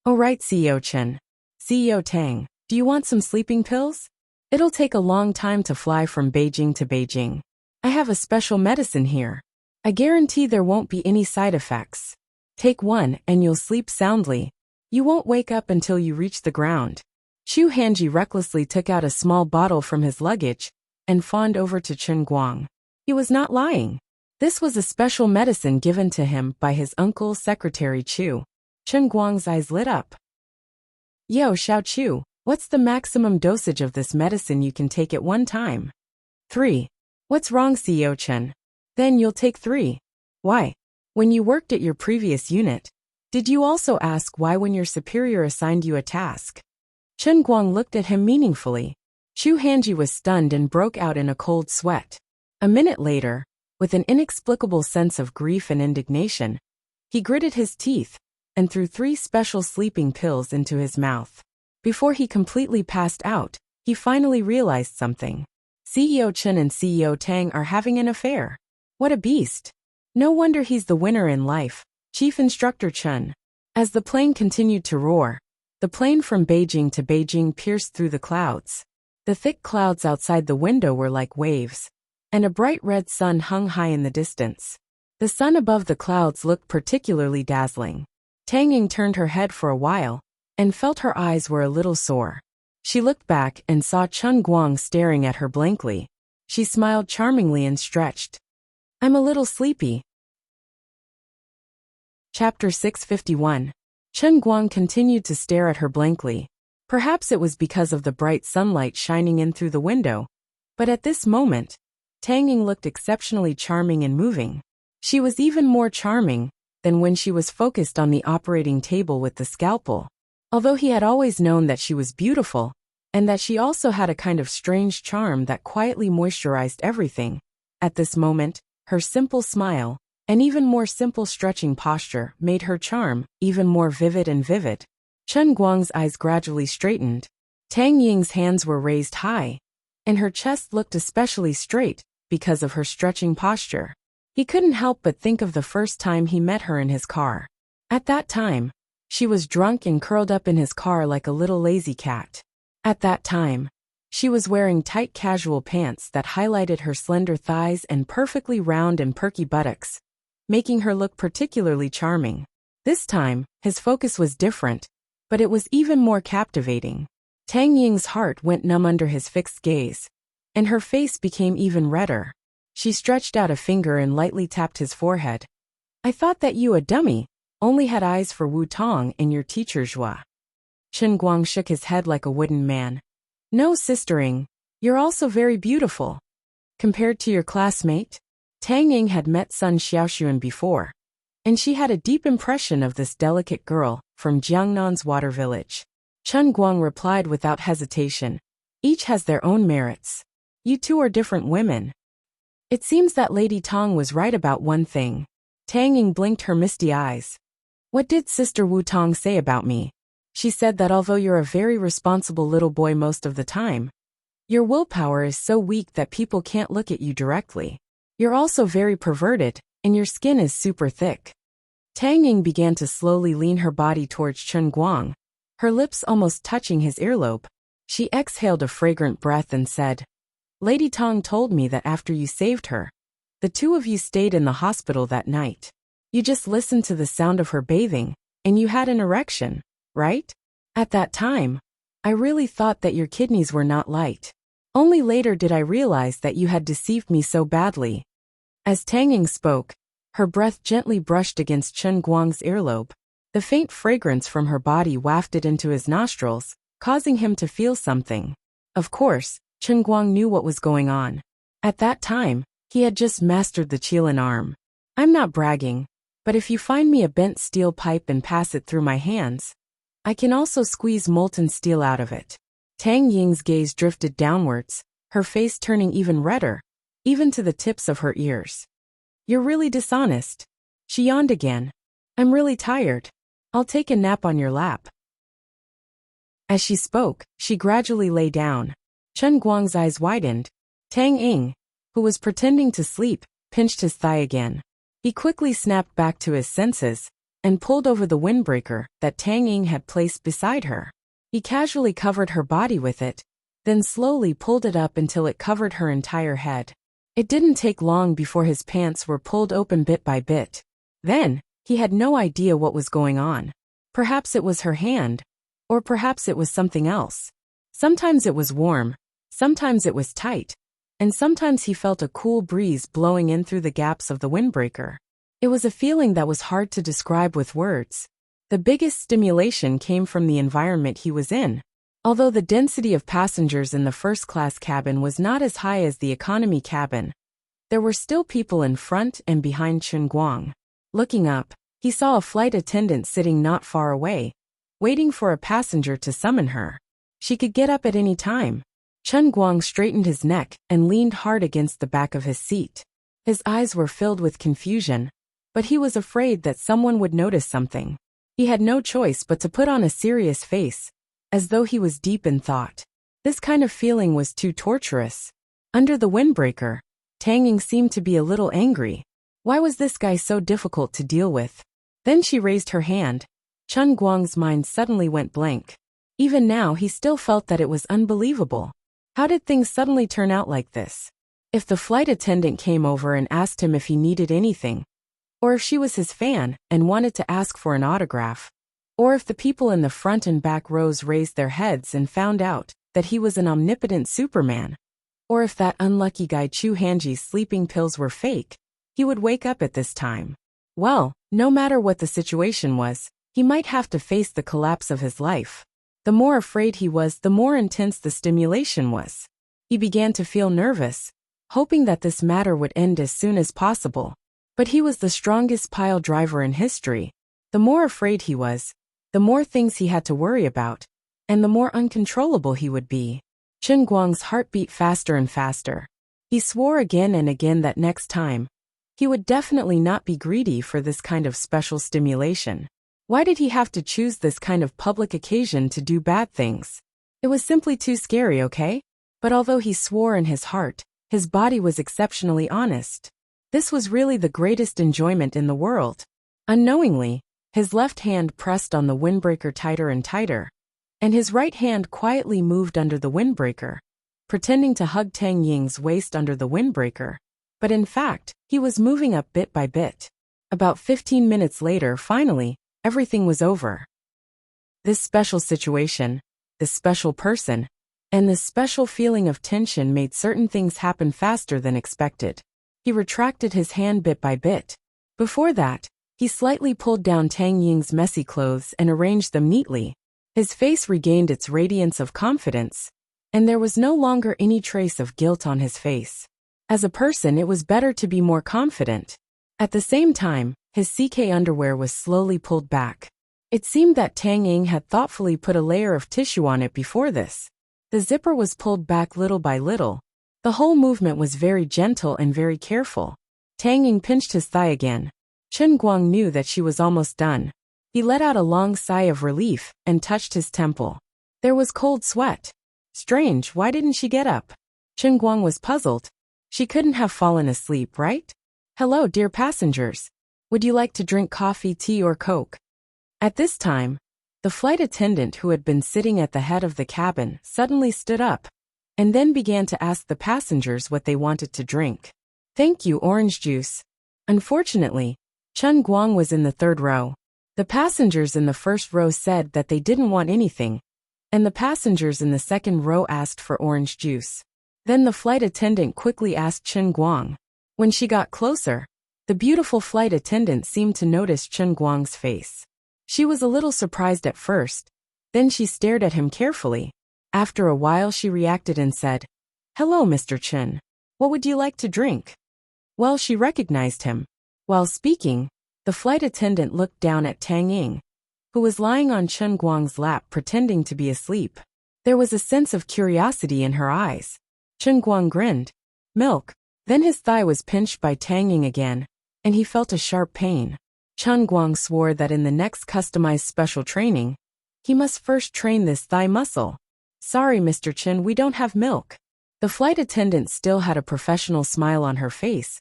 Oh right, CEO Chen. CEO Tang, do you want some sleeping pills? It'll take a long time to fly from Beijing to Beijing. I have a special medicine here. I guarantee there won't be any side effects. Take one and you'll sleep soundly. You won't wake up until you reach the ground. Chu Hanji recklessly took out a small bottle from his luggage and fawned over to Chen Guang. He was not lying. This was a special medicine given to him by his uncle Secretary Chu. Chen Guang's eyes lit up. Yo, Xiao Chu, what's the maximum dosage of this medicine you can take at one time? 3. What's wrong, CEO Chen? Then you'll take 3. Why? When you worked at your previous unit, did you also ask why when your superior assigned you a task? Chen Guang looked at him meaningfully. Chu Hanji was stunned and broke out in a cold sweat. A minute later, with an inexplicable sense of grief and indignation, he gritted his teeth and threw 3 special sleeping pills into his mouth. Before he completely passed out, he finally realized something. CEO Chen and CEO Tang are having an affair. What a beast. No wonder he's the winner in life, Chief Instructor Chen. As the plane continued to roar, the plane from Beijing to Beijing pierced through the clouds. The thick clouds outside the window were like waves, and a bright red sun hung high in the distance. The sun above the clouds looked particularly dazzling. Tang Ying turned her head for a while, and felt her eyes were a little sore. She looked back and saw Chen Guang staring at her blankly. She smiled charmingly and stretched. I'm a little sleepy. Chapter 651. Chen Guang continued to stare at her blankly. Perhaps it was because of the bright sunlight shining in through the window, but at this moment, Tang Ying looked exceptionally charming and moving. She was even more charming than when she was focused on the operating table with the scalpel. Although he had always known that she was beautiful, and that she also had a kind of strange charm that quietly moisturized everything, at this moment, her simple smile, and even more simple stretching posture made her charm even more vivid and vivid. Chen Guang's eyes gradually straightened. Tang Ying's hands were raised high, and her chest looked especially straight because of her stretching posture. He couldn't help but think of the first time he met her in his car. At that time, she was drunk and curled up in his car like a little lazy cat. At that time, she was wearing tight casual pants that highlighted her slender thighs and perfectly round and perky buttocks, making her look particularly charming. This time, his focus was different, but it was even more captivating. Tang Ying's heart went numb under his fixed gaze, and her face became even redder. She stretched out a finger and lightly tapped his forehead. I thought that you, a dummy, only had eyes for Wu Tong and your teacher Zhua. Chen Guang shook his head like a wooden man. No, sistering, you're also very beautiful. Compared to your classmate? Tang Ying had met Sun Xiaoxuan before, and she had a deep impression of this delicate girl from Jiangnan's water village. Chen Guang replied without hesitation. Each has their own merits. You two are different women. It seems that Lady Tong was right about one thing. Tang Ying blinked her misty eyes. What did Sister Wu Tong say about me? She said that although you're a very responsible little boy most of the time, your willpower is so weak that people can't look at you directly. You're also very perverted, and your skin is super thick. Tang Ying began to slowly lean her body towards Chen Guang, her lips almost touching his earlobe. She exhaled a fragrant breath and said, Lady Tong told me that after you saved her, the two of you stayed in the hospital that night. You just listened to the sound of her bathing, and you had an erection, right? At that time, I really thought that your kidneys were not light. Only later did I realize that you had deceived me so badly. As Tang Ying spoke, her breath gently brushed against Chen Guang's earlobe. The faint fragrance from her body wafted into his nostrils, causing him to feel something. Of course, Chen Guang knew what was going on. At that time, he had just mastered the Qilin arm. I'm not bragging, but if you find me a bent steel pipe and pass it through my hands, I can also squeeze molten steel out of it. Tang Ying's gaze drifted downwards, her face turning even redder, even to the tips of her ears. You're really dishonest. She yawned again. I'm really tired. I'll take a nap on your lap. As she spoke, she gradually lay down. Chen Guang's eyes widened. Tang Ying, who was pretending to sleep, pinched his thigh again. He quickly snapped back to his senses and pulled over the windbreaker that Tang Ying had placed beside her. He casually covered her body with it, then slowly pulled it up until it covered her entire head. It didn't take long before his pants were pulled open bit by bit. Then, he had no idea what was going on. Perhaps it was her hand, or perhaps it was something else. Sometimes it was warm, sometimes it was tight, and sometimes he felt a cool breeze blowing in through the gaps of the windbreaker. It was a feeling that was hard to describe with words. The biggest stimulation came from the environment he was in. Although the density of passengers in the first-class cabin was not as high as the economy cabin, there were still people in front and behind Chen Guang. Looking up, he saw a flight attendant sitting not far away, waiting for a passenger to summon her. She could get up at any time. Chen Guang straightened his neck and leaned hard against the back of his seat. His eyes were filled with confusion, but he was afraid that someone would notice something. He had no choice but to put on a serious face, as though he was deep in thought. This kind of feeling was too torturous. Under the windbreaker, Tang Ying seemed to be a little angry. Why was this guy so difficult to deal with? Then she raised her hand. Chen Guang's mind suddenly went blank. Even now he still felt that it was unbelievable. How did things suddenly turn out like this? If the flight attendant came over and asked him if he needed anything, or if she was his fan and wanted to ask for an autograph, or if the people in the front and back rows raised their heads and found out that he was an omnipotent Superman, or if that unlucky guy Chu Hanji's sleeping pills were fake, he would wake up at this time. Well, no matter what the situation was, he might have to face the collapse of his life. The more afraid he was, the more intense the stimulation was. He began to feel nervous, hoping that this matter would end as soon as possible. But he was the strongest pile driver in history. The more afraid he was, the more things he had to worry about, and the more uncontrollable he would be. Chen Guang's heart beat faster and faster. He swore again and again that next time, he would definitely not be greedy for this kind of special stimulation. Why did he have to choose this kind of public occasion to do bad things? It was simply too scary, okay? But although he swore in his heart, his body was exceptionally honest. This was really the greatest enjoyment in the world. Unknowingly, his left hand pressed on the windbreaker tighter and tighter, and his right hand quietly moved under the windbreaker, pretending to hug Tang Ying's waist under the windbreaker. But in fact, he was moving up bit by bit. About 15 minutes later, finally, everything was over. This special situation, this special person, and this special feeling of tension made certain things happen faster than expected. He retracted his hand bit by bit. Before that, he slightly pulled down Tang Ying's messy clothes and arranged them neatly. His face regained its radiance of confidence, and there was no longer any trace of guilt on his face. As a person, it was better to be more confident. At the same time, his CK underwear was slowly pulled back. It seemed that Tang Ying had thoughtfully put a layer of tissue on it before this. The zipper was pulled back little by little, The whole movement was very gentle and very careful. Tang Ying pinched his thigh again. Chen Guang knew that she was almost done. He let out a long sigh of relief and touched his temple. There was cold sweat. Strange, why didn't she get up? Chen Guang was puzzled. She couldn't have fallen asleep, right? Hello, dear passengers. Would you like to drink coffee, tea, or Coke? At this time, the flight attendant who had been sitting at the head of the cabin suddenly stood up and then began to ask the passengers what they wanted to drink. Thank you, orange juice. Unfortunately, Chen Guang was in the third row. The passengers in the first row said that they didn't want anything, and the passengers in the second row asked for orange juice. Then the flight attendant quickly asked Chen Guang. When she got closer, the beautiful flight attendant seemed to notice Chen Guang's face. She was a little surprised at first, then she stared at him carefully. After a while she reacted and said, "Hello, Mr. Chen. What would you like to drink?" Well, she recognized him. While speaking, the flight attendant looked down at Tang Ying, who was lying on Chen Guang's lap pretending to be asleep. There was a sense of curiosity in her eyes. Chen Guang grinned. Milk. Then his thigh was pinched by Tang Ying again, and he felt a sharp pain. Chen Guang swore that in the next customized special training, he must first train this thigh muscle. Sorry, Mr. Chen, we don't have milk. The flight attendant still had a professional smile on her face,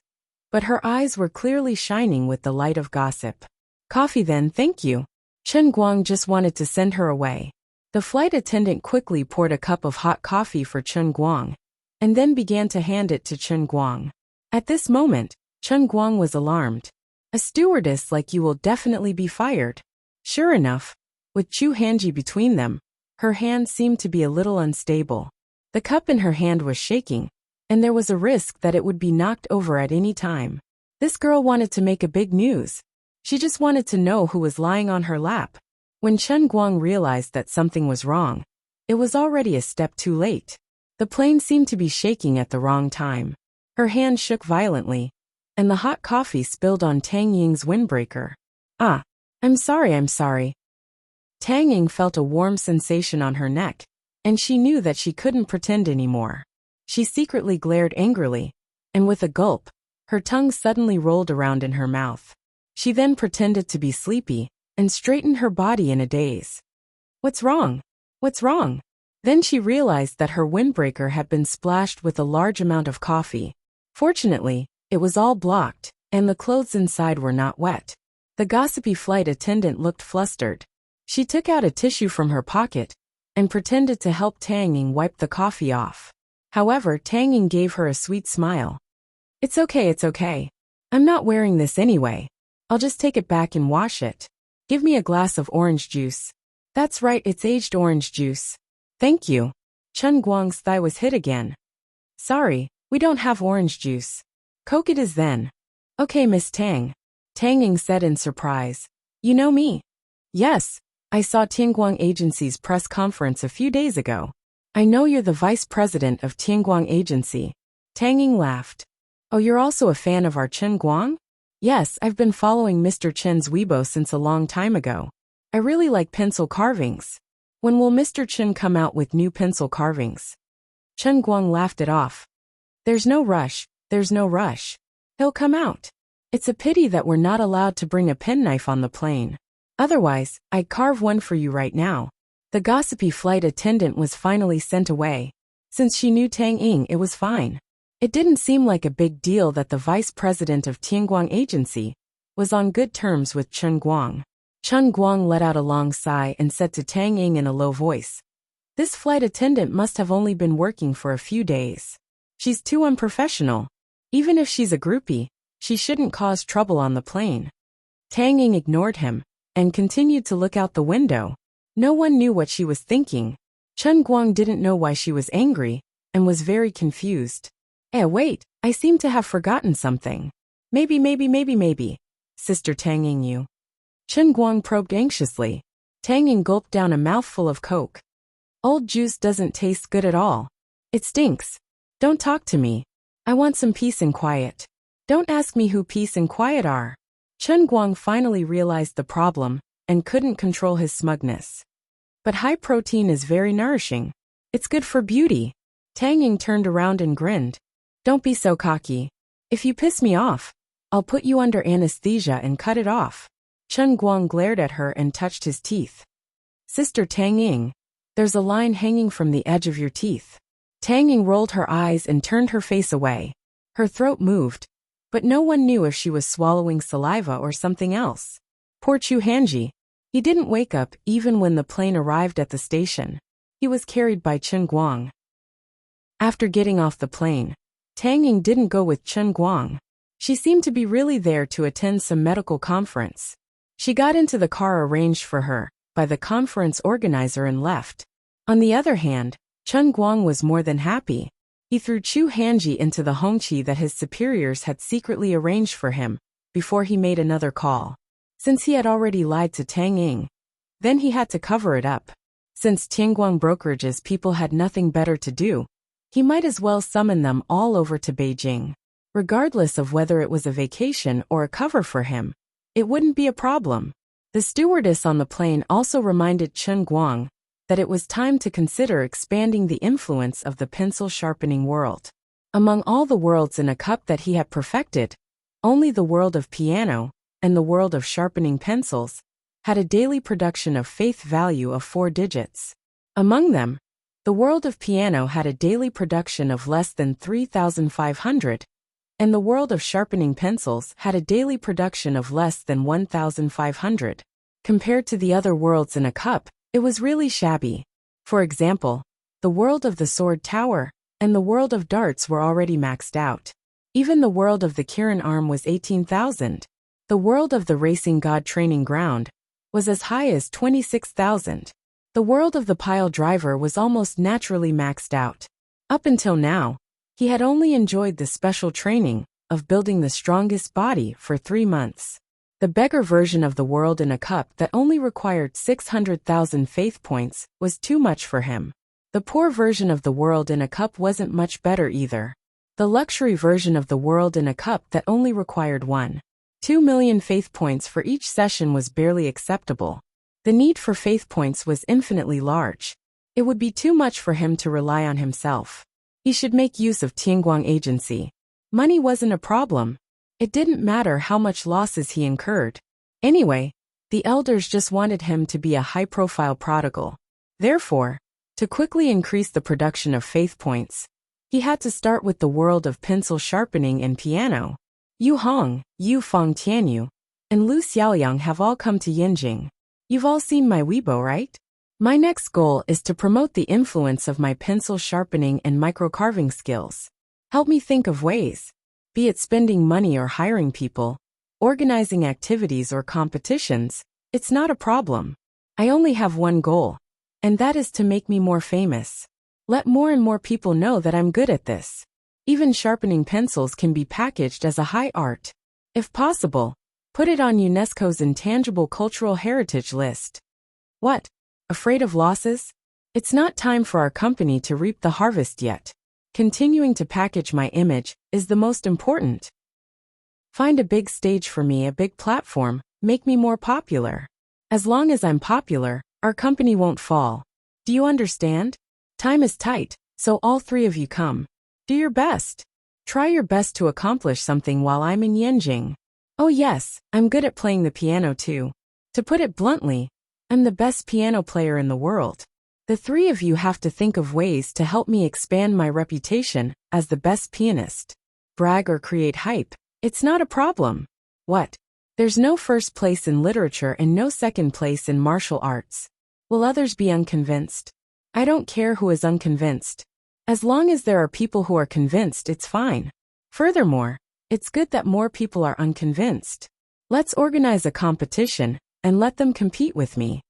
but her eyes were clearly shining with the light of gossip. Coffee then, thank you. Chen Guang just wanted to send her away. The flight attendant quickly poured a cup of hot coffee for Chen Guang, and then began to hand it to Chen Guang. At this moment, Chen Guang was alarmed. A stewardess like you will definitely be fired. Sure enough, with Chu Hanji between them, her hand seemed to be a little unstable. The cup in her hand was shaking, and there was a risk that it would be knocked over at any time. This girl wanted to make a big news. She just wanted to know who was lying on her lap. When Chen Guang realized that something was wrong, it was already a step too late. The plane seemed to be shaking at the wrong time. Her hand shook violently, and the hot coffee spilled on Tang Ying's windbreaker. I'm sorry. Tang Ying felt a warm sensation on her neck, and she knew that she couldn't pretend anymore. She secretly glared angrily, and with a gulp, her tongue suddenly rolled around in her mouth. She then pretended to be sleepy, and straightened her body in a daze. What's wrong? Then she realized that her windbreaker had been splashed with a large amount of coffee. Fortunately, it was all blocked, and the clothes inside were not wet. The gossipy flight attendant looked flustered. She took out a tissue from her pocket, and pretended to help Tang Ying wipe the coffee off. However, Tang Ying gave her a sweet smile. It's okay. I'm not wearing this anyway. I'll just take it back and wash it. Give me a glass of orange juice. That's right, it's aged orange juice. Thank you. Chen Guang's thigh was hit again. Sorry, we don't have orange juice. Coke it is then. Okay, Miss Tang. Tang Ying said in surprise. You know me? Yes, I saw Tianguang Agency's press conference a few days ago. I know you're the vice president of Tianguang Agency. Tang Ying laughed. Oh, you're also a fan of our Chen Guang? Yes, I've been following Mr. Chen's Weibo since a long time ago. I really like pencil carvings. When will Mr. Chen come out with new pencil carvings? Chen Guang laughed it off. There's no rush. He'll come out. It's a pity that we're not allowed to bring a penknife on the plane. Otherwise, I'd carve one for you right now. The gossipy flight attendant was finally sent away. Since she knew Tang Ying, it was fine. It didn't seem like a big deal that the vice president of Tianguang Agency was on good terms with Chen Guang. Chen Guang let out a long sigh and said to Tang Ying in a low voice, "This flight attendant must have only been working for a few days. She's too unprofessional. Even if she's a groupie, she shouldn't cause trouble on the plane." Tang Ying ignored him and continued to look out the window. No one knew what she was thinking. Chen Guang didn't know why she was angry and was very confused. Wait, I seem to have forgotten something. Maybe. Sister Tang Ying, you. Chen Guang probed anxiously. Tang Ying gulped down a mouthful of Coke. Old juice doesn't taste good at all. It stinks. Don't talk to me. I want some peace and quiet. Don't ask me who peace and quiet are. Chen Guang finally realized the problem and couldn't control his smugness. But high protein is very nourishing. It's good for beauty. Tang Ying turned around and grinned. Don't be so cocky. If you piss me off, I'll put you under anesthesia and cut it off. Chen Guang glared at her and touched his teeth. Sister Tang Ying, there's a line hanging from the edge of your teeth. Tang Ying rolled her eyes and turned her face away. Her throat moved, but no one knew if she was swallowing saliva or something else. Poor Chu Hanji. He didn't wake up even when the plane arrived at the station. He was carried by Chen Guang. After getting off the plane, Tang Ying didn't go with Chen Guang. She seemed to be really there to attend some medical conference. She got into the car arranged for her by the conference organizer and left. On the other hand, Chen Guang was more than happy. He threw Chu Hanji into the hongqi that his superiors had secretly arranged for him before he made another call. Since he had already lied to Tang Ying, then he had to cover it up. Since Tianguang Brokerage's people had nothing better to do, he might as well summon them all over to Beijing. Regardless of whether it was a vacation or a cover for him, it wouldn't be a problem. The stewardess on the plane also reminded Chen Guang that it was time to consider expanding the influence of the pencil-sharpening world. Among all the worlds in a cup that he had perfected, only the world of piano and the world of sharpening pencils had a daily production of faith value of 4 digits. Among them, the world of piano had a daily production of less than 3,500, and the world of sharpening pencils had a daily production of less than 1,500. Compared to the other worlds in a cup, it was really shabby. For example, the world of the sword tower and the world of darts were already maxed out. Even the world of the Kirin arm was 18,000. The world of the racing god training ground was as high as 26,000. The world of the pile driver was almost naturally maxed out. Up until now, he had only enjoyed the special training of building the strongest body for 3 months. The beggar version of the world in a cup that only required 600,000 faith points was too much for him. The poor version of the world in a cup wasn't much better either. The luxury version of the world in a cup that only required 1.2 million faith points for each session was barely acceptable. The need for faith points was infinitely large. It would be too much for him to rely on himself. He should make use of Tianguang agency. Money wasn't a problem. It didn't matter how much losses he incurred. Anyway, the elders just wanted him to be a high-profile prodigal. Therefore, to quickly increase the production of faith points, he had to start with the world of pencil sharpening and piano. Yu Hong, Yu Fong Tianyu, and Lu Xiaoyang have all come to Yinjing. You've all seen my Weibo, right? My next goal is to promote the influence of my pencil sharpening and micro-carving skills. Help me think of ways, be it spending money or hiring people, organizing activities or competitions, it's not a problem. I only have one goal, and that is to make me more famous. Let more and more people know that I'm good at this. Even sharpening pencils can be packaged as a high art. If possible, put it on UNESCO's Intangible Cultural Heritage list. What? Afraid of losses? It's not time for our company to reap the harvest yet. Continuing to package my image is the most important. Find a big stage for me, a big platform, make me more popular. As long as I'm popular, our company won't fall. Do you understand? Time is tight, so all 3 of you come. Do your best. Try your best to accomplish something while I'm in Yanjing. Oh yes, I'm good at playing the piano too. To put it bluntly, I'm the best piano player in the world. The 3 of you have to think of ways to help me expand my reputation as the best pianist. Brag or create hype, it's not a problem. What? There's no first place in literature and no second place in martial arts. Will others be unconvinced? I don't care who is unconvinced. As long as there are people who are convinced, it's fine. Furthermore, it's good that more people are unconvinced. Let's organize a competition and let them compete with me.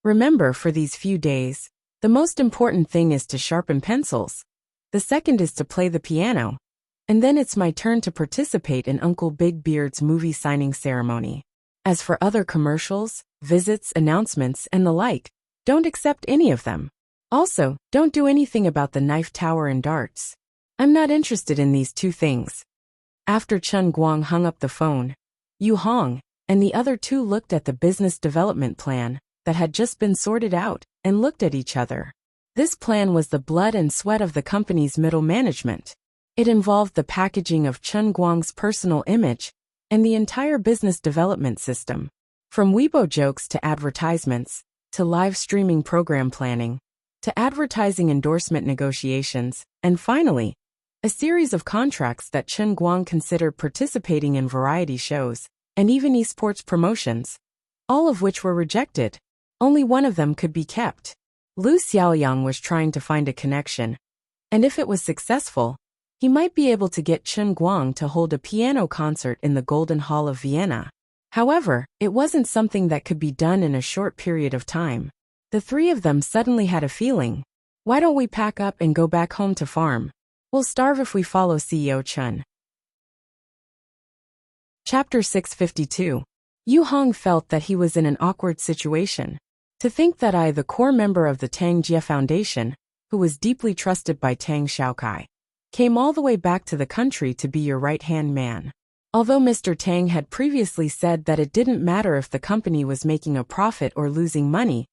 Remember, for these few days, the most important thing is to sharpen pencils. The second is to play the piano. And then it's my turn to participate in Uncle Big Beard's movie signing ceremony. As for other commercials, visits, announcements, and the like, don't accept any of them. Also, don't do anything about the knife tower and darts. I'm not interested in these 2 things. After Chen Guang hung up the phone, Yu Hong and the other 2 looked at the business development plan that had just been sorted out and looked at each other. This plan was the blood and sweat of the company's middle management. It involved the packaging of Chen Guang's personal image and the entire business development system. From Weibo jokes to advertisements, to live streaming program planning, to advertising endorsement negotiations, and finally, a series of contracts that Chen Guang considered participating in variety shows, and even esports promotions, all of which were rejected. Only one of them could be kept. Lu Xiaoyang was trying to find a connection, and if it was successful, he might be able to get Chen Guang to hold a piano concert in the Golden Hall of Vienna. However, it wasn't something that could be done in a short period of time. The three of them suddenly had a feeling. Why don't we pack up and go back home to farm? We'll starve if we follow CEO Chen. Chapter 652. Yu Hong felt that he was in an awkward situation. To think that I, the core member of the Tang Jie Foundation, who was deeply trusted by Tang Xiaokai, came all the way back to the country to be your right-hand man. Although Mr. Tang had previously said that it didn't matter if the company was making a profit or losing money,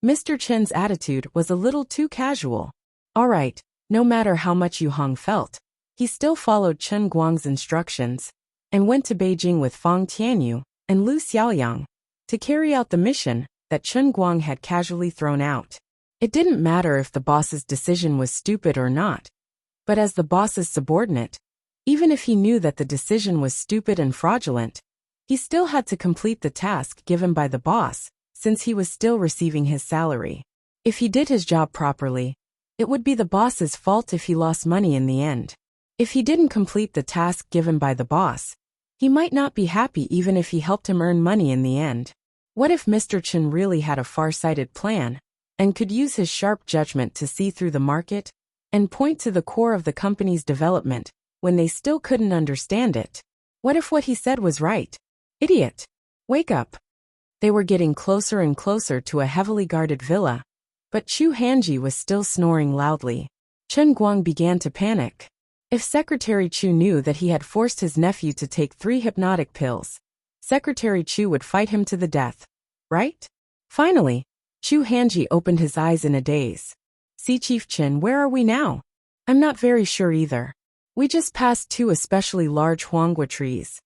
Mr. Chen's attitude was a little too casual. All right, no matter how much Yu Hong felt, he still followed Chen Guang's instructions and went to Beijing with Fang Tianyu and Lu Xiaoyang to carry out the mission that Chen Guang had casually thrown out. It didn't matter if the boss's decision was stupid or not, but as the boss's subordinate, even if he knew that the decision was stupid and fraudulent, he still had to complete the task given by the boss, since he was still receiving his salary. If he did his job properly, it would be the boss's fault if he lost money in the end. If he didn't complete the task given by the boss, he might not be happy even if he helped him earn money in the end. What if Mr. Chen really had a far-sighted plan and could use his sharp judgment to see through the market and point to the core of the company's development when they still couldn't understand it? What if what he said was right? Idiot! Wake up! They were getting closer and closer to a heavily guarded villa, but Chu Hanji was still snoring loudly. Chen Guang began to panic. If Secretary Chu knew that he had forced his nephew to take 3 hypnotic pills, Secretary Chu would fight him to the death, right? Finally, Chu Hanji opened his eyes in a daze. See, Chief Chen, where are we now? I'm not very sure either. We just passed 2 especially large huanghua trees,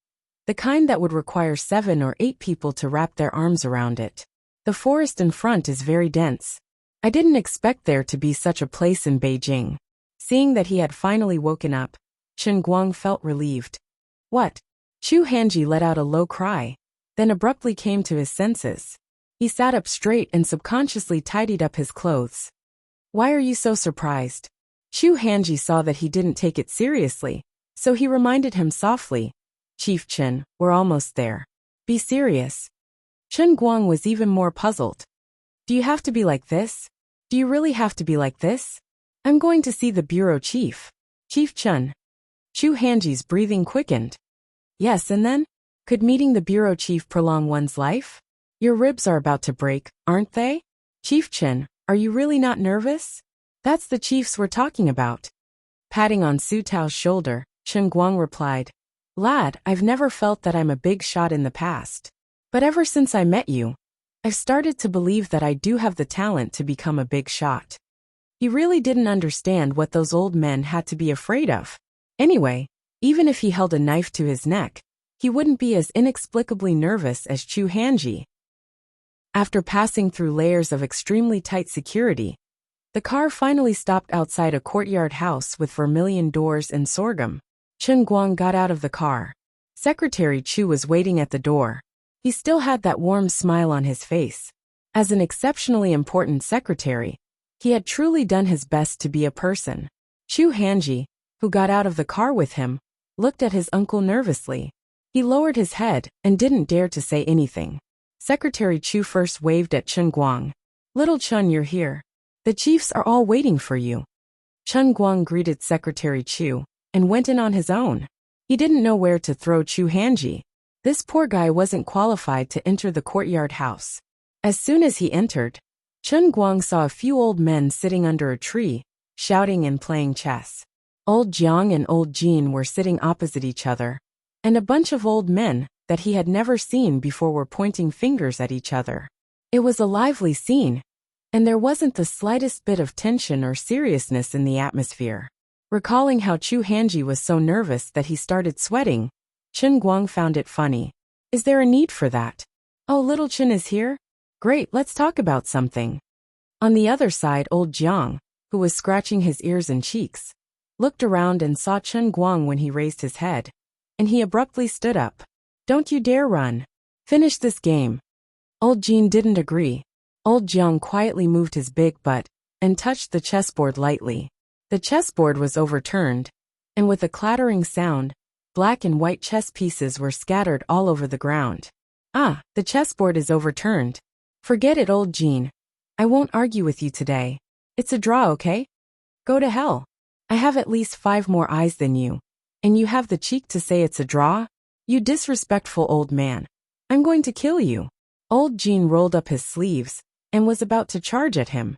the kind that would require 7 or 8 people to wrap their arms around it. The forest in front is very dense. I didn't expect there to be such a place in Beijing. Seeing that he had finally woken up, Chen Guang felt relieved. What? Chu Hanji let out a low cry, then abruptly came to his senses. He sat up straight and subconsciously tidied up his clothes. Why are you so surprised? Chu Hanji saw that he didn't take it seriously, so he reminded him softly, Chief Chen, we're almost there. Be serious. Chen Guang was even more puzzled. Do you have to be like this? Do you really have to be like this? I'm going to see the bureau chief. Chief Chen. Chu Hanji's breathing quickened. Yes, and then? Could meeting the bureau chief prolong one's life? Your ribs are about to break, aren't they? Chief Chen, are you really not nervous? That's the chiefs we're talking about. Patting on Su Tao's shoulder, Chen Guang replied, Lad, I've never felt that I'm a big shot in the past. But ever since I met you, I've started to believe that I do have the talent to become a big shot. He really didn't understand what those old men had to be afraid of. Anyway, even if he held a knife to his neck, he wouldn't be as inexplicably nervous as Chu Hanji. After passing through layers of extremely tight security, the car finally stopped outside a courtyard house with vermilion doors and sorghum. Chen Guang got out of the car. Secretary Chu was waiting at the door. He still had that warm smile on his face. As an exceptionally important secretary, he had truly done his best to be a person. Chu Hanji, who got out of the car with him, looked at his uncle nervously. He lowered his head and didn't dare to say anything. Secretary Chu first waved at Chen Guang. Little Chen, you're here. The chiefs are all waiting for you. Chen Guang greeted Secretary Chu and went in on his own. He didn't know where to throw Chu Hanji. This poor guy wasn't qualified to enter the courtyard house. As soon as he entered, Chen Guang saw a few old men sitting under a tree, shouting and playing chess. Old Jiang and Old Jean were sitting opposite each other, and a bunch of old men that he had never seen before were pointing fingers at each other. It was a lively scene, and there wasn't the slightest bit of tension or seriousness in the atmosphere. Recalling how Chu Hanji was so nervous that he started sweating, Chen Guang found it funny. Is there a need for that? Oh, little Chen is here? Great, let's talk about something. On the other side, old Jiang, who was scratching his ears and cheeks, looked around and saw Chen Guang when he raised his head, and he abruptly stood up. Don't you dare run. Finish this game. Old Jean didn't agree. Old Jiang quietly moved his big butt and touched the chessboard lightly. The chessboard was overturned, and with a clattering sound, black and white chess pieces were scattered all over the ground. Ah, the chessboard is overturned. Forget it, old Jean. I won't argue with you today. It's a draw, okay? Go to hell. I have at least 5 more eyes than you, and you have the cheek to say it's a draw? You disrespectful old man. I'm going to kill you. Old Jean rolled up his sleeves and was about to charge at him.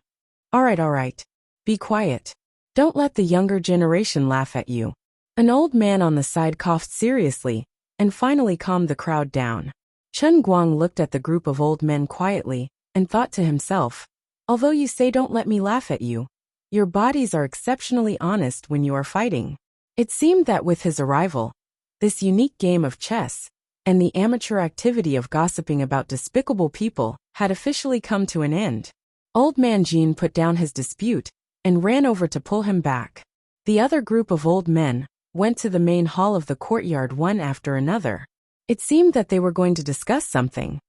All right. Be quiet. Don't let the younger generation laugh at you. An old man on the side coughed seriously and finally calmed the crowd down. Chen Guang looked at the group of old men quietly and thought to himself, although you say don't let me laugh at you, your bodies are exceptionally honest when you are fighting. It seemed that with his arrival, this unique game of chess and the amateur activity of gossiping about despicable people had officially come to an end. Old man Jean put down his dispute and ran over to pull him back. The other group of old men went to the main hall of the courtyard one after another. It seemed that they were going to discuss something.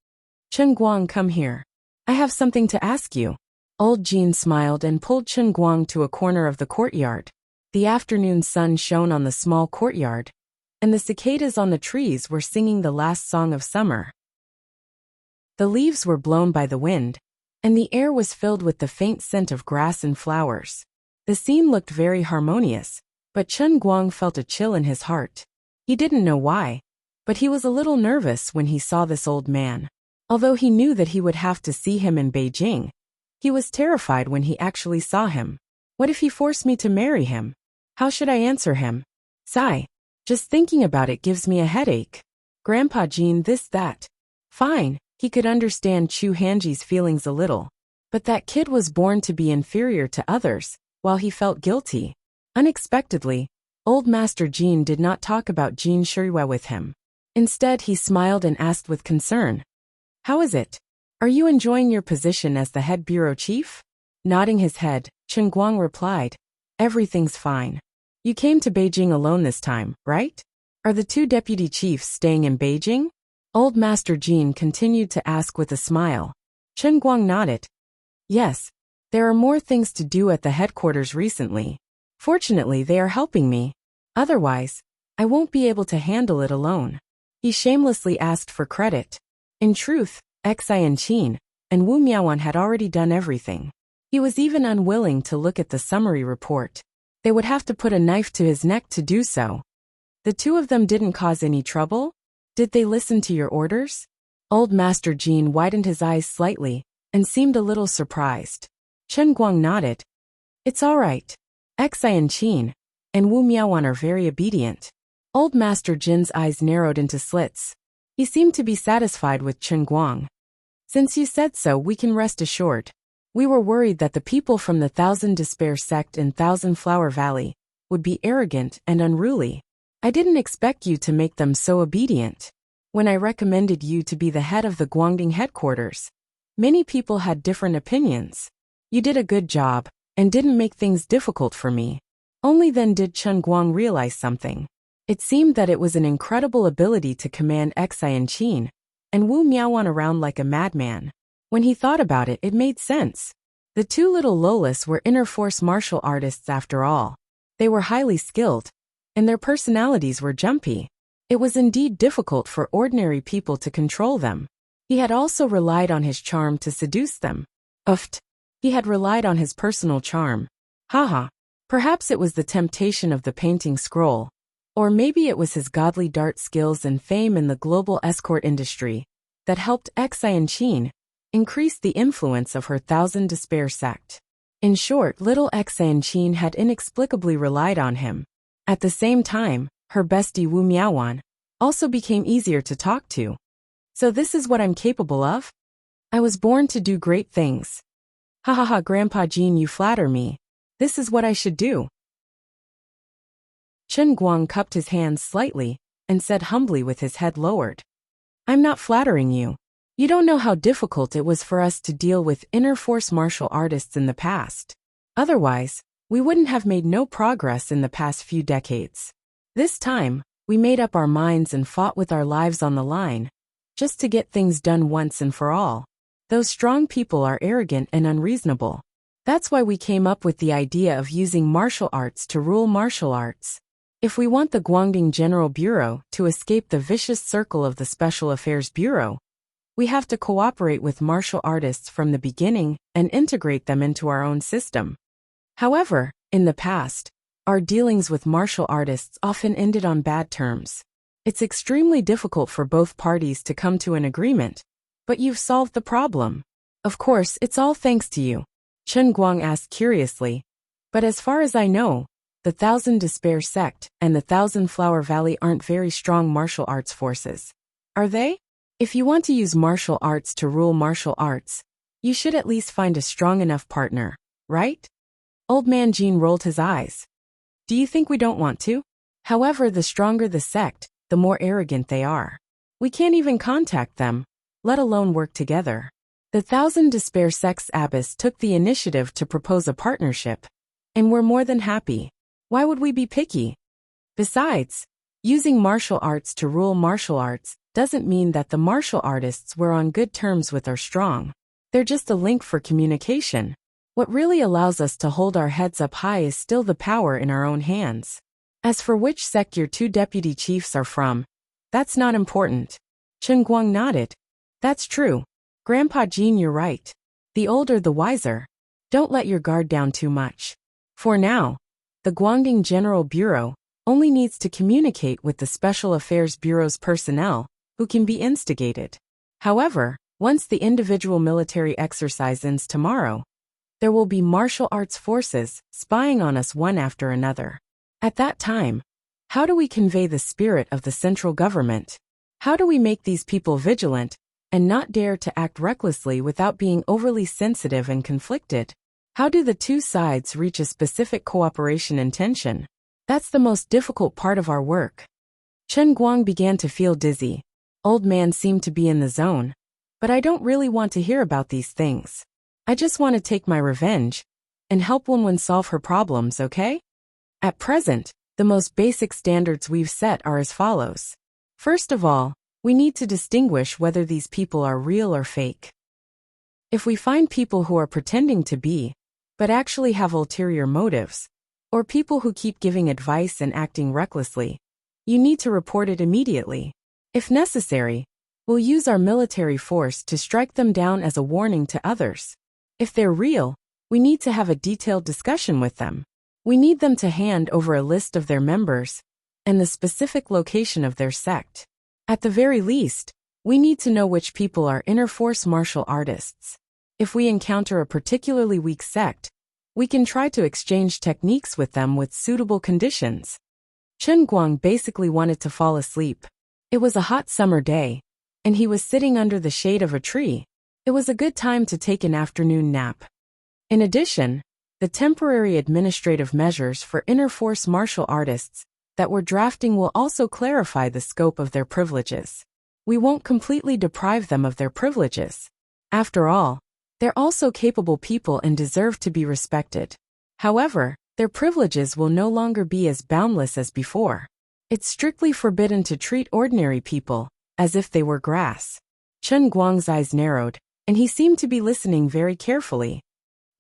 Chen Guang, come here. I have something to ask you. Old Jean smiled and pulled Chen Guang to a corner of the courtyard. The afternoon sun shone on the small courtyard, and the cicadas on the trees were singing the last song of summer. The leaves were blown by the wind, and the air was filled with the faint scent of grass and flowers. The scene looked very harmonious, but Chen Guang felt a chill in his heart. He didn't know why, but he was a little nervous when he saw this old man. Although he knew that he would have to see him in Beijing, he was terrified when he actually saw him. What if he forced me to marry him? How should I answer him? Sigh. Just thinking about it gives me a headache. Grandpa Jean this that. Fine, he could understand Chu Hanji's feelings a little. But that kid was born to be inferior to others, while he felt guilty. Unexpectedly, old Master Jean did not talk about Jean Shuriwa with him. Instead, he smiled and asked with concern, how is it? Are you enjoying your position as the head bureau chief? Nodding his head, Chen Guang replied, everything's fine. You came to Beijing alone this time, right? Are the 2 deputy chiefs staying in Beijing? Old Master Jean continued to ask with a smile. Chen Guang nodded. Yes, there are more things to do at the headquarters recently. Fortunately, they are helping me. Otherwise, I won't be able to handle it alone. He shamelessly asked for credit. In truth, Enchanting and Wu Miaowan had already done everything. He was even unwilling to look at the summary report. They would have to put a knife to his neck to do so. The 2 of them didn't cause any trouble? Did they listen to your orders? Old Master Jean widened his eyes slightly and seemed a little surprised. Chen Guang nodded. It's all right. Enchanting and Wu Miaowan are very obedient. Old Master Jin's eyes narrowed into slits. He seemed to be satisfied with Chen Guang. Since you said so, we can rest assured. We were worried that the people from the Thousand Despair sect in Thousand Flower Valley would be arrogant and unruly. I didn't expect you to make them so obedient. When I recommended you to be the head of the Guangding headquarters, many people had different opinions. You did a good job and didn't make things difficult for me. Only then did Chen Guang realize something. It seemed that it was an incredible ability to command Enchanting and Wu Miaowan around like a madman. When he thought about it, it made sense. The 2 little Lolas were inner force martial artists after all. They were highly skilled, and their personalities were jumpy. It was indeed difficult for ordinary people to control them. He had also relied on his charm to seduce them. Uft. He had relied on his personal charm. Haha. Perhaps it was the temptation of the painting scroll. Or maybe it was his godly dart skills and fame in the global escort industry that helped Enchanting increase the influence of her Thousand Despair sect. In short, little Enchanting had inexplicably relied on him. At the same time, her bestie Wu Miaowan also became easier to talk to. So this is what I'm capable of? I was born to do great things. Ha ha ha, Grandpa Jean, you flatter me. This is what I should do. Chen Guang cupped his hands slightly and said humbly with his head lowered. I'm not flattering you. You don't know how difficult it was for us to deal with inner force martial artists in the past. Otherwise, we wouldn't have made no progress in the past few decades. This time, we made up our minds and fought with our lives on the line, just to get things done once and for all. Those strong people are arrogant and unreasonable. That's why we came up with the idea of using martial arts to rule martial arts. If we want the Guangdong General Bureau to escape the vicious circle of the Special Affairs Bureau, we have to cooperate with martial artists from the beginning and integrate them into our own system. However, in the past, our dealings with martial artists often ended on bad terms. It's extremely difficult for both parties to come to an agreement, but you've solved the problem. Of course, it's all thanks to you, Chen Guang asked curiously. But as far as I know, the Thousand Despair Sect and the Thousand Flower Valley aren't very strong martial arts forces. Are they? If you want to use martial arts to rule martial arts, you should at least find a strong enough partner, right? Old man Jean rolled his eyes. Do you think we don't want to? However, the stronger the sect, the more arrogant they are. We can't even contact them, let alone work together. The Thousand Despair Sect's abbess took the initiative to propose a partnership, and we're more than happy. Why would we be picky? Besides, using martial arts to rule martial arts doesn't mean that the martial artists we're on good terms with are strong. They're just a link for communication. What really allows us to hold our heads up high is still the power in our own hands. As for which sect your two deputy chiefs are from, that's not important. Chen Guang nodded. That's true. Grandpa Jean, you're right. The older the wiser. Don't let your guard down too much. For now, the Guangdong General Bureau only needs to communicate with the Special Affairs Bureau's personnel, who can be instigated. However, once the individual military exercise ends tomorrow, there will be martial arts forces spying on us one after another. At that time, how do we convey the spirit of the central government? How do we make these people vigilant and not dare to act recklessly without being overly sensitive and conflicted? How do the two sides reach a specific cooperation intention? That's the most difficult part of our work. Chen Guang began to feel dizzy. Old man seemed to be in the zone. But I don't really want to hear about these things. I just want to take my revenge and help Wenwen solve her problems, okay? At present, the most basic standards we've set are as follows. First of all, we need to distinguish whether these people are real or fake. If we find people who are pretending to be, but actually have ulterior motives, or people who keep giving advice and acting recklessly, you need to report it immediately. If necessary, we'll use our military force to strike them down as a warning to others. If they're real, we need to have a detailed discussion with them. We need them to hand over a list of their members and the specific location of their sect. At the very least, we need to know which people are inner force martial artists. If we encounter a particularly weak sect, we can try to exchange techniques with them with suitable conditions. Chen Guang basically wanted to fall asleep. It was a hot summer day, and he was sitting under the shade of a tree. It was a good time to take an afternoon nap. In addition, the temporary administrative measures for inner force martial artists that we're drafting will also clarify the scope of their privileges. We won't completely deprive them of their privileges. After all, they're also capable people and deserve to be respected. However, their privileges will no longer be as boundless as before. It's strictly forbidden to treat ordinary people as if they were grass. Chen Guang's eyes narrowed, and he seemed to be listening very carefully.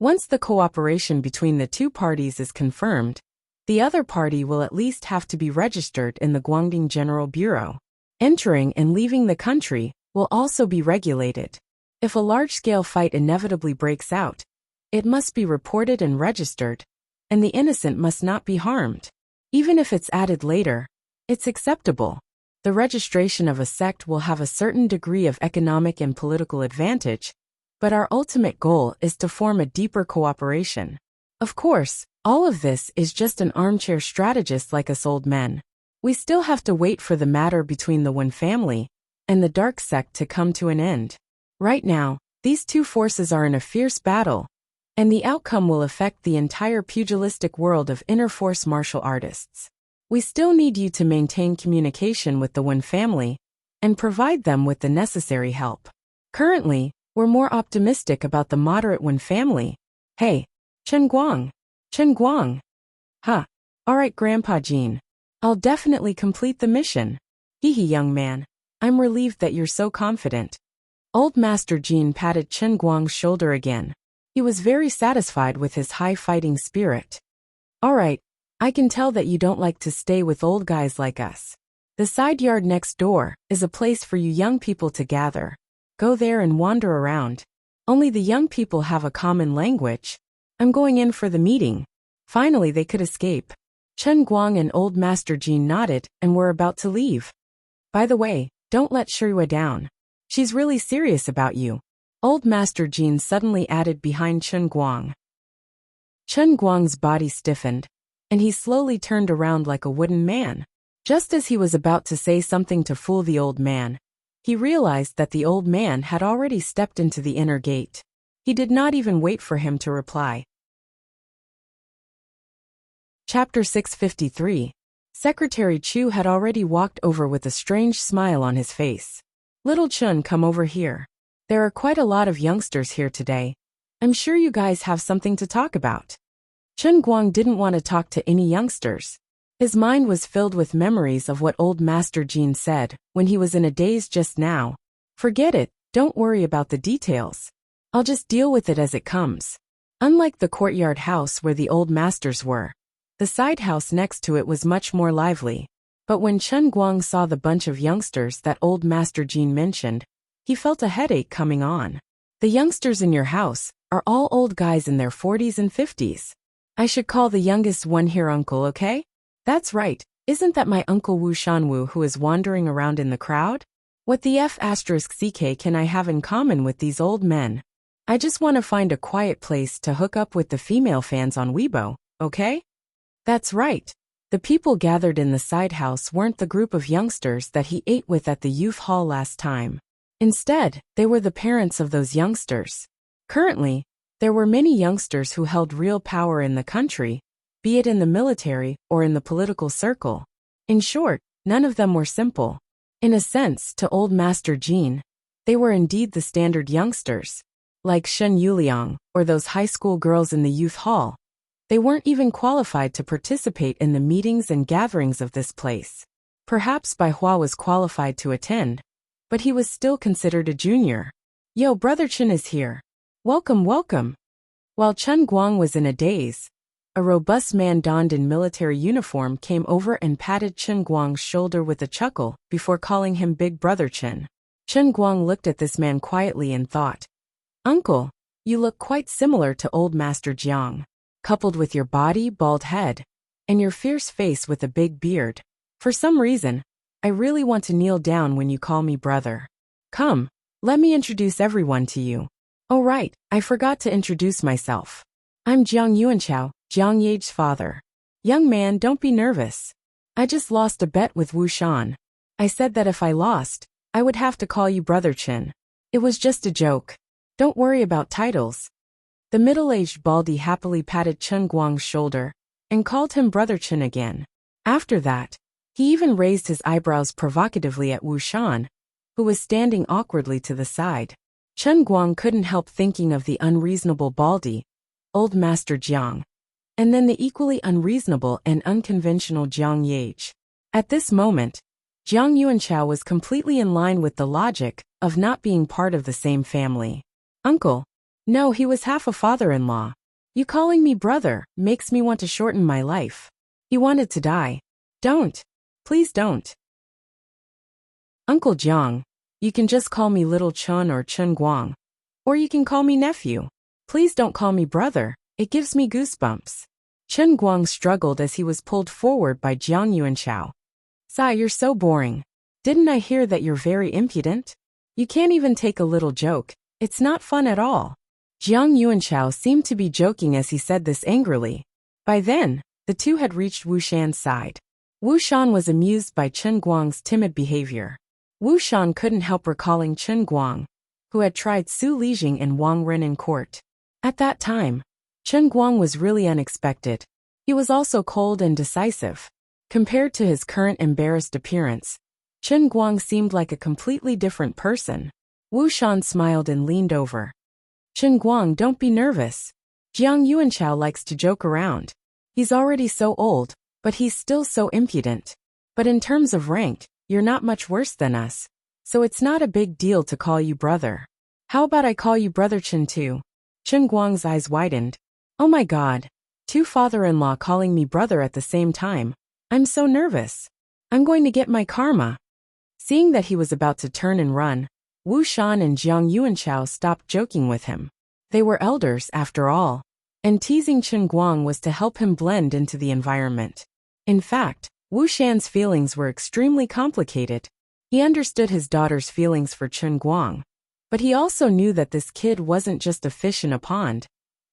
Once the cooperation between the two parties is confirmed, the other party will at least have to be registered in the Guangdong General Bureau. Entering and leaving the country will also be regulated. If a large-scale fight inevitably breaks out, it must be reported and registered, and the innocent must not be harmed. Even if it's added later, it's acceptable. The registration of a sect will have a certain degree of economic and political advantage, but our ultimate goal is to form a deeper cooperation. Of course, all of this is just an armchair strategist like us old men. We still have to wait for the matter between the Wen family and the dark sect to come to an end. Right now, these two forces are in a fierce battle, and the outcome will affect the entire pugilistic world of inner force martial artists. We still need you to maintain communication with the Wen family and provide them with the necessary help. Currently, we're more optimistic about the moderate Wen family. Hey, Chen Guang. Chen Guang. Huh. Alright, Grandpa Jean. I'll definitely complete the mission. Hee hee, young man. I'm relieved that you're so confident. Old Master Jean patted Chen Guang's shoulder again. He was very satisfied with his high fighting spirit. Alright, I can tell that you don't like to stay with old guys like us. The side yard next door is a place for you young people to gather. Go there and wander around. Only the young people have a common language. I'm going in for the meeting. Finally they could escape. Chen Guang and Old Master Jean nodded and were about to leave. By the way, don't let Shirua down. She's really serious about you. Old Master Jean suddenly added behind Chen Guang. Chen Guang's body stiffened, and he slowly turned around like a wooden man. Just as he was about to say something to fool the old man, he realized that the old man had already stepped into the inner gate. He did not even wait for him to reply. Chapter 653. Secretary Chu had already walked over with a strange smile on his face. Little Chun, come over here. There are quite a lot of youngsters here today. I'm sure you guys have something to talk about. Chen Guang didn't want to talk to any youngsters. His mind was filled with memories of what old Master Jean said when he was in a daze just now. Forget it, don't worry about the details. I'll just deal with it as it comes. Unlike the courtyard house where the old masters were, the side house next to it was much more lively. But when Chen Guang saw the bunch of youngsters that old Master Jean mentioned, he felt a headache coming on. The youngsters in your house are all old guys in their 40s and 50s. I should call the youngest one here uncle, okay? That's right, isn't that my uncle Wu Shanwu who is wandering around in the crowd? What the F***ck can I have in common with these old men? I just want to find a quiet place to hook up with the female fans on Weibo, okay? That's right. The people gathered in the side house weren't the group of youngsters that he ate with at the youth hall last time. Instead, they were the parents of those youngsters. Currently, there were many youngsters who held real power in the country, be it in the military or in the political circle. In short, none of them were simple. In a sense, to old Master Jean, they were indeed the standard youngsters. Like Shen Yuliang, or those high school girls in the youth hall. They weren't even qualified to participate in the meetings and gatherings of this place. Perhaps Bai Hua was qualified to attend, but he was still considered a junior. Yo, Brother Chen is here. Welcome, welcome. While Chen Guang was in a daze, a robust man donned in military uniform came over and patted Chen Guang's shoulder with a chuckle before calling him Big Brother Chen. Chen Guang looked at this man quietly and thought, Uncle, you look quite similar to old Master Jiang. Coupled with your body, bald head, and your fierce face with a big beard. For some reason, I really want to kneel down when you call me brother. Come, let me introduce everyone to you. Oh right, I forgot to introduce myself. I'm Jiang Yuanchao, Jiang Ye's father. Young man, don't be nervous. I just lost a bet with Wu Shan. I said that if I lost, I would have to call you Brother Chen. It was just a joke. Don't worry about titles. The middle-aged baldy happily patted Chen Guang's shoulder and called him Brother Chen again. After that, he even raised his eyebrows provocatively at Wu Shan, who was standing awkwardly to the side. Chen Guang couldn't help thinking of the unreasonable baldy, old Master Jiang, and then the equally unreasonable and unconventional Jiang Yage. At this moment, Jiang Yuanchao was completely in line with the logic of not being part of the same family. Uncle. No, he was half a father-in-law. You calling me brother makes me want to shorten my life. He wanted to die. Don't. Please don't. Uncle Jiang, you can just call me Little Chun or Chen Guang. Or you can call me nephew. Please don't call me brother, it gives me goosebumps. Chen Guang struggled as he was pulled forward by Jiang Yuanchao. Sai, you're so boring. Didn't I hear that you're very impudent? You can't even take a little joke. It's not fun at all. Jiang Yuanchao seemed to be joking as he said this angrily. By then, the two had reached Wu Shan's side. Wu Shan was amused by Chen Guang's timid behavior. Wu Shan couldn't help recalling Chen Guang, who had tried Su Lijing and Wang Ren in court. At that time, Chen Guang was really unexpected. He was also cold and decisive. Compared to his current embarrassed appearance, Chen Guang seemed like a completely different person. Wu Shan smiled and leaned over. Chen Guang, don't be nervous. Jiang Yuanchao likes to joke around. He's already so old, but he's still so impudent. But in terms of rank, you're not much worse than us, so it's not a big deal to call you brother. How about I call you Brother Chen too? Chen Guang's eyes widened. Oh my god. Two father-in-law calling me brother at the same time. I'm so nervous. I'm going to get my karma. Seeing that he was about to turn and run, Wu Shan and Jiang Yuanchao stopped joking with him. They were elders, after all, and teasing Chen Guang was to help him blend into the environment. In fact, Wu Shan's feelings were extremely complicated. He understood his daughter's feelings for Chen Guang, but he also knew that this kid wasn't just a fish in a pond,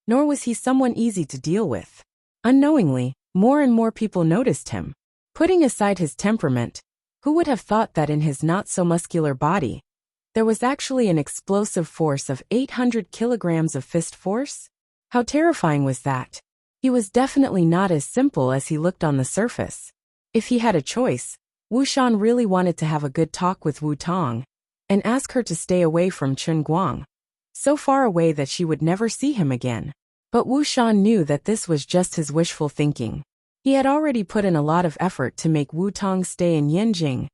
nor was he someone easy to deal with. Unknowingly, more and more people noticed him. Putting aside his temperament, who would have thought that in his not-so-muscular body, there was actually an explosive force of 800 kilograms of fist force? How terrifying was that? He was definitely not as simple as he looked on the surface. If he had a choice, Wu Shan really wanted to have a good talk with Wu Tong and ask her to stay away from Chen Guang, so far away that she would never see him again. But Wu Shan knew that this was just his wishful thinking. He had already put in a lot of effort to make Wu Tong stay in Yanjing,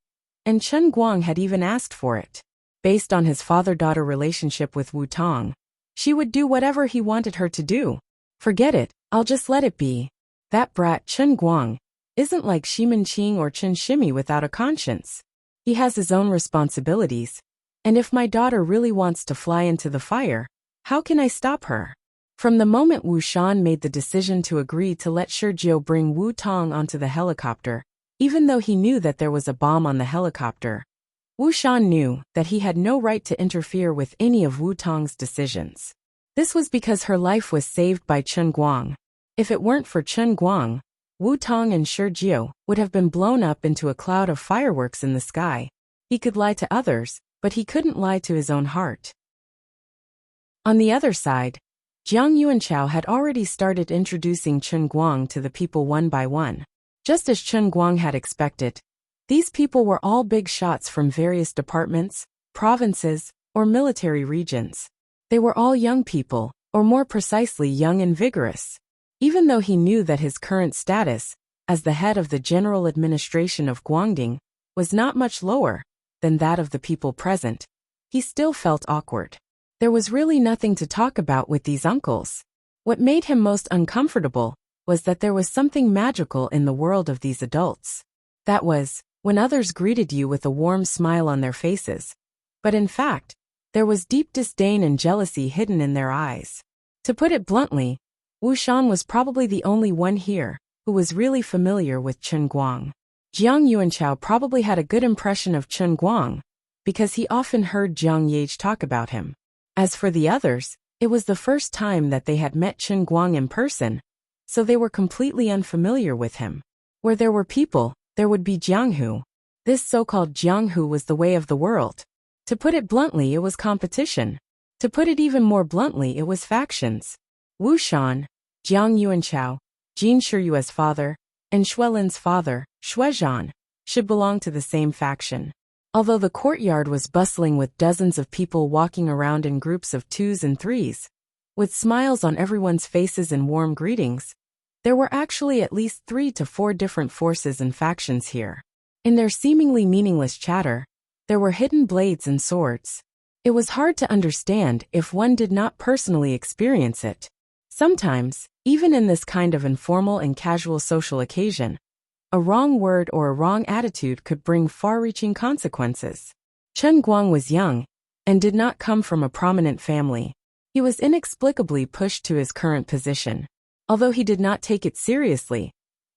and Chen Guang had even asked for it. Based on his father-daughter relationship with Wu Tong, she would do whatever he wanted her to do. Forget it, I'll just let it be. That brat Chen Guang isn't like Shimin Qing or Chen Shimi without a conscience. He has his own responsibilities, and if my daughter really wants to fly into the fire, how can I stop her? From the moment Wu Shan made the decision to agree to let Shijio bring Wu Tong onto the helicopter, even though he knew that there was a bomb on the helicopter, Wu Shan knew that he had no right to interfere with any of Wu Tong's decisions. This was because her life was saved by Chen Guang. If it weren't for Chen Guang, Wu Tong and Shijio would have been blown up into a cloud of fireworks in the sky. He could lie to others, but he couldn't lie to his own heart. On the other side, Jiang Yuanchao had already started introducing Chen Guang to the people one by one. Just as Chen Guang had expected, these people were all big shots from various departments, provinces, or military regions. They were all young people, or more precisely young and vigorous. Even though he knew that his current status, as the head of the general administration of Guangding, was not much lower than that of the people present, he still felt awkward. There was really nothing to talk about with these uncles. What made him most uncomfortable was that there was something magical in the world of these adults. That was, when others greeted you with a warm smile on their faces. But in fact, there was deep disdain and jealousy hidden in their eyes. To put it bluntly, Wu Shan was probably the only one here who was really familiar with Chen Guang. Jiang Yuanchao probably had a good impression of Chen Guang because he often heard Jiang Yage talk about him. As for the others, it was the first time that they had met Chen Guang in person, so they were completely unfamiliar with him. Where there were people, there would be Jianghu. This so-called Jianghu was the way of the world. To put it bluntly, it was competition. To put it even more bluntly, it was factions. Wu Shan, Jiang Yuanchao, Jin Shiyue's father, and Xuelin's father, Xuezhan, should belong to the same faction. Although the courtyard was bustling with dozens of people walking around in groups of twos and threes, with smiles on everyone's faces and warm greetings, there were actually at least 3 to 4 different forces and factions here. In their seemingly meaningless chatter, there were hidden blades and swords. It was hard to understand if one did not personally experience it. Sometimes, even in this kind of informal and casual social occasion, a wrong word or a wrong attitude could bring far-reaching consequences. Chen Guang was young and did not come from a prominent family. He was inexplicably pushed to his current position, although he did not take it seriously,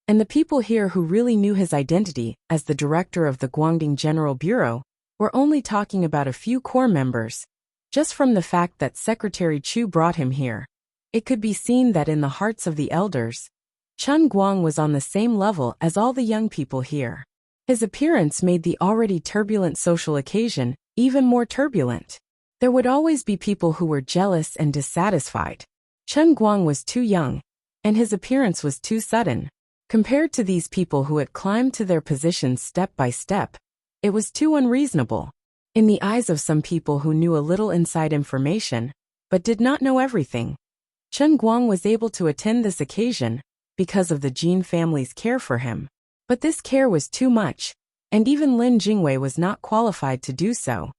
and the people here who really knew his identity as the director of the Guangding General Bureau were only talking about a few core members. Just from the fact that Secretary Chu brought him here, it could be seen that in the hearts of the elders, Chen Guang was on the same level as all the young people here. His appearance made the already turbulent social occasion even more turbulent. There would always be people who were jealous and dissatisfied. Chen Guang was too young, and his appearance was too sudden. Compared to these people who had climbed to their positions step by step, it was too unreasonable. In the eyes of some people who knew a little inside information, but did not know everything, Chen Guang was able to attend this occasion because of the Jin family's care for him. But this care was too much, and even Lin Jingwei was not qualified to do so.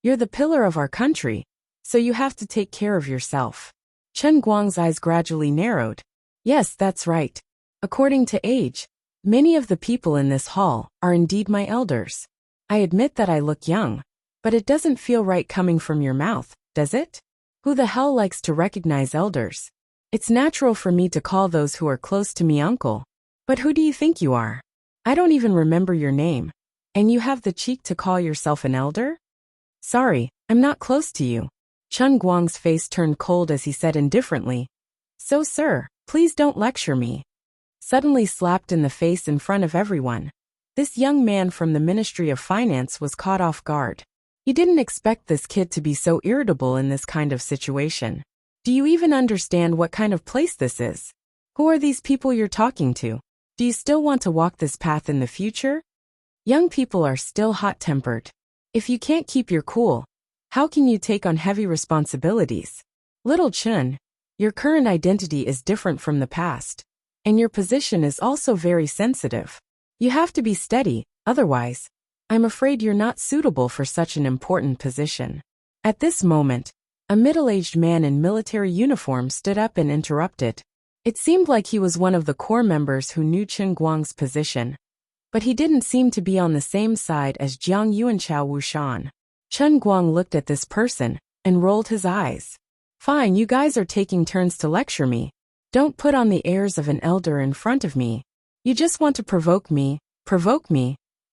You're the pillar of our country, so you have to take care of yourself. Chen Guang's eyes gradually narrowed. Yes, that's right. According to age, many of the people in this hall are indeed my elders. I admit that I look young, but it doesn't feel right coming from your mouth, does it? Who the hell likes to recognize elders? It's natural for me to call those who are close to me uncle. But who do you think you are? I don't even remember your name. And you have the cheek to call yourself an elder? Sorry, I'm not close to you. Chen Guang's face turned cold as he said indifferently, So sir, please don't lecture me. Suddenly slapped in the face in front of everyone, this young man from the Ministry of Finance was caught off guard. He didn't expect this kid to be so irritable in this kind of situation. Do you even understand what kind of place this is? Who are these people you're talking to? Do you still want to walk this path in the future? Young people are still hot-tempered. If you can't keep your cool, how can you take on heavy responsibilities? Little Chen, your current identity is different from the past, and your position is also very sensitive. You have to be steady, otherwise, I'm afraid you're not suitable for such an important position. At this moment, a middle-aged man in military uniform stood up and interrupted. It seemed like he was one of the core members who knew Chen Guang's position, but he didn't seem to be on the same side as Jiang Yuanchao Wushan. Chen Guang looked at this person and rolled his eyes. Fine, you guys are taking turns to lecture me. Don't put on the airs of an elder in front of me. You just want to provoke me,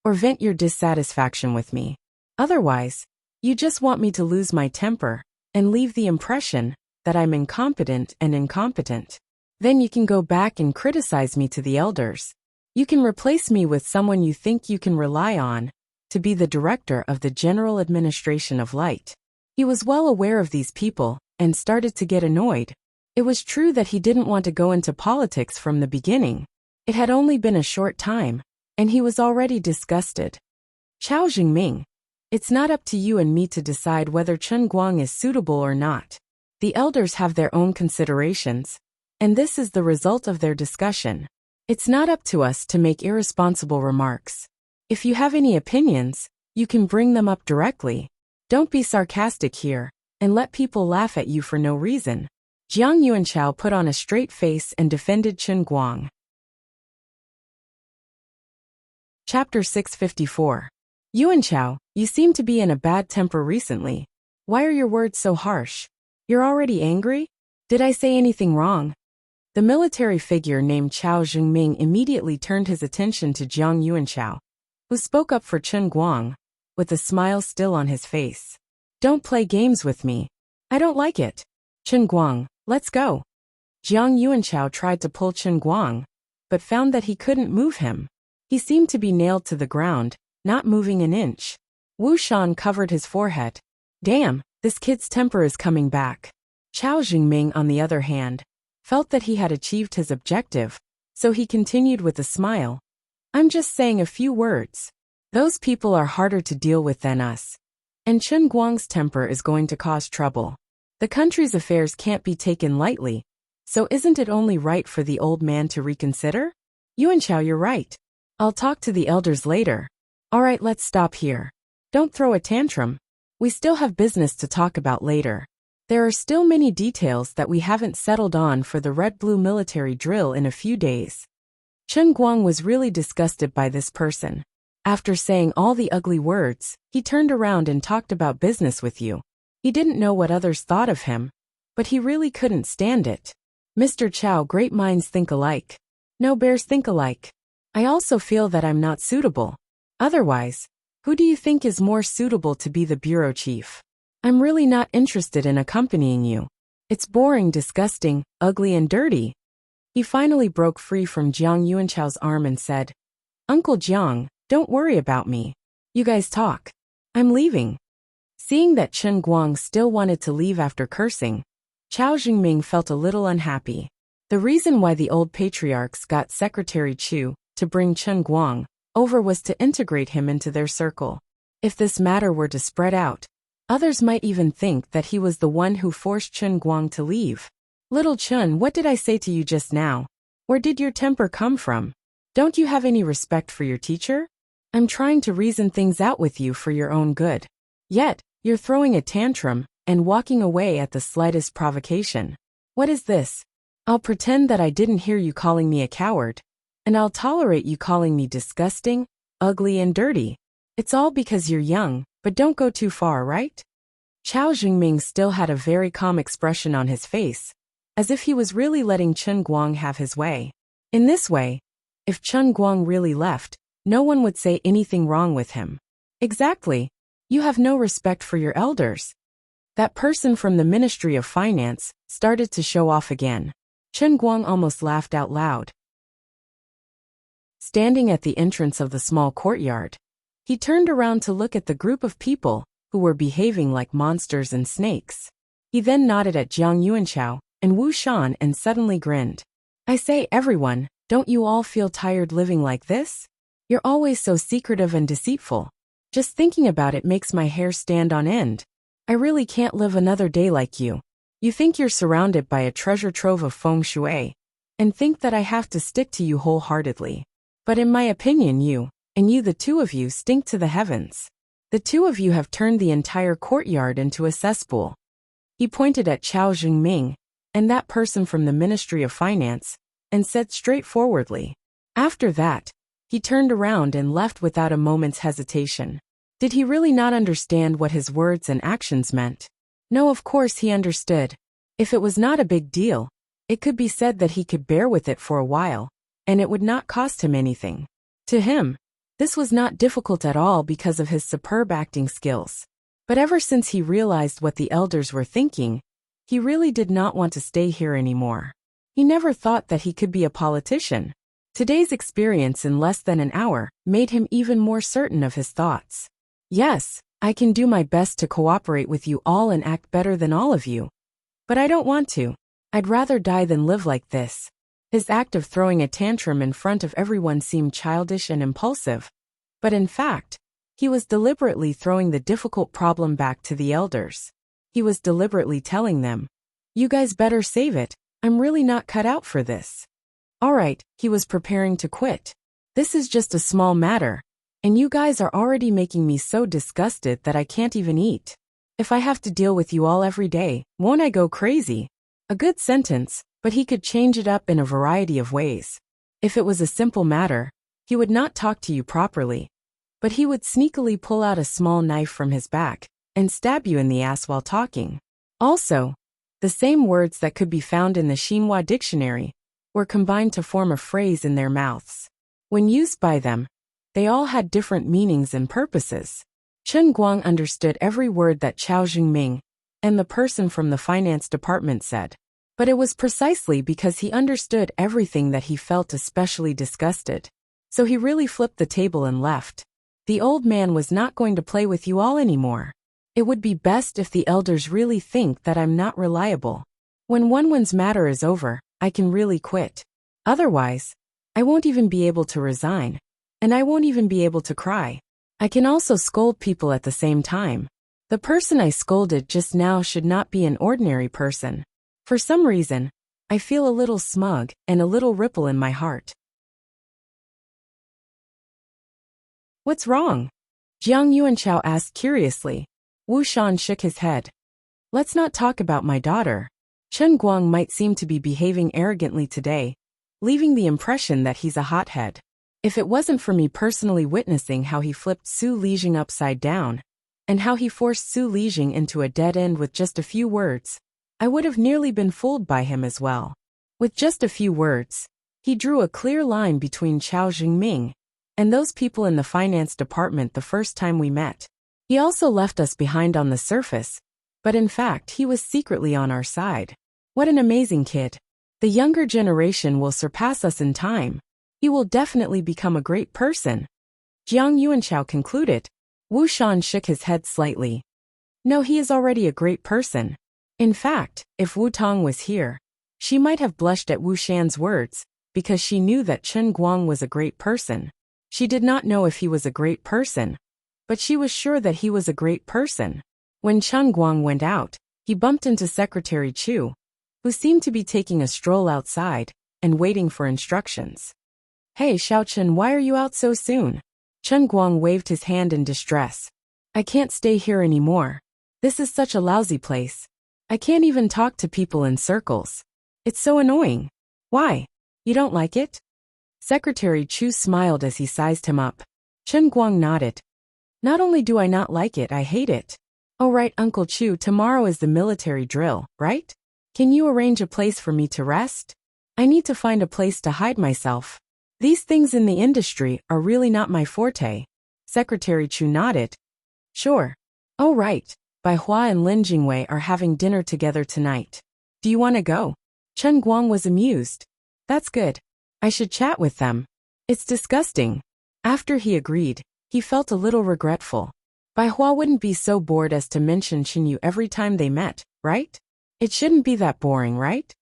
or vent your dissatisfaction with me. Otherwise, you just want me to lose my temper and leave the impression that I'm incompetent. Then you can go back and criticize me to the elders. You can replace me with someone you think you can rely on to be the director of the General Administration of Light. He was well aware of these people and started to get annoyed. It was true that he didn't want to go into politics from the beginning. It had only been a short time, and he was already disgusted. Chao Jingming, it's not up to you and me to decide whether Chen Guang is suitable or not. The elders have their own considerations, and this is the result of their discussion. It's not up to us to make irresponsible remarks. If you have any opinions, you can bring them up directly. Don't be sarcastic here, and let people laugh at you for no reason. Jiang Yuanchao put on a straight face and defended Chen Guang. Chapter 654. Yuanchao, you seem to be in a bad temper recently. Why are your words so harsh? You're already angry? Did I say anything wrong? The military figure named Chao Jingming immediately turned his attention to Jiang Yuanchao, who spoke up for Chen Guang, with a smile still on his face. Don't play games with me. I don't like it. Chen Guang, let's go. Jiang Yuanchao tried to pull Chen Guang, but found that he couldn't move him. He seemed to be nailed to the ground, not moving an inch. Wu Shan covered his forehead. Damn, this kid's temper is coming back. Chao Jingming, on the other hand, felt that he had achieved his objective, so he continued with a smile. I'm just saying a few words. Those people are harder to deal with than us. And Chen Guang's temper is going to cause trouble. The country's affairs can't be taken lightly, so isn't it only right for the old man to reconsider? Yuanchao, you're right. I'll talk to the elders later. Alright, let's stop here. Don't throw a tantrum. We still have business to talk about later. There are still many details that we haven't settled on for the red-blue military drill in a few days. Chen Guang was really disgusted by this person. After saying all the ugly words, he turned around and talked about business with you. He didn't know what others thought of him, but he really couldn't stand it. Mr. Chao, great minds think alike. No bears think alike. I also feel that I'm not suitable. Otherwise, who do you think is more suitable to be the bureau chief? I'm really not interested in accompanying you. It's boring, disgusting, ugly and dirty. He finally broke free from Jiang Yuanchao's arm and said, Uncle Jiang, don't worry about me. You guys talk. I'm leaving. Seeing that Chen Guang still wanted to leave after cursing, Chao Jingming felt a little unhappy. The reason why the old patriarchs got Secretary Chu to bring Chen Guang over was to integrate him into their circle. If this matter were to spread out, others might even think that he was the one who forced Chen Guang to leave. Little Chen, what did I say to you just now? Where did your temper come from? Don't you have any respect for your teacher? I'm trying to reason things out with you for your own good. Yet, you're throwing a tantrum and walking away at the slightest provocation. What is this? I'll pretend that I didn't hear you calling me a coward, and I'll tolerate you calling me disgusting, ugly and dirty. It's all because you're young, but don't go too far, right? Chao Jingming still had a very calm expression on his face, as if he was really letting Chen Guang have his way. In this way, if Chen Guang really left, no one would say anything wrong with him. Exactly. You have no respect for your elders. That person from the Ministry of Finance started to show off again. Chen Guang almost laughed out loud. Standing at the entrance of the small courtyard, he turned around to look at the group of people who were behaving like monsters and snakes. He then nodded at Jiang Yuanchao and Wu Shan and suddenly grinned. I say, everyone, don't you all feel tired living like this? You're always so secretive and deceitful. Just thinking about it makes my hair stand on end. I really can't live another day like you. You think you're surrounded by a treasure trove of feng shui, and think that I have to stick to you wholeheartedly. But in my opinion you, and you the two of you stink to the heavens. The two of you have turned the entire courtyard into a cesspool. He pointed at Chao Jingming, and that person from the Ministry of Finance, and said straightforwardly. After that, he turned around and left without a moment's hesitation. Did he really not understand what his words and actions meant? No, of course he understood. If it was not a big deal, it could be said that he could bear with it for a while, and it would not cost him anything. To him, this was not difficult at all because of his superb acting skills. But ever since he realized what the elders were thinking, he really did not want to stay here anymore. He never thought that he could be a politician. Today's experience in less than an hour made him even more certain of his thoughts. Yes, I can do my best to cooperate with you all and act better than all of you. But I don't want to. I'd rather die than live like this. His act of throwing a tantrum in front of everyone seemed childish and impulsive. But in fact, he was deliberately throwing the difficult problem back to the elders. He was deliberately telling them, you guys better save it, I'm really not cut out for this. Alright, he was preparing to quit. This is just a small matter, and you guys are already making me so disgusted that I can't even eat. If I have to deal with you all every day, won't I go crazy? A good sentence, but he could change it up in a variety of ways. If it was a simple matter, he would not talk to you properly, but he would sneakily pull out a small knife from his back and stab you in the ass while talking. Also, the same words that could be found in the Xinhua dictionary were combined to form a phrase in their mouths. When used by them, they all had different meanings and purposes. Chen Guang understood every word that Chao Jingming and the person from the finance department said. But it was precisely because he understood everything that he felt especially disgusted. So he really flipped the table and left. The old man was not going to play with you all anymore. It would be best if the elders really think that I'm not reliable. When one's matter is over, I can really quit. Otherwise, I won't even be able to resign, and I won't even be able to cry. I can also scold people at the same time. The person I scolded just now should not be an ordinary person. For some reason, I feel a little smug and a little ripple in my heart. What's wrong? Jiang Yuanchao asked curiously. Wu Shan shook his head. Let's not talk about my daughter. Chen Guang might seem to be behaving arrogantly today, leaving the impression that he's a hothead. If it wasn't for me personally witnessing how he flipped Su Lijing upside down, and how he forced Su Lijing into a dead end with just a few words, I would have nearly been fooled by him as well. With just a few words, he drew a clear line between Chao Jingming and those people in the finance department the first time we met. He also left us behind on the surface, but in fact he was secretly on our side. What an amazing kid. The younger generation will surpass us in time. He will definitely become a great person. Jiang Yuanchao concluded. Wu Shan shook his head slightly. No, he is already a great person. In fact, if Wu Tong was here, she might have blushed at Wu Shan's words, because she knew that Chen Guang was a great person. She did not know if he was a great person, but she was sure that he was a great person. When Chen Guang went out, he bumped into Secretary Chu, who seemed to be taking a stroll outside and waiting for instructions. Hey Xiaochen, why are you out so soon? Chen Guang waved his hand in distress. I can't stay here anymore. This is such a lousy place. I can't even talk to people in circles. It's so annoying. Why? You don't like it? Secretary Chu smiled as he sized him up. Chen Guang nodded. Not only do I not like it, I hate it. Oh right, Uncle Chu, tomorrow is the military drill, right? Can you arrange a place for me to rest? I need to find a place to hide myself. These things in the industry are really not my forte. Secretary Chu nodded. Sure. Oh right, Bai Hua and Lin Jingwei are having dinner together tonight. Do you want to go? Chen Guang was amused. That's good. I should chat with them. It's disgusting. After he agreed, he felt a little regretful. Bai Hua wouldn't be so bored as to mention Chen Yu every time they met, right? It shouldn't be that boring, right?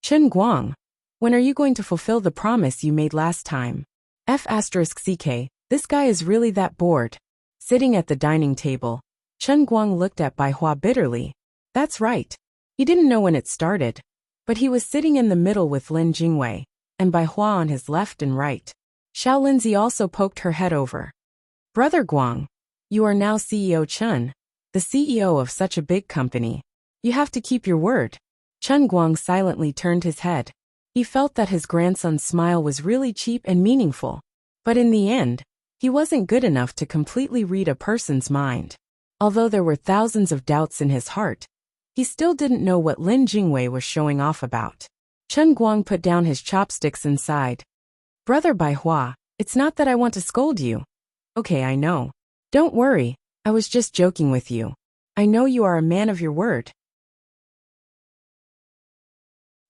Chen Guang, when are you going to fulfill the promise you made last time? F***ck, this guy is really that bored. Sitting at the dining table, Chen Guang looked at Bai Hua bitterly. That's right. He didn't know when it started, but he was sitting in the middle with Lin Jingwei, and Bai Hua on his left and right. Xiao Linzi also poked her head over. Brother Guang, you are now CEO Chen, the CEO of such a big company. You have to keep your word. Chen Guang silently turned his head. He felt that his grandson's smile was really cheap and meaningful. But in the end, he wasn't good enough to completely read a person's mind. Although there were thousands of doubts in his heart, he still didn't know what Lin Jingwei was showing off about. Chen Guang put down his chopsticks and sighed. Brother Bai Hua, it's not that I want to scold you. Okay, I know. Don't worry, I was just joking with you. I know you are a man of your word.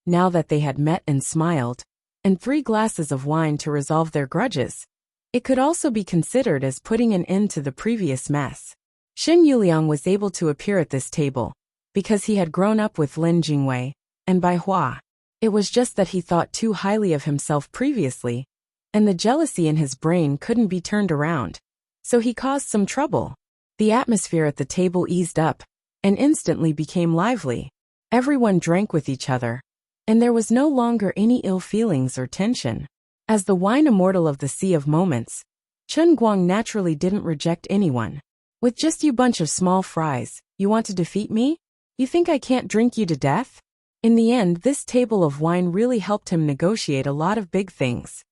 Now that they had met and smiled, and 3 glasses of wine to resolve their grudges, it could also be considered as putting an end to the previous mess. Xin Yuliang was able to appear at this table, because he had grown up with Lin Jingwei and Bai Hua. It was just that he thought too highly of himself previously, and the jealousy in his brain couldn't be turned around, so he caused some trouble. The atmosphere at the table eased up, and instantly became lively. Everyone drank with each other, and there was no longer any ill feelings or tension. As the wine immortal of the Sea of Moments, Chen Guang naturally didn't reject anyone. With just you bunch of small fries, you want to defeat me? You think I can't drink you to death? In the end, this table of wine really helped him negotiate a lot of big things.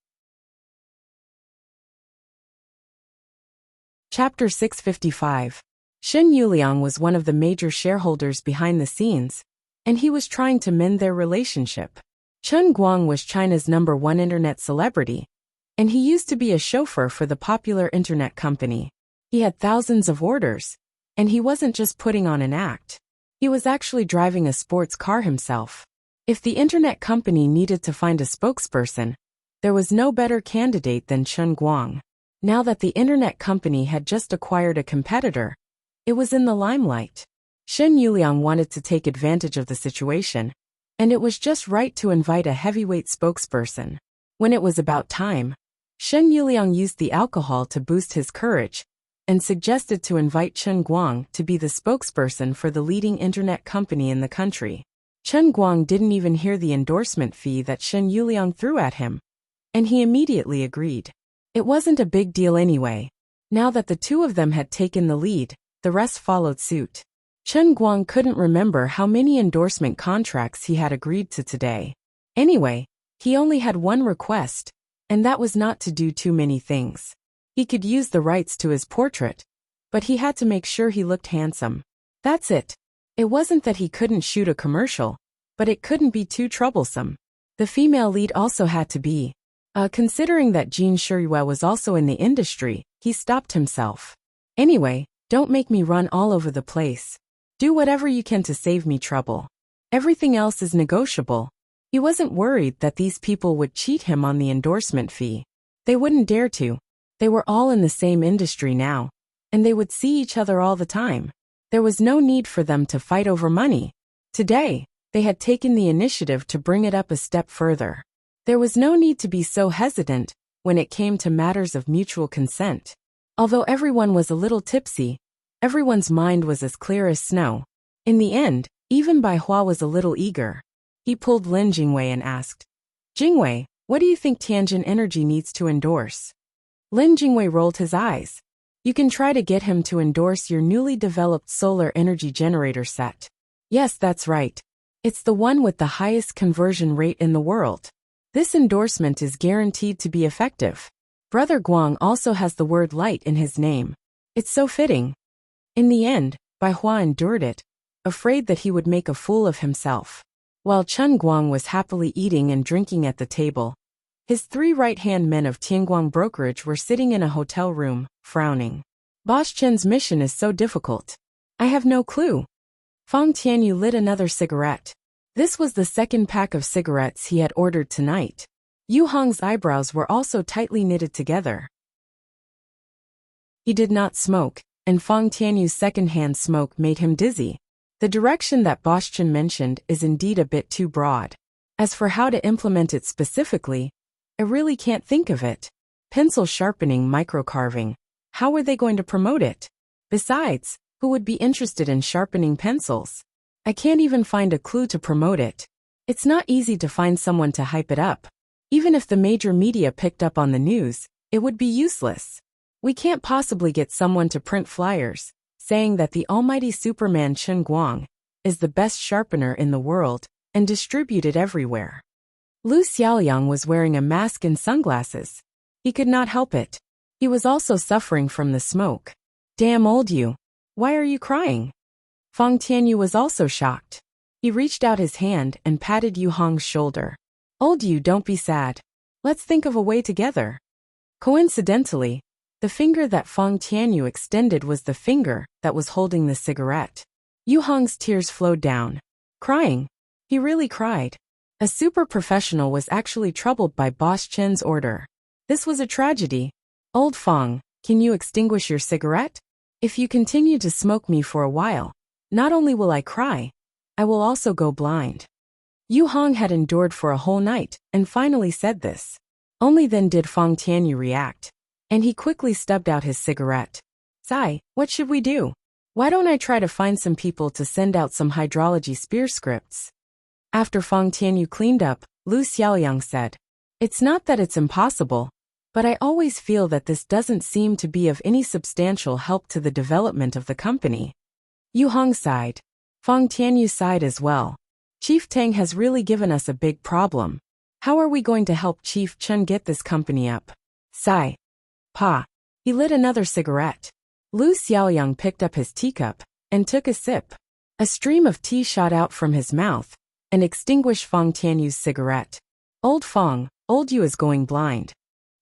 Chapter 655. Xin Yuliang was one of the major shareholders behind the scenes, and he was trying to mend their relationship. Chen Guang was China's #1 internet celebrity, and he used to be a chauffeur for the popular internet company. He had thousands of orders, and he wasn't just putting on an act. He was actually driving a sports car himself. If the internet company needed to find a spokesperson, there was no better candidate than Chen Guang. Now that the internet company had just acquired a competitor, it was in the limelight. Xin Yuliang wanted to take advantage of the situation, and it was just right to invite a heavyweight spokesperson. When it was about time, Xin Yuliang used the alcohol to boost his courage, and suggested to invite Chen Guang to be the spokesperson for the leading internet company in the country. Chen Guang didn't even hear the endorsement fee that Xin Yuliang threw at him, and he immediately agreed. It wasn't a big deal anyway. Now that the two of them had taken the lead, the rest followed suit. Chen Guang couldn't remember how many endorsement contracts he had agreed to today. Anyway, he only had one request, and that was not to do too many things. He could use the rights to his portrait, but he had to make sure he looked handsome. That's it. It wasn't that he couldn't shoot a commercial, but it couldn't be too troublesome. The female lead also had to be. Considering that Jean Shirua was also in the industry, he stopped himself. Anyway, don't make me run all over the place. Do whatever you can to save me trouble. Everything else is negotiable. He wasn't worried that these people would cheat him on the endorsement fee. They wouldn't dare to. They were all in the same industry now, and they would see each other all the time. There was no need for them to fight over money. Today, they had taken the initiative to bring it up a step further. There was no need to be so hesitant when it came to matters of mutual consent. Although everyone was a little tipsy, everyone's mind was as clear as snow. In the end, even Bai Hua was a little eager. He pulled Lin Jingwei and asked, "Jingwei, what do you think Tianjin Energy needs to endorse?" Lin Jingwei rolled his eyes. "You can try to get him to endorse your newly developed solar energy generator set." "Yes, that's right. It's the one with the highest conversion rate in the world. This endorsement is guaranteed to be effective. Brother Guang also has the word light in his name. It's so fitting." In the end, Bai Hua endured it, afraid that he would make a fool of himself. While Chen Guang was happily eating and drinking at the table, his 3 right-hand men of Tianguang brokerage were sitting in a hotel room, frowning. "Boss Chen's mission is so difficult. I have no clue." Fang Tianyu lit another cigarette. This was the second pack of cigarettes he had ordered tonight. Yu Hong's eyebrows were also tightly knitted together. He did not smoke, and Fang Tianyu's second-hand smoke made him dizzy. The direction that Boss Chen mentioned is indeed a bit too broad. As for how to implement it specifically, I really can't think of it. Pencil sharpening, microcarving. How were they going to promote it? Besides, who would be interested in sharpening pencils? I can't even find a clue to promote it. It's not easy to find someone to hype it up. Even if the major media picked up on the news, it would be useless. We can't possibly get someone to print flyers, saying that the almighty Superman Chen Guang is the best sharpener in the world, and distribute it everywhere. Lu Xiaoyang was wearing a mask and sunglasses. He could not help it. He was also suffering from the smoke. "Damn old you. Why are you crying?" Fang Tianyu was also shocked. He reached out his hand and patted Yu Hong's shoulder. "Old you, don't be sad. Let's think of a way together." Coincidentally, the finger that Fang Tianyu extended was the finger that was holding the cigarette. Yu Hong's tears flowed down. Crying. He really cried. A super professional was actually troubled by Boss Chen's order. This was a tragedy. "Old Fang, can you extinguish your cigarette? If you continue to smoke me for a while, not only will I cry, I will also go blind." Yu Hong had endured for a whole night and finally said this. Only then did Fang Tianyu react, and he quickly stubbed out his cigarette. "Sai, what should we do? Why don't I try to find some people to send out some hydrology spear scripts?" After Fang Tianyu cleaned up, Lu Xiaoyang said, "It's not that it's impossible, but I always feel that this doesn't seem to be of any substantial help to the development of the company." Yu Hong sighed. Fang Tianyu sighed as well. "Chief Tang has really given us a big problem. How are we going to help Chief Chen get this company up?" Sigh. Pa. He lit another cigarette. Lu Xiaoyang picked up his teacup and took a sip. A stream of tea shot out from his mouth and extinguished Fang Tianyu's cigarette. "Old Fang, old you is going blind.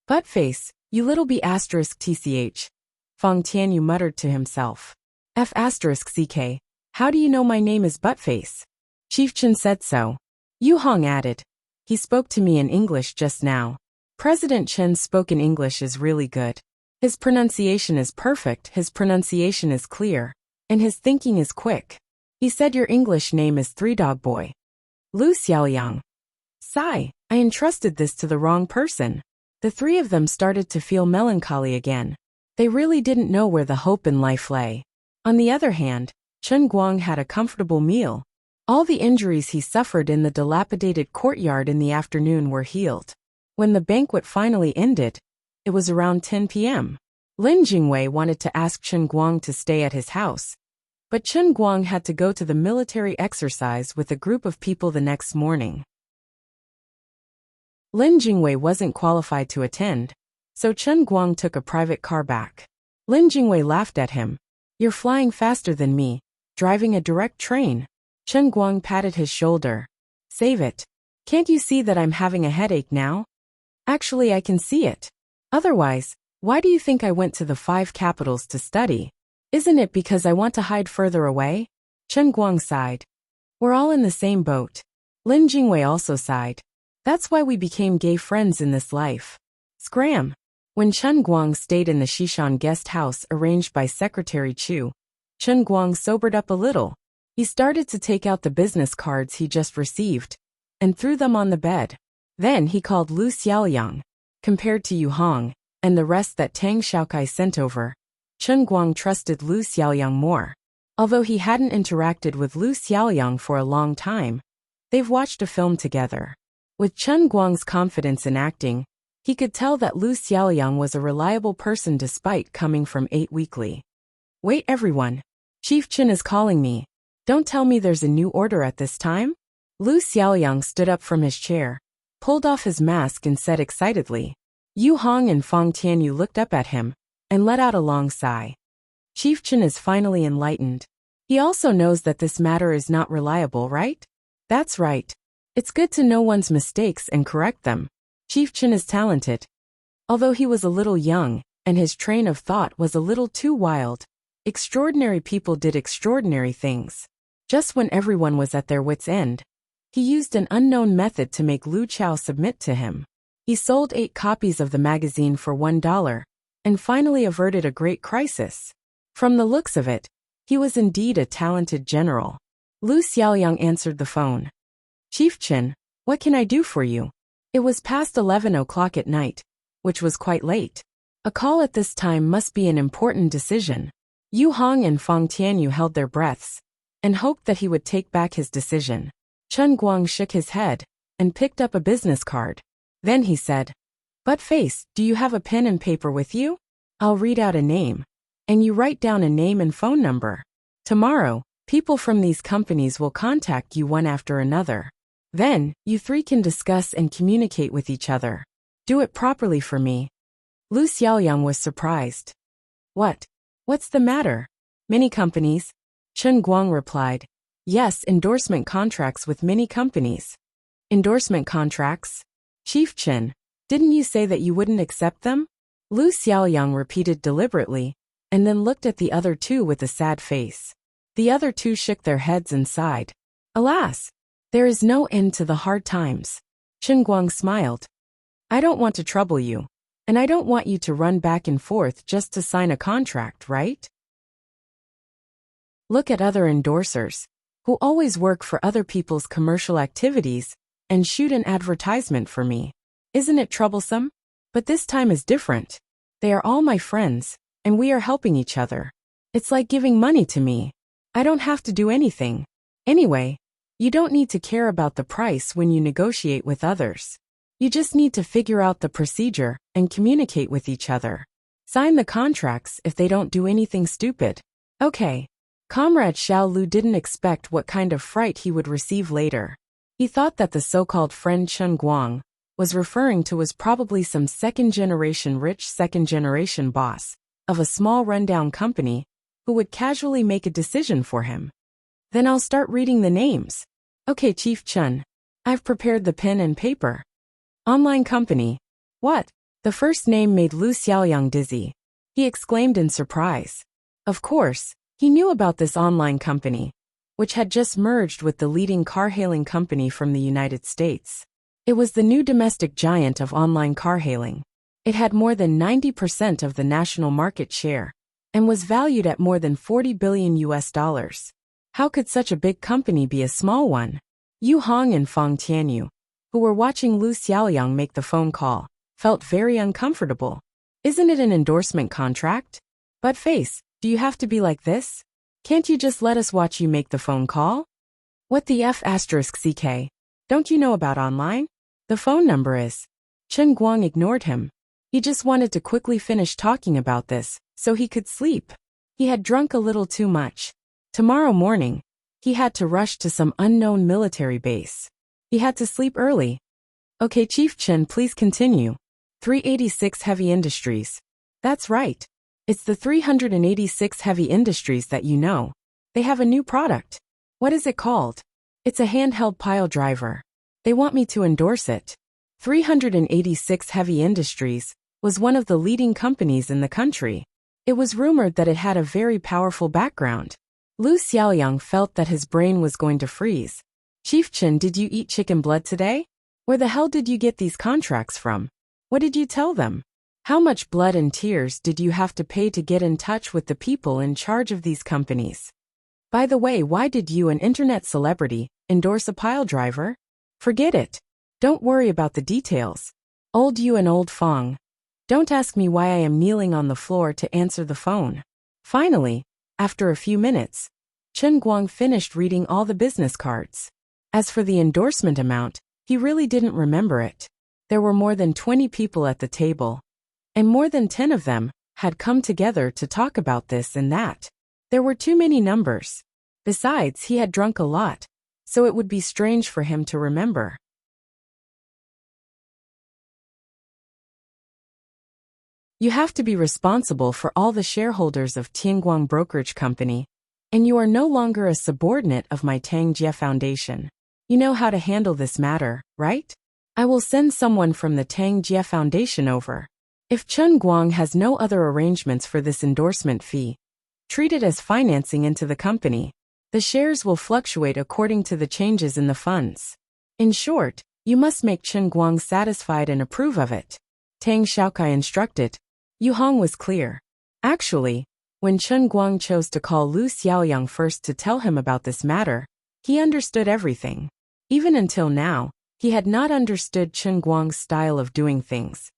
Buttface, you little b asterisk tch." Fang Tianyu muttered to himself. "F asterisk ck. How do you know my name is Buttface?" Chief Chen said so. Yu Hong added. "He spoke to me in English just now. President Chen's spoken English is really good. His pronunciation is perfect, his pronunciation is clear, and his thinking is quick. He said your English name is Three Dog Boy." Lu Xiaoyang. Sigh, I entrusted this to the wrong person. The 3 of them started to feel melancholy again. They really didn't know where the hope in life lay. On the other hand, Chen Guang had a comfortable meal. All the injuries he suffered in the dilapidated courtyard in the afternoon were healed. When the banquet finally ended, it was around 10 p.m. Lin Jingwei wanted to ask Chen Guang to stay at his house, but Chen Guang had to go to the military exercise with a group of people the next morning. Lin Jingwei wasn't qualified to attend, so Chen Guang took a private car back. Lin Jingwei laughed at him. "You're flying faster than me, driving a direct train." Chen Guang patted his shoulder. "Save it. Can't you see that I'm having a headache now?" "Actually, I can see it. Otherwise, why do you think I went to the 5 capitals to study? Isn't it because I want to hide further away?" Chen Guang sighed. "We're all in the same boat." Lin Jingwei also sighed. "That's why we became gay friends in this life." Scram. When Chen Guang stayed in the Shishan guest house arranged by Secretary Chu, Chen Guang sobered up a little. He started to take out the business cards he just received and threw them on the bed. Then he called Lu Xiaoyang. Compared to Yu Hong and the rest that Tang Xiaokai sent over, Chen Guang trusted Lu Xiaoyang more. Although he hadn't interacted with Lu Xiaoyang for a long time, they've watched a film together. With Chen Guang's confidence in acting, he could tell that Lu Xiaoyang was a reliable person despite coming from 8 Weekly. Wait everyone. Chief Chen is calling me. Don't tell me there's a new order at this time? Lu Xiaoyang stood up from his chair, pulled off his mask and said excitedly. Yu Hong and Fong Tianyu looked up at him and let out a long sigh. Chief Chen is finally enlightened. He also knows that this matter is not reliable, right? That's right. It's good to know one's mistakes and correct them. Chief Chen is talented. Although he was a little young, and his train of thought was a little too wild, extraordinary people did extraordinary things. Just when everyone was at their wits' end, he used an unknown method to make Lu Chao submit to him. He sold 8 copies of the magazine for $1, and finally averted a great crisis. From the looks of it, he was indeed a talented general. Lu Xiaoyang answered the phone. Chief Chen, what can I do for you? It was past 11 o'clock at night, which was quite late. A call at this time must be an important decision. Yu Hong and Fong Tianyu held their breaths and hoped that he would take back his decision. Chen Guang shook his head and picked up a business card. Then he said, Buttface, do you have a pen and paper with you? I'll read out a name, and you write down a name and phone number. Tomorrow, people from these companies will contact you one after another. Then, you 3 can discuss and communicate with each other. Do it properly for me. Lu Xiaoyang was surprised. What? What's the matter? Many companies? Chen Guang replied. Yes, endorsement contracts with many companies. Endorsement contracts? Chief Chen, didn't you say that you wouldn't accept them? Lu Xiaoyang repeated deliberately, and then looked at the other 2 with a sad face. The other 2 shook their heads and sighed. Alas! There is no end to the hard times. Chen Guang smiled. I don't want to trouble you, and I don't want you to run back and forth just to sign a contract, right? Look at other endorsers, who always work for other people's commercial activities, and shoot an advertisement for me. Isn't it troublesome? But this time is different. They are all my friends, and we are helping each other. It's like giving money to me. I don't have to do anything. Anyway, you don't need to care about the price when you negotiate with others. You just need to figure out the procedure and communicate with each other. Sign the contracts if they don't do anything stupid. Okay. Comrade Xiao Lu didn't expect what kind of fright he would receive later. He thought that the so-called friend Chen Guang was referring to was probably some second-generation rich second-generation boss of a small rundown company who would casually make a decision for him. Then I'll start reading the names. Okay, Chief Chen. I've prepared the pen and paper. Online company. What? The first name made Lu Xiaoyang dizzy. He exclaimed in surprise. Of course, he knew about this online company, which had just merged with the leading car-hailing company from the United States. It was the new domestic giant of online car-hailing. It had more than 90% of the national market share and was valued at more than $40 billion. How could such a big company be a small one? Yu Hong and Fong Tianyu, who were watching Lu Xiaoyang make the phone call, felt very uncomfortable. Isn't it an endorsement contract? Buttface, do you have to be like this? Can't you just let us watch you make the phone call? What the F***ck? Don't you know about online? The phone number is. Chen Guang ignored him. He just wanted to quickly finish talking about this, so he could sleep. He had drunk a little too much. Tomorrow morning, he had to rush to some unknown military base. He had to sleep early. Okay, Chief Chen, please continue. 386 Heavy Industries. That's right. It's the 386 Heavy Industries that you know. They have a new product. What is it called? It's a handheld pile driver. They want me to endorse it. 386 Heavy Industries was one of the leading companies in the country. It was rumored that it had a very powerful background. Lu Xiaoyang felt that his brain was going to freeze. Chief Chen, did you eat chicken blood today? Where the hell did you get these contracts from? What did you tell them? How much blood and tears did you have to pay to get in touch with the people in charge of these companies? By the way, why did you, an internet celebrity, endorse a pile driver? Forget it. Don't worry about the details. Old you and old Fong. Don't ask me why I am kneeling on the floor to answer the phone. Finally, after a few minutes, Chen Guang finished reading all the business cards. As for the endorsement amount, he really didn't remember it. There were more than 20 people at the table, and more than 10 of them had come together to talk about this and that. There were too many numbers. Besides, he had drunk a lot, so it would be strange for him to remember. You have to be responsible for all the shareholders of Tianguang Brokerage Company, and you are no longer a subordinate of my Tangjie Foundation. You know how to handle this matter, right? I will send someone from the Tangjie Foundation over. If Chen Guang has no other arrangements for this endorsement fee, treat it as financing into the company. The shares will fluctuate according to the changes in the funds. In short, you must make Chen Guang satisfied and approve of it. Tang Xiaokai instructed. Yu Hong was clear. Actually, when Chen Guang chose to call Lu Xiaoyang first to tell him about this matter, he understood everything. Even until now, he had not understood Chen Guang's style of doing things.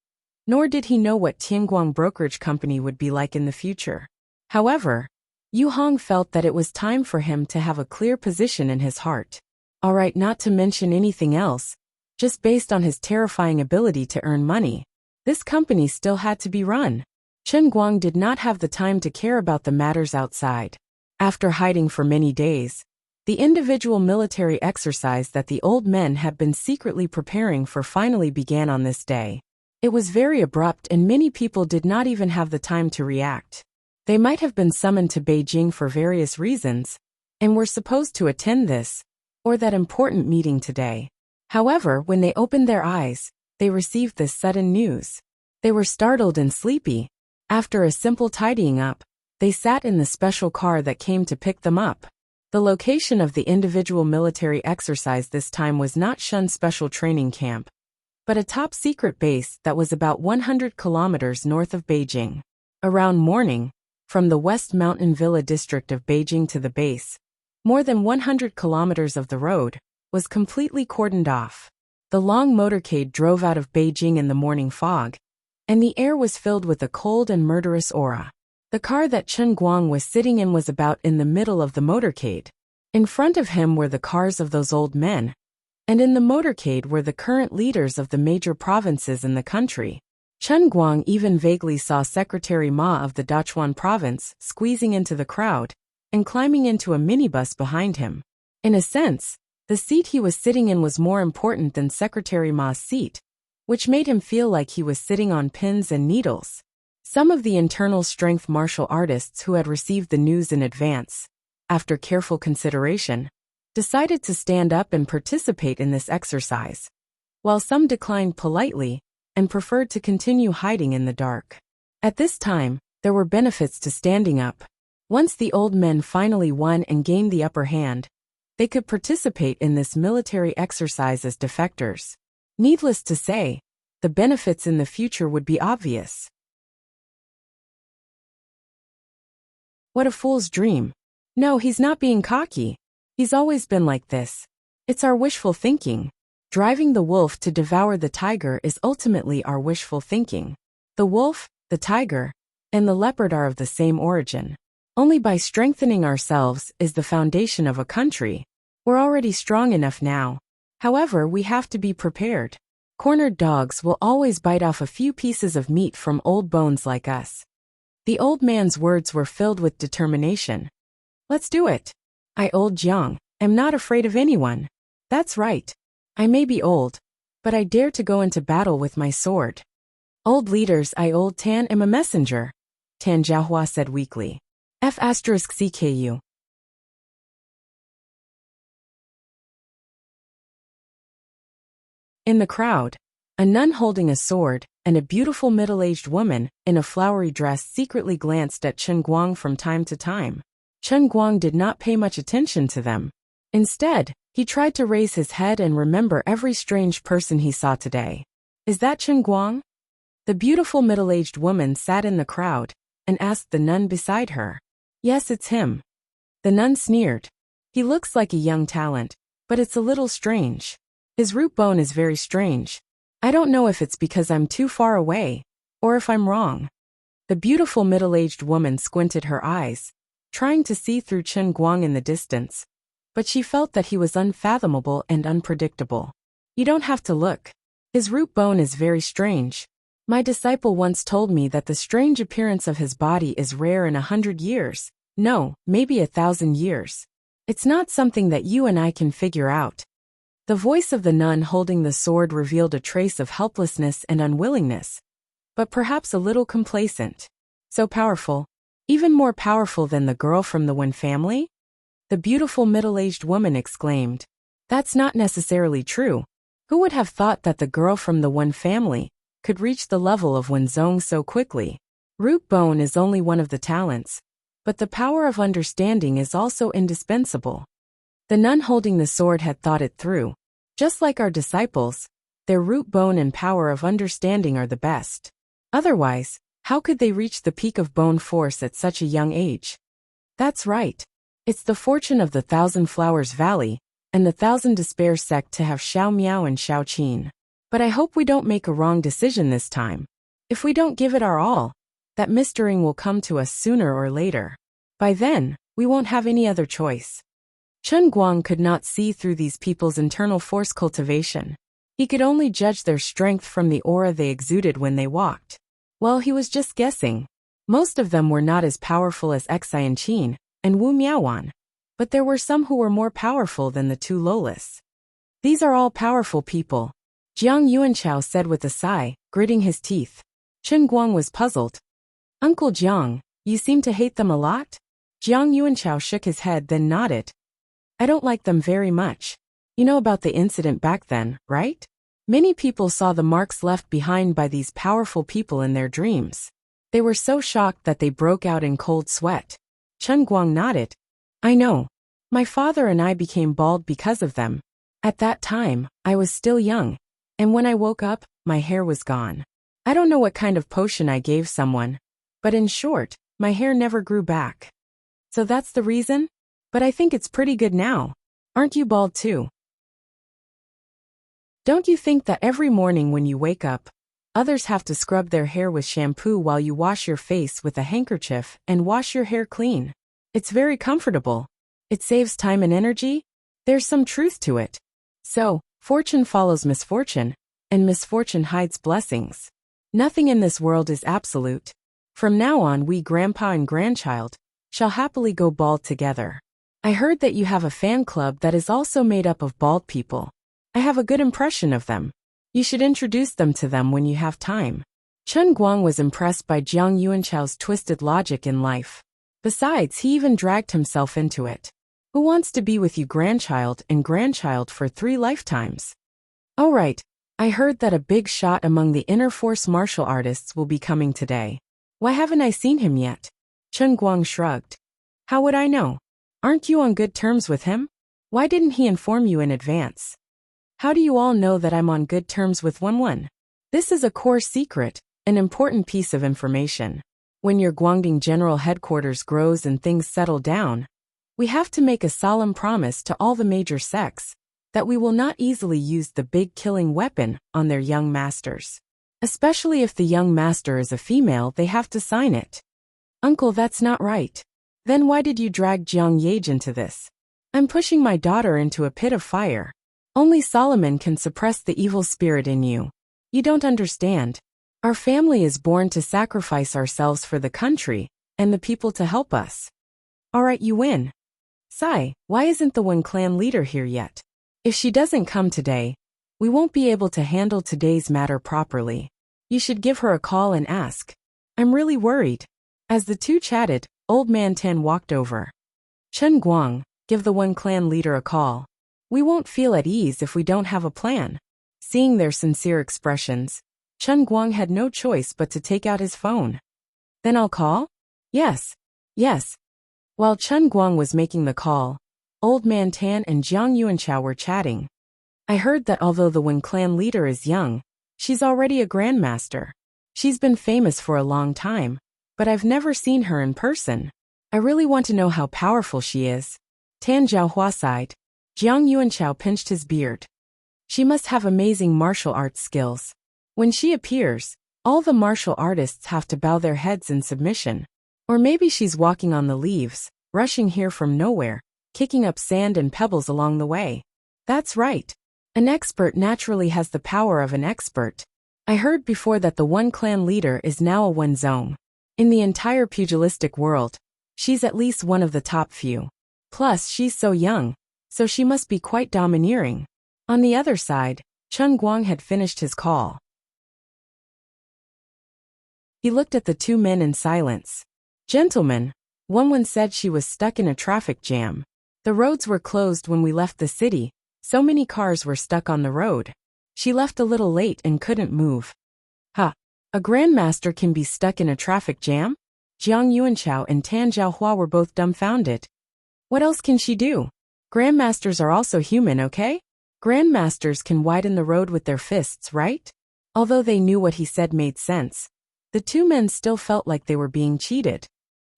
Nor did he know what Tianguang Brokerage Company would be like in the future. However, Yu Hong felt that it was time for him to have a clear position in his heart. Alright, not to mention anything else, just based on his terrifying ability to earn money, this company still had to be run. Chen Guang did not have the time to care about the matters outside. After hiding for many days, the individual military exercise that the old men had been secretly preparing for finally began on this day. It was very abrupt and many people did not even have the time to react. They might have been summoned to Beijing for various reasons, and were supposed to attend this, or that important meeting today. However, when they opened their eyes, they received this sudden news. They were startled and sleepy. After a simple tidying up, they sat in the special car that came to pick them up. The location of the individual military exercise this time was not Shun Special Training Camp, but a top-secret base that was about 100 kilometers north of Beijing. Around morning, from the West Mountain Villa district of Beijing to the base, more than 100 kilometers of the road was completely cordoned off. The long motorcade drove out of Beijing in the morning fog, and the air was filled with a cold and murderous aura. The car that Chen Guang was sitting in was about in the middle of the motorcade. In front of him were the cars of those old men, and in the motorcade were the current leaders of the major provinces in the country. Chen Guang even vaguely saw Secretary Ma of the Dachuan province squeezing into the crowd and climbing into a minibus behind him. In a sense, the seat he was sitting in was more important than Secretary Ma's seat, which made him feel like he was sitting on pins and needles. Some of the internal strength martial artists who had received the news in advance, after careful consideration, decided to stand up and participate in this exercise, while some declined politely and preferred to continue hiding in the dark. At this time, there were benefits to standing up. Once the old men finally won and gained the upper hand, they could participate in this military exercise as defectors. Needless to say, the benefits in the future would be obvious. What a fool's dream. No, he's not being cocky. He's always been like this. It's our wishful thinking. Driving the wolf to devour the tiger is ultimately our wishful thinking. The wolf, the tiger, and the leopard are of the same origin. Only by strengthening ourselves is the foundation of a country. We're already strong enough now. However, we have to be prepared. Cornered dogs will always bite off a few pieces of meat from old bones like us. The old man's words were filled with determination. Let's do it. I, old Jiang, am not afraid of anyone. That's right. I may be old, but I dare to go into battle with my sword. Old leaders, I, old Tan, am a messenger, Tan Jiahua said weakly. F*CKU. In the crowd, a nun holding a sword and a beautiful middle-aged woman in a flowery dress secretly glanced at Chen Guang from time to time. Chen Guang did not pay much attention to them. Instead, he tried to raise his head and remember every strange person he saw today. Is that Chen Guang? The beautiful middle-aged woman sat in the crowd and asked the nun beside her. Yes, it's him. The nun sneered. He looks like a young talent, but it's a little strange. His root bone is very strange. I don't know if it's because I'm too far away, or if I'm wrong. The beautiful middle-aged woman squinted her eyes, trying to see through Chen Guang in the distance, but she felt that he was unfathomable and unpredictable. You don't have to look. His root bone is very strange. My disciple once told me that the strange appearance of his body is rare in 100 years. No, maybe 1,000 years. It's not something that you and I can figure out. The voice of the nun holding the sword revealed a trace of helplessness and unwillingness, but perhaps a little complacent. So powerful, even more powerful than the girl from the Wen family? The beautiful middle-aged woman exclaimed. That's not necessarily true. Who would have thought that the girl from the Wen family could reach the level of Wenzhong so quickly? Root bone is only one of the talents, but the power of understanding is also indispensable. The nun holding the sword had thought it through. Just like our disciples, their root bone and power of understanding are the best. Otherwise, how could they reach the peak of bone force at such a young age? That's right. It's the fortune of the Thousand Flowers Valley and the Thousand Despair sect to have Xiao Miao and Xiao Qin. But I hope we don't make a wrong decision this time. If we don't give it our all, that mistering will come to us sooner or later. By then, we won't have any other choice. Chen Guang could not see through these people's internal force cultivation. He could only judge their strength from the aura they exuded when they walked. Well, he was just guessing. Most of them were not as powerful as Xi and Qin and Wu Miaowan, but there were some who were more powerful than the two Lolas. These are all powerful people, Jiang Yuanchao said with a sigh, gritting his teeth. Chen Guang was puzzled. Uncle Jiang, you seem to hate them a lot? Jiang Yuanchao shook his head then nodded. I don't like them very much. You know about the incident back then, right? Many people saw the marks left behind by these powerful people in their dreams. They were so shocked that they broke out in cold sweat. Chen Guang nodded. I know. My father and I became bald because of them. At that time, I was still young, and when I woke up, my hair was gone. I don't know what kind of potion I gave someone, but in short, my hair never grew back. So that's the reason? But I think it's pretty good now. Aren't you bald too? Don't you think that every morning when you wake up, others have to scrub their hair with shampoo while you wash your face with a handkerchief and wash your hair clean? It's very comfortable. It saves time and energy. There's some truth to it. So, fortune follows misfortune, and misfortune hides blessings. Nothing in this world is absolute. From now on, we grandpa and grandchild shall happily go bald together. I heard that you have a fan club that is also made up of bald people. I have a good impression of them. You should introduce them to them when you have time. Chen Guang was impressed by Jiang Yuanchao's twisted logic in life. Besides, he even dragged himself into it. Who wants to be with you grandchild and grandchild for 3 lifetimes? Oh right, I heard that a big shot among the inner force martial artists will be coming today. Why haven't I seen him yet? Chen Guang shrugged. How would I know? Aren't you on good terms with him? Why didn't he inform you in advance? How do you all know that I'm on good terms with Wenwen? This is a core secret, an important piece of information. When your Guangding General Headquarters grows and things settle down, we have to make a solemn promise to all the major sects that we will not easily use the big killing weapon on their young masters. Especially if the young master is a female, they have to sign it. Uncle, that's not right. Then why did you drag Jiang Yage into this? I'm pushing my daughter into a pit of fire. Only Solomon can suppress the evil spirit in you. You don't understand. Our family is born to sacrifice ourselves for the country and the people to help us. All right, you win. Sai, why isn't the Wen clan leader here yet? If she doesn't come today, we won't be able to handle today's matter properly. You should give her a call and ask. I'm really worried. As the two chatted, Old Man Tan walked over. Chen Guang, give the Wen clan leader a call. We won't feel at ease if we don't have a plan. Seeing their sincere expressions, Chen Guang had no choice but to take out his phone. Then I'll call? Yes. Yes. While Chen Guang was making the call, Old Man Tan and Jiang Yuanchao were chatting. I heard that although the Wen clan leader is young, she's already a grandmaster. She's been famous for a long time, but I've never seen her in person. I really want to know how powerful she is. Tan Zhaohua sighed. Jiang Yuanchao pinched his beard. She must have amazing martial arts skills. When she appears, all the martial artists have to bow their heads in submission. Or maybe she's walking on the leaves, rushing here from nowhere, kicking up sand and pebbles along the way. That's right. An expert naturally has the power of an expert. I heard before that the one clan leader is now a Wenzong. In the entire pugilistic world, she's at least one of the top few. Plus, she's so young, so she must be quite domineering. On the other side, Chen Guang had finished his call. He looked at the two men in silence. Gentlemen, one said she was stuck in a traffic jam. The roads were closed when we left the city, so many cars were stuck on the road. She left a little late and couldn't move. Ha! A grandmaster can be stuck in a traffic jam? Jiang Yuanchao and Tan Zhaohua were both dumbfounded. What else can she do? Grandmasters are also human, okay? Grandmasters can widen the road with their fists, right? Although they knew what he said made sense, the two men still felt like they were being cheated.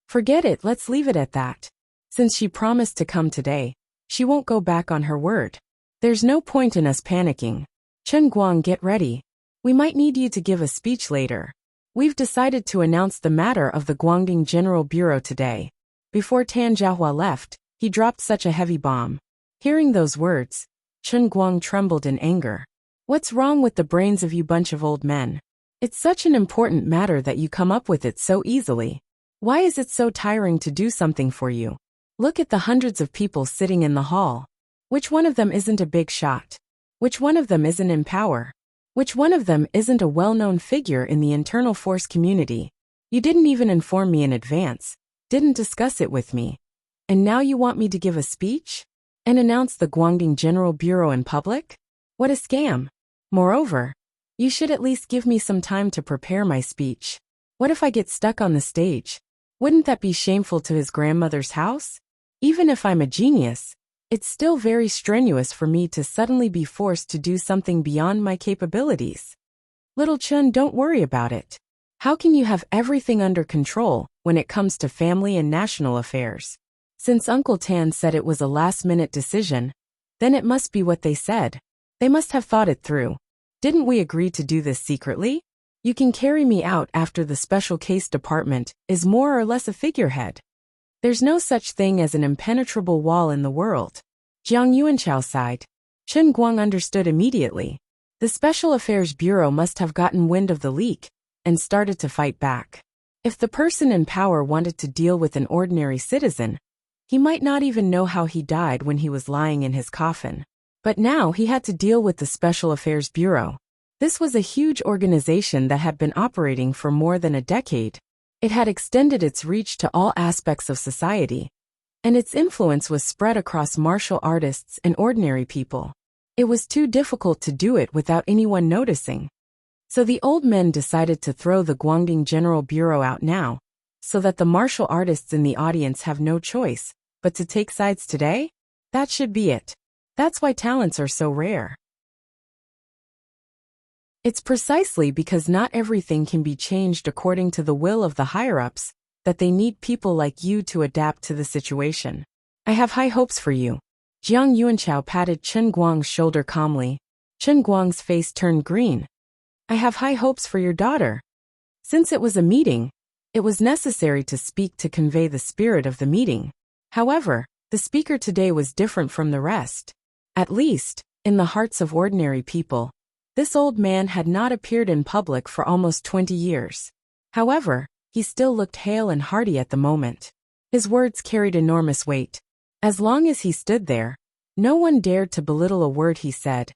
Forget it, let's leave it at that. Since she promised to come today, she won't go back on her word. There's no point in us panicking. Chen Guang, get ready. We might need you to give a speech later. We've decided to announce the matter of the Guangdong General Bureau today. Before Tan Zhaohua left, he dropped such a heavy bomb. Hearing those words, Chen Guang trembled in anger. What's wrong with the brains of you bunch of old men? It's such an important matter that you come up with it so easily. Why is it so tiring to do something for you? Look at the hundreds of people sitting in the hall. Which one of them isn't a big shot? Which one of them isn't in power? Which one of them isn't a well-known figure in the internal force community? You didn't even inform me in advance, didn't discuss it with me. And now you want me to give a speech? And announce the Guangdong General Bureau in public? What a scam. Moreover, you should at least give me some time to prepare my speech. What if I get stuck on the stage? Wouldn't that be shameful to his grandmother's house? Even if I'm a genius, it's still very strenuous for me to suddenly be forced to do something beyond my capabilities. Little Chun, don't worry about it. How can you have everything under control when it comes to family and national affairs? Since Uncle Tan said it was a last-minute decision, then it must be what they said. They must have thought it through. Didn't we agree to do this secretly? You can carry me out after the special case department is more or less a figurehead. There's no such thing as an impenetrable wall in the world. Jiang Yuanchao sighed. Chen Guang understood immediately. The Special Affairs Bureau must have gotten wind of the leak and started to fight back. If the person in power wanted to deal with an ordinary citizen, he might not even know how he died when he was lying in his coffin. But now he had to deal with the Special Affairs Bureau. This was a huge organization that had been operating for more than a decade. It had extended its reach to all aspects of society, and its influence was spread across martial artists and ordinary people. It was too difficult to do it without anyone noticing. So the old men decided to throw the Guangdong General Bureau out now, so that the martial artists in the audience have no choice but to take sides today? That should be it. That's why talents are so rare. It's precisely because not everything can be changed according to the will of the higher-ups that they need people like you to adapt to the situation. I have high hopes for you. Jiang Yuanchao patted Chen Guang's shoulder calmly. Chen Guang's face turned green. I have high hopes for your daughter. Since it was a meeting, it was necessary to speak to convey the spirit of the meeting. However, the speaker today was different from the rest. At least, in the hearts of ordinary people, this old man had not appeared in public for almost 20 years. However, he still looked hale and hearty at the moment. His words carried enormous weight. As long as he stood there, no one dared to belittle a word he said,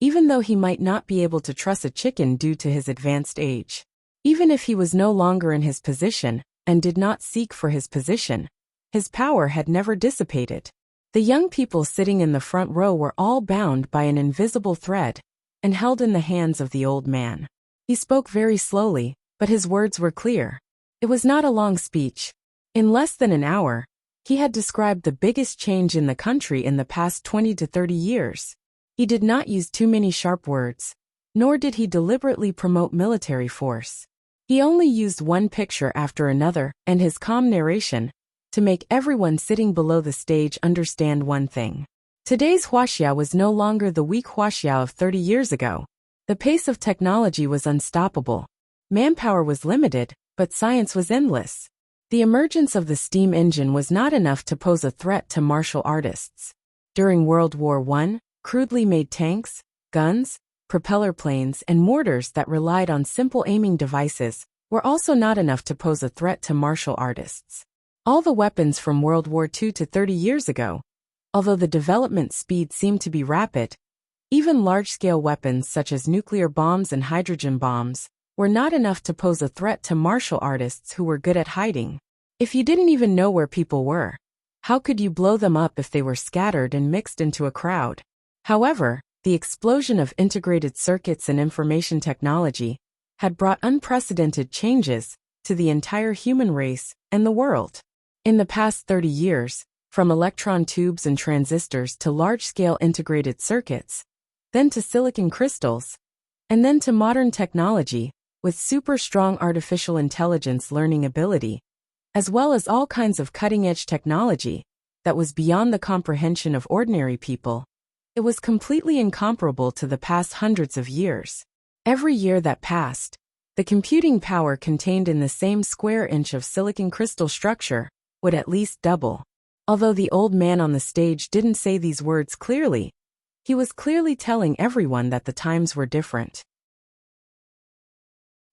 even though he might not be able to truss a chicken due to his advanced age. Even if he was no longer in his position and did not seek for his position, his power had never dissipated. The young people sitting in the front row were all bound by an invisible thread and held in the hands of the old man. He spoke very slowly, but his words were clear. It was not a long speech. In less than an hour, he had described the biggest change in the country in the past 20 to 30 years. He did not use too many sharp words, nor did he deliberately promote military force. He only used one picture after another and his calm narration to make everyone sitting below the stage understand one thing. Today's huaxia was no longer the weak huaxia of 30 years ago. The pace of technology was unstoppable. Manpower was limited, but science was endless. The emergence of the steam engine was not enough to pose a threat to martial artists. During World War I, crudely made tanks, guns, propeller planes, and mortars that relied on simple aiming devices were also not enough to pose a threat to martial artists. All the weapons from World War II to 30 years ago, although the development speed seemed to be rapid, even large-scale weapons such as nuclear bombs and hydrogen bombs were not enough to pose a threat to martial artists who were good at hiding. If you didn't even know where people were, how could you blow them up if they were scattered and mixed into a crowd? However, the explosion of integrated circuits and information technology had brought unprecedented changes to the entire human race and the world. In the past 30 years, from electron tubes and transistors to large-scale integrated circuits, then to silicon crystals, and then to modern technology with super-strong artificial intelligence learning ability, as well as all kinds of cutting-edge technology that was beyond the comprehension of ordinary people, it was completely incomparable to the past hundreds of years. Every year that passed, the computing power contained in the same square inch of silicon crystal structure would at least double. Although the old man on the stage didn't say these words clearly, he was clearly telling everyone that the times were different.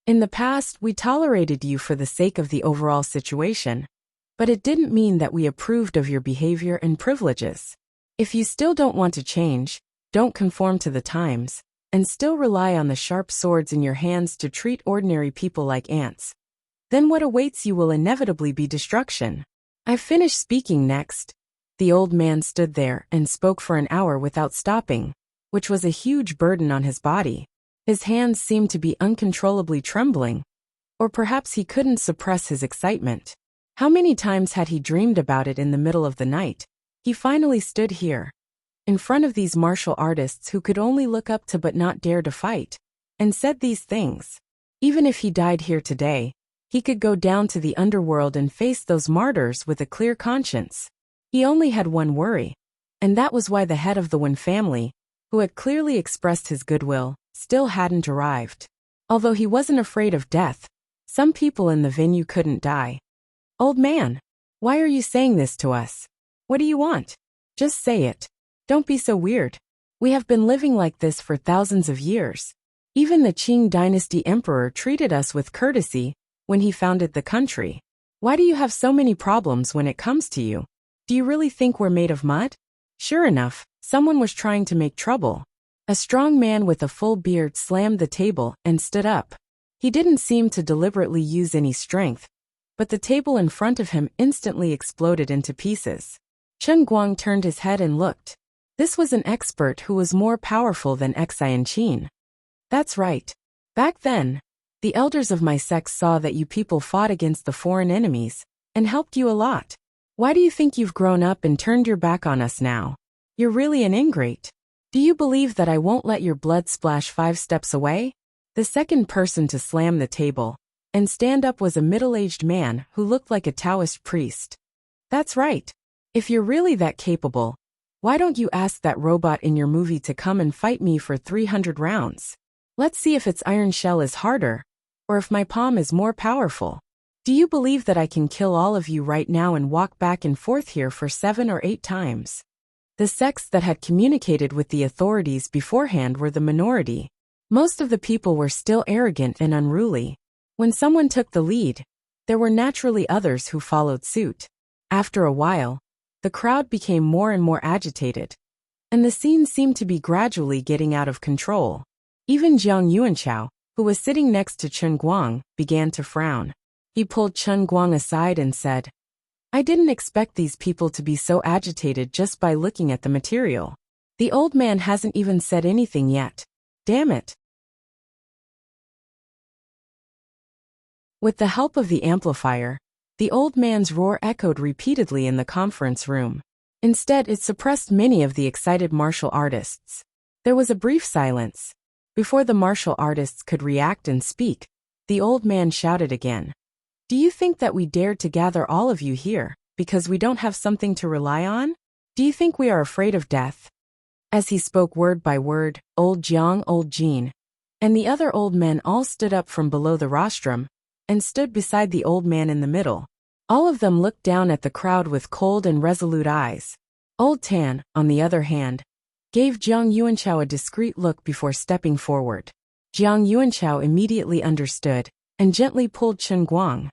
In the past, we tolerated you for the sake of the overall situation, but it didn't mean that we approved of your behavior and privileges. If you still don't want to change, don't conform to the times, and still rely on the sharp swords in your hands to treat ordinary people like ants, then what awaits you will inevitably be destruction. I've finished speaking next. The old man stood there and spoke for an hour without stopping, which was a huge burden on his body. His hands seemed to be uncontrollably trembling, or perhaps he couldn't suppress his excitement. How many times had he dreamed about it in the middle of the night? He finally stood here, in front of these martial artists who could only look up to but not dare to fight, and said these things. Even if he died here today, he could go down to the underworld and face those martyrs with a clear conscience. He only had one worry, and that was why the head of the Wen family, who had clearly expressed his goodwill, still hadn't arrived. Although he wasn't afraid of death, some people in the venue couldn't die. Old man, why are you saying this to us? What do you want? Just say it. Don't be so weird. We have been living like this for thousands of years. Even the Qing dynasty emperor treated us with courtesy when he founded the country. Why do you have so many problems when it comes to you? Do you really think we're made of mud? Sure enough, someone was trying to make trouble. A strong man with a full beard slammed the table and stood up. He didn't seem to deliberately use any strength, but the table in front of him instantly exploded into pieces. Chen Guang turned his head and looked. This was an expert who was more powerful than Xi and Qin. That's right. Back then, the elders of my sect saw that you people fought against the foreign enemies and helped you a lot. Why do you think you've grown up and turned your back on us now? You're really an ingrate. Do you believe that I won't let your blood splash 5 steps away? The second person to slam the table and stand up was a middle-aged man who looked like a Taoist priest. That's right. If you're really that capable, why don't you ask that robot in your movie to come and fight me for 300 rounds? Let's see if its iron shell is harder, or if my palm is more powerful. Do you believe that I can kill all of you right now and walk back and forth here for 7 or 8 times? The sects that had communicated with the authorities beforehand were the minority. Most of the people were still arrogant and unruly. When someone took the lead, there were naturally others who followed suit. After a while, the crowd became more and more agitated, and the scene seemed to be gradually getting out of control. Even Jiang Yuanchao, who was sitting next to Chen Guang, began to frown. He pulled Chen Guang aside and said, I didn't expect these people to be so agitated just by looking at the material. The old man hasn't even said anything yet. Damn it. With the help of the amplifier, the old man's roar echoed repeatedly in the conference room. Instead, it suppressed many of the excited martial artists. There was a brief silence. Before the martial artists could react and speak, The old man shouted again. Do you think that we dared to gather all of you here because we don't have something to rely on? Do you think we are afraid of death? As he spoke word by word, old Jiang, old Jean, and the other old men all stood up from below the rostrum and stood beside the old man in the middle. All of them looked down at the crowd with cold and resolute eyes. Old Tan, on the other hand, gave Jiang Yuanchao a discreet look before stepping forward. Jiang Yuanchao immediately understood and gently pulled Chen Guang.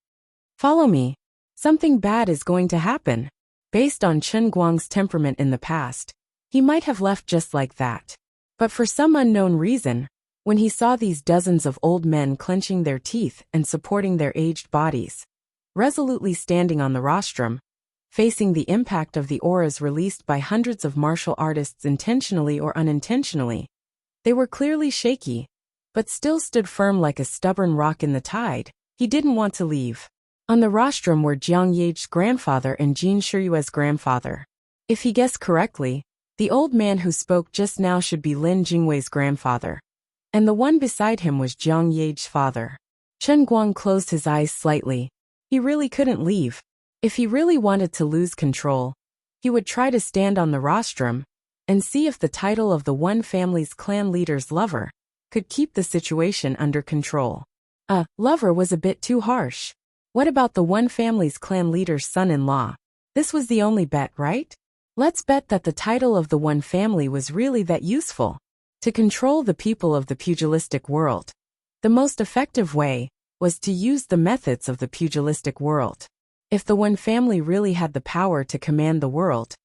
Follow me. Something bad is going to happen. Based on Chen Guang's temperament in the past, he might have left just like that. But for some unknown reason, when he saw these dozens of old men clenching their teeth and supporting their aged bodies, resolutely standing on the rostrum, facing the impact of the auras released by hundreds of martial artists intentionally or unintentionally, they were clearly shaky, but still stood firm like a stubborn rock in the tide. He didn't want to leave. On the rostrum were Jiang Ye's grandfather and Jin Shiyue's grandfather. If he guessed correctly, the old man who spoke just now should be Lin Jingwei's grandfather, and the one beside him was Jiang Ye's father. Chen Guang closed his eyes slightly. He really couldn't leave. If he really wanted to lose control, he would try to stand on the rostrum and see if the title of the one family's clan leader's lover could keep the situation under control. Lover was a bit too harsh. What about the one family's clan leader's son-in-law? This was the only bet, right? Let's bet that the title of the one family was really that useful. To control the people of the pugilistic world, the most effective way was to use the methods of the pugilistic world. If the one family really had the power to command the world,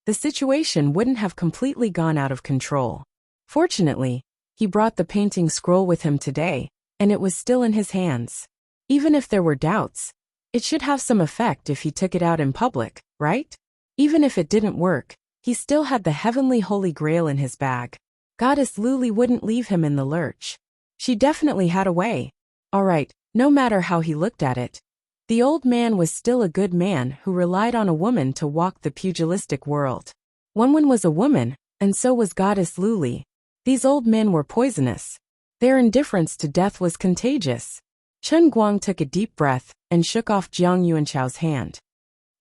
the situation wouldn't have completely gone out of control. Fortunately, he brought the painting scroll with him today, and it was still in his hands. Even if there were doubts, it should have some effect if he took it out in public, right? Even if it didn't work, he still had the heavenly holy grail in his bag. Goddess Luli wouldn't leave him in the lurch. She definitely had a way. Alright, no matter how he looked at it, the old man was still a good man who relied on a woman to walk the pugilistic world. Wenwen was a woman, and so was Goddess Luli. These old men were poisonous. Their indifference to death was contagious. Chen Guang took a deep breath and shook off Jiang Yuanchao's hand.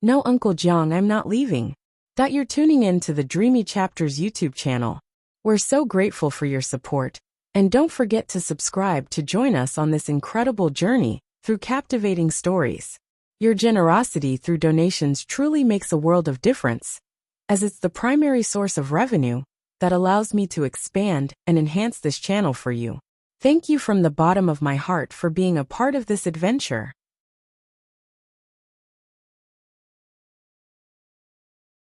No, Uncle Jiang, I'm not leaving. You're tuning in to the Dreamy Chapters YouTube channel. We're so grateful for your support, and don't forget to subscribe to join us on this incredible journey through captivating stories. Your generosity through donations truly makes a world of difference, as it's the primary source of revenue that allows me to expand and enhance this channel for you. Thank you from the bottom of my heart for being a part of this adventure.